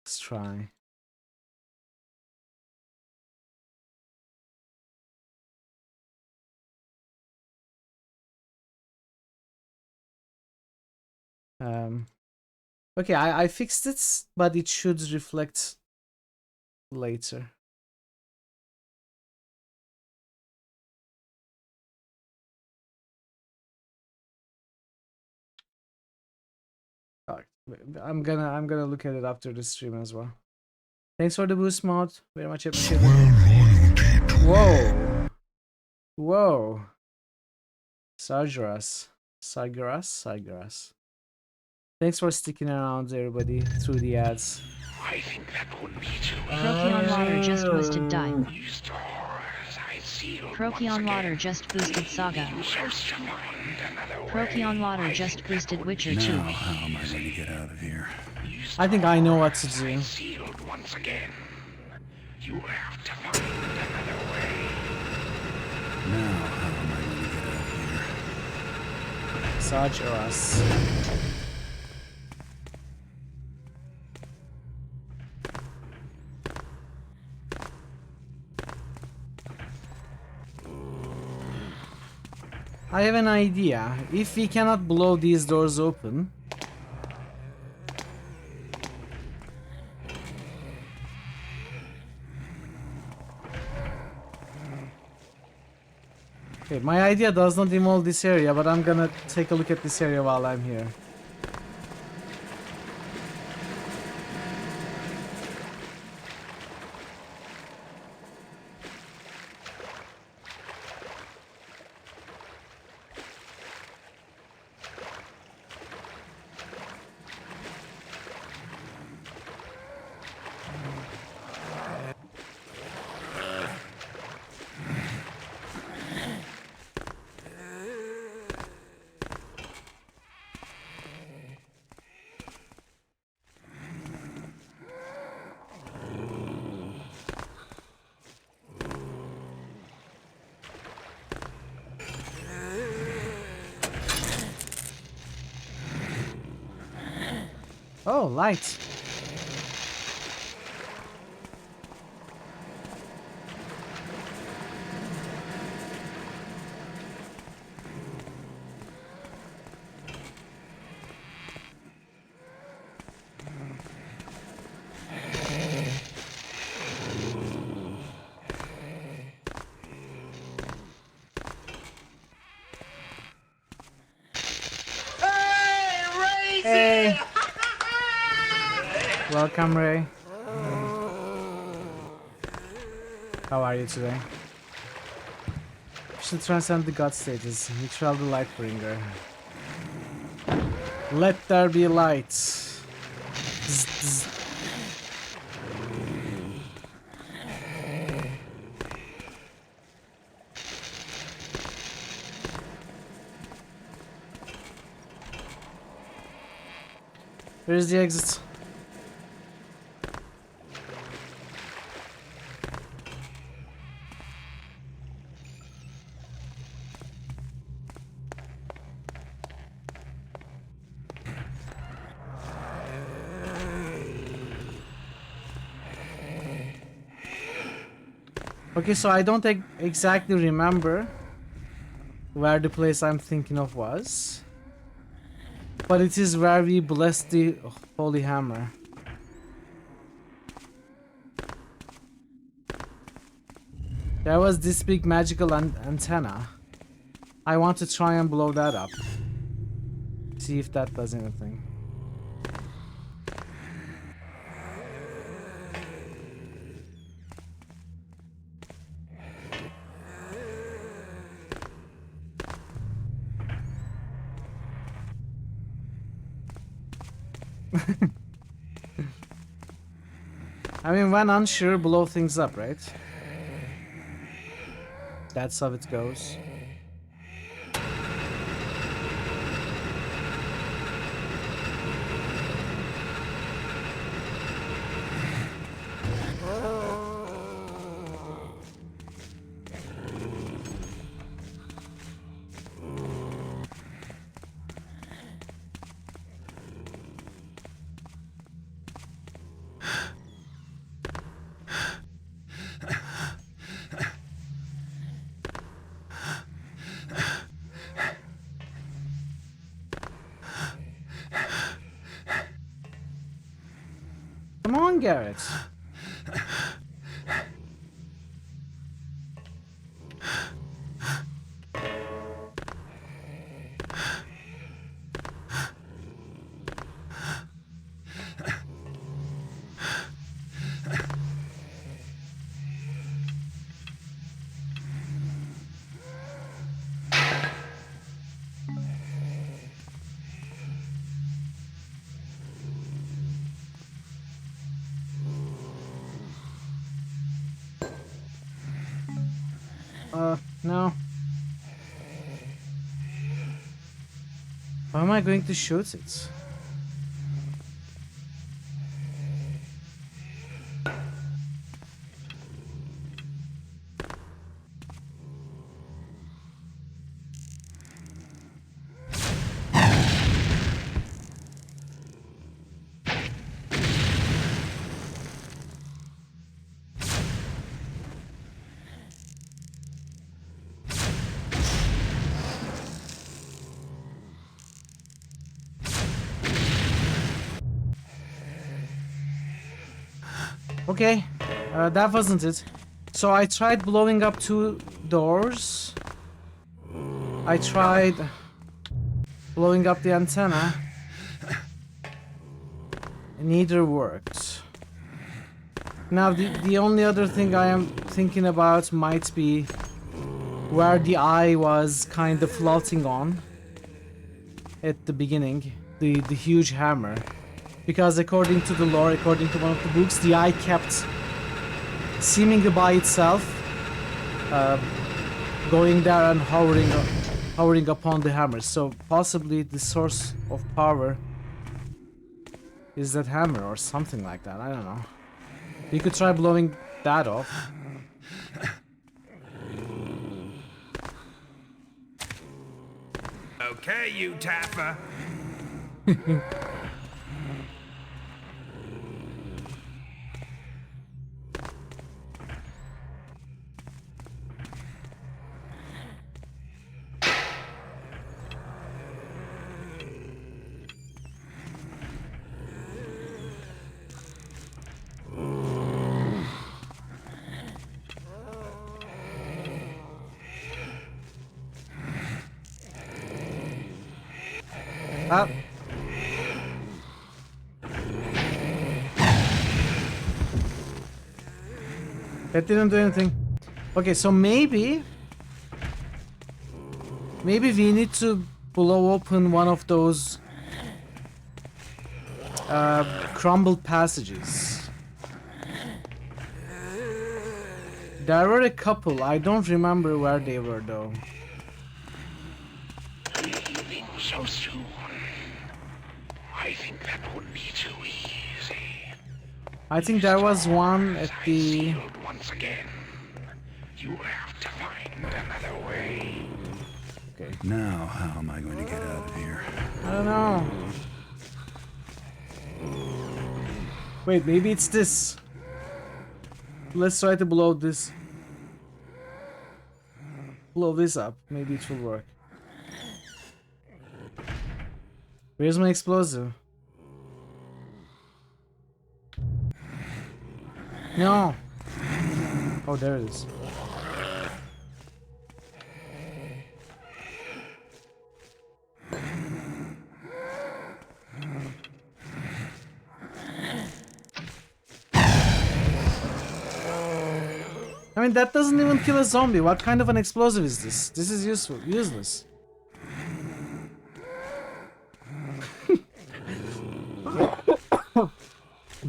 Let's try. Okay, I fixed it, but it should reflect later. Alright, I'm gonna look at it after the stream as well. Thanks for the boost, Mod. Very much appreciated. Whoa. Whoa. Sargeras. Sargeras. Thanks for sticking around, everybody, through the ads. I think that would be too Croakion Water just boosted Die. These doors I sealed Croakion Water just boosted Saga. Croakion Water just boosted Witcher 2. Now, how am I going to get out of here? These I think I know what to doors do. are sealed once again. You have to find another way. Now, how am I going to get out of here? Sarge or us. I have an idea. If we cannot blow these doors open, okay, my idea does not involve this area, but I'm gonna take a look at this area while I'm here. Oh, light. Hey! Welcome, Ray. How are you today? You should transcend the god stages. Neutral the light bringer. Let there be light. Bzz, bzz. Where's the exit? Okay, so I don't exactly remember where the place I'm thinking of was, but it is where we blessed the holy hammer. There was this big magical antenna. I want to try and blow that up. See if that does anything. I mean, when unsure, blow things up, right? That's how it goes. Come on, Garrett. No. How am I going to shoot it? Okay, that wasn't it. So I tried blowing up 2 doors. I tried blowing up the antenna. Neither worked. Now the only other thing I am thinking about might be where the eye was kind of floating on at the beginning, the huge hammer. Because according to the lore, according to one of the books, the eye kept seemingly by itself, going there and hovering upon the hammer. So possibly the source of power is that hammer or something like that. I don't know. You could try blowing that off. Okay, you Taffer. Up. That didn't do anything. Okay, so maybe we need to blow open one of those crumbled passages. There were a couple. I don't remember where they were though. Leaving so soon. I think that would be too easy. I think there was one at the... Once again, you have to find another way. Okay. Now, how am I going to get out of here? I don't know. Wait, maybe it's this. Let's try to blow this. Blow this up. Maybe it will work. Where's my explosive? No. Oh, there it is. I mean, that doesn't even kill a zombie. What kind of an explosive is this? This is useless.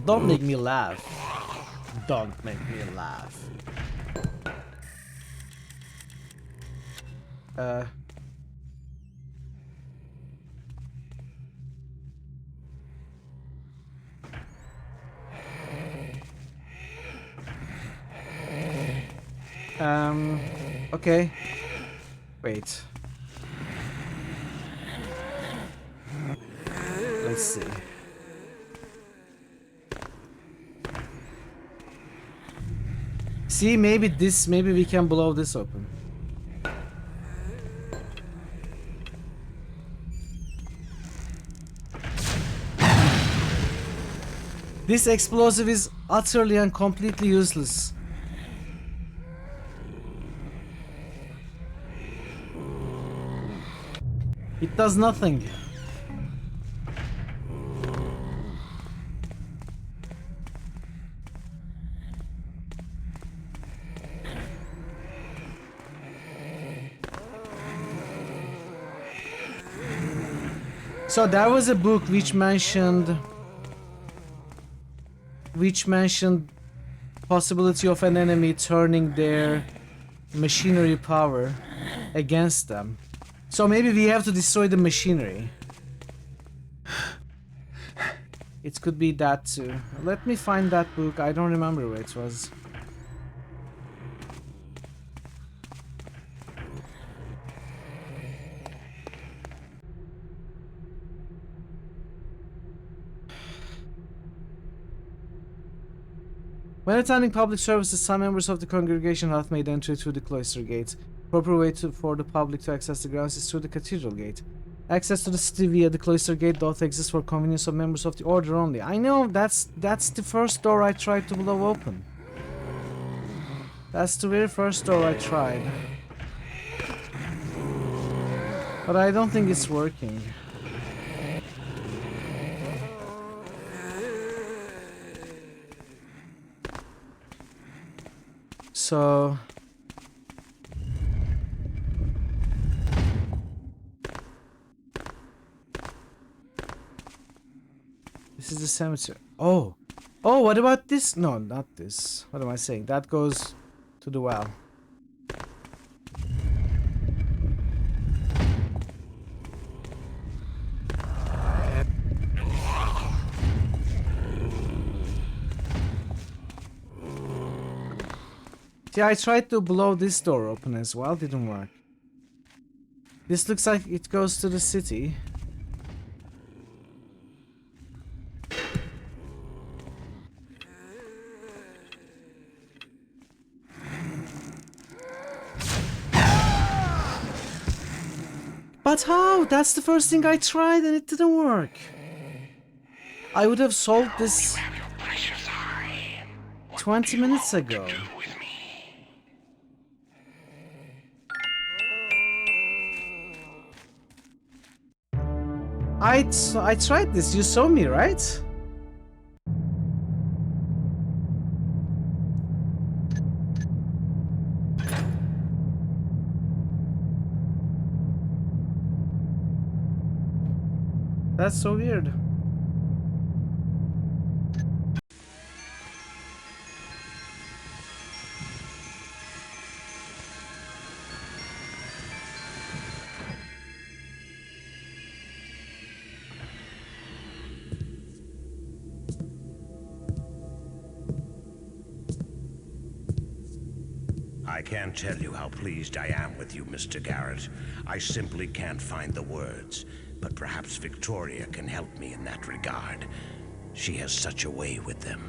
Don't make me laugh. Don't make me laugh. Okay. Wait. Let's see. See, maybe we can blow this open. This explosive is utterly and completely useless. It does nothing. So there was a book which mentioned possibility of an enemy turning their machinery power against them. So maybe we have to destroy the machinery. It could be that too. Let me find that book. I don't remember where it was. When attending public services, some members of the congregation have made entry through the cloister gate. Proper way for the public to access the grounds is through the cathedral gate. Access to the city via the cloister gate doth exist for convenience of members of the order only. I know, that's the first door I tried to blow open. That's the very first door I tried. But I don't think it's working. So... this is the cemetery. Oh! Oh, what about this? No, not this. What am I saying? That goes to the well. See, I tried to blow this door open as well, didn't work. This looks like it goes to the city. But how? That's the first thing I tried and it didn't work. I would have solved this 20 minutes ago. I tried this, you saw me, right? That's so weird. I can't tell you how pleased I am with you, Mr. Garrett. I simply can't find the words. But perhaps Victoria can help me in that regard. She has such a way with them.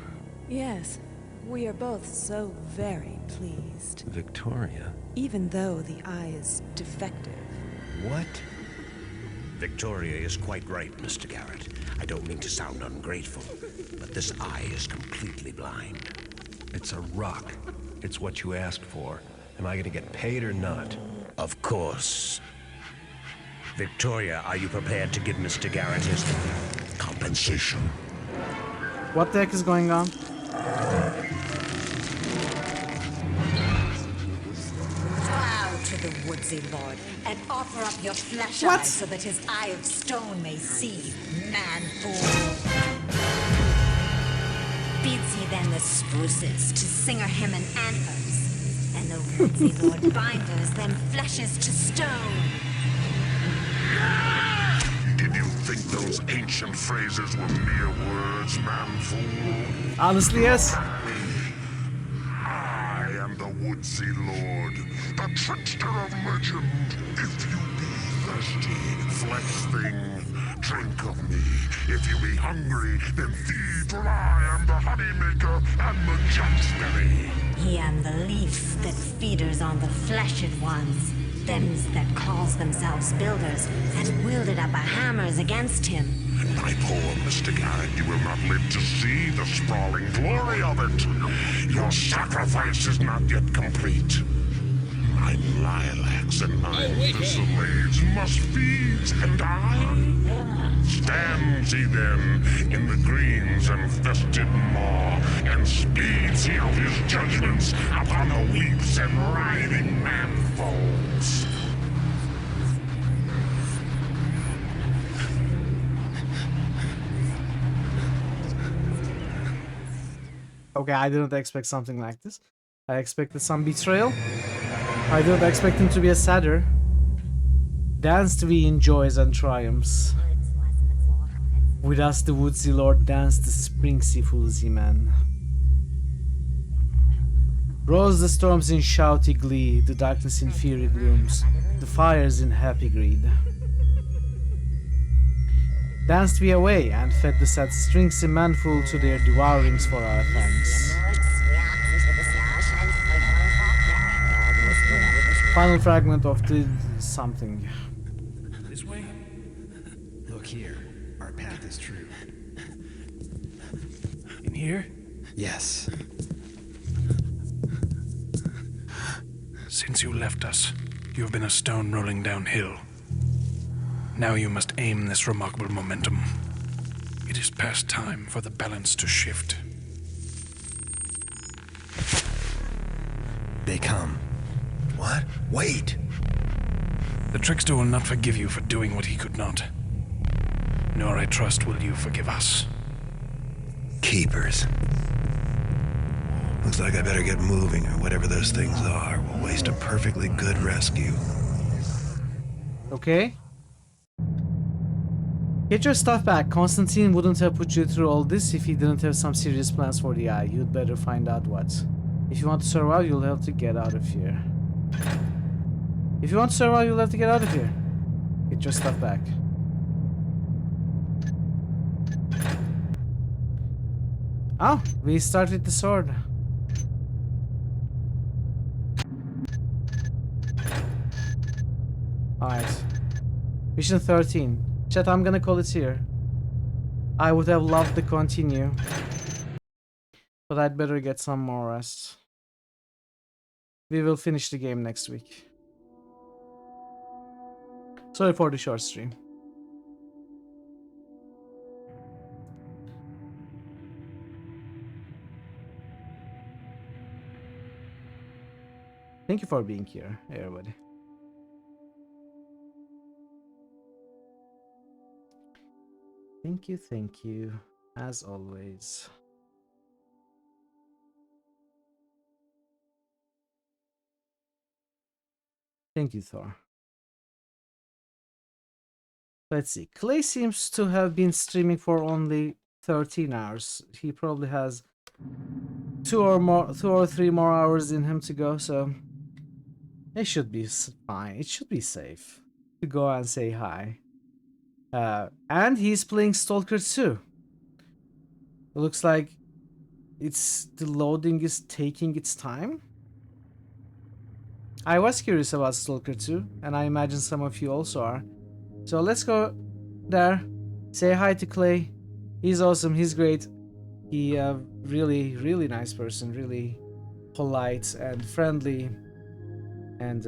Yes, we are both so very pleased. Victoria? Even though the eye is defective. What? Victoria is quite right, Mr. Garrett. I don't mean to sound ungrateful, but this eye is completely blind. It's a rock. It's what you asked for. Am I gonna get paid or not? Of course. Victoria, are you prepared to give Mr. Garrett his compensation? What the heck is going on? Bow to the woodsy lord and offer up your flesh What? eye so that his eye of stone may see, man fool. Beats he then the spruces to singer him an antlers, and the woodsy lord binders them fleshes to stone. Did you think those ancient phrases were mere words, man fool? Honestly, yes. I am the woodsy lord, the trickster of legend. If you be thirsty, flesh thing, drink of me. If you be hungry, then feed, for I am the honey maker and the jumpsberry. He am the leaf that feeders on the fleshed ones. Thems that calls themselves builders, and wielded up a hammers against him. In my poem, Mr. Garrett, you will not live to see the sprawling glory of it. Your sacrifice is not yet complete. 9 lilacs and 9 chrysalides must feed, and I? Stands he then in the green's infested maw, and speeds he out his judgments upon the weeps and writhing manfolds. Okay, I didn't expect something like this. I expected some betrayal. I didn't expect him to be a sadder. Danced we in joys and triumphs. With us the woodsy lord danced the springsy foolsy man. Rose the storms in shouty glee, the darkness in fiery glooms, the fires in happy greed. Danced we away and fed the sad stringsy manful to their devourings for our thanks. Final fragment of the something. This way? here. Our path is true. In here? Yes. Since you left us, you have been a stone rolling downhill. Now you must aim this remarkable momentum. It is past time for the balance to shift. They come. What? Wait! The trickster will not forgive you for doing what he could not. Nor, I trust, will you forgive us. Keepers. Looks like I better get moving, or whatever those things are will waste a perfectly good rescue. Okay. Get your stuff back. Constantine wouldn't have put you through all this if he didn't have some serious plans for the eye. You'd better find out what. If you want to survive, you'll have to get out of here. If you want to survive, you'll have to get out of here. Get your stuff back. Oh, we start with the sword. Alright. Mission 13. Chat, I'm gonna call it here. I would have loved to continue, but I'd better get some more rest. We will finish the game next week. Sorry for the short stream. Thank you for being here, everybody. Thank you, as always. Thank you, Thor. Let's see. Clay seems to have been streaming for only 13 hours. He probably has two or three more hours in him to go, so it should be fine. It should be safe to go and say hi. And he's playing Stalker 2. It looks like the loading is taking its time. I was curious about Stalker 2, and I imagine some of you also are. So let's go there, say hi to Clay. He's awesome, he's great. He really, really nice person, really polite and friendly and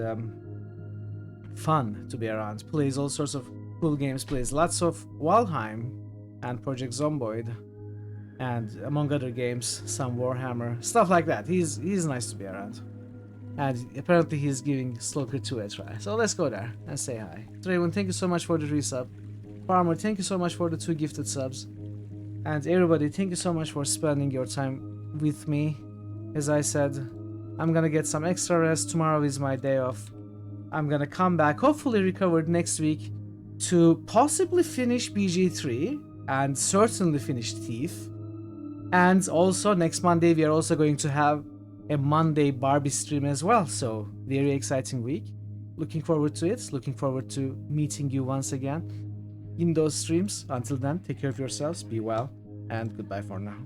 fun to be around. Plays all sorts of cool games, plays lots of Valheim and Project Zomboid, and among other games, some Warhammer, stuff like that. He's nice to be around. And apparently he's giving Stalker 2 a try. So let's go there and say hi. Draven, thank you so much for the resub. Farmer, thank you so much for the 2 gifted subs. And everybody, thank you so much for spending your time with me. As I said, I'm gonna get some extra rest. Tomorrow is my day off. I'm gonna come back, hopefully recovered next week, to possibly finish BG3 and certainly finish Thief. And also next Monday we are also going to have a Monday Barbie stream as well, so very exciting week. Looking forward to it, looking forward to meeting you once again in those streams. Until then, take care of yourselves, be well, and goodbye for now.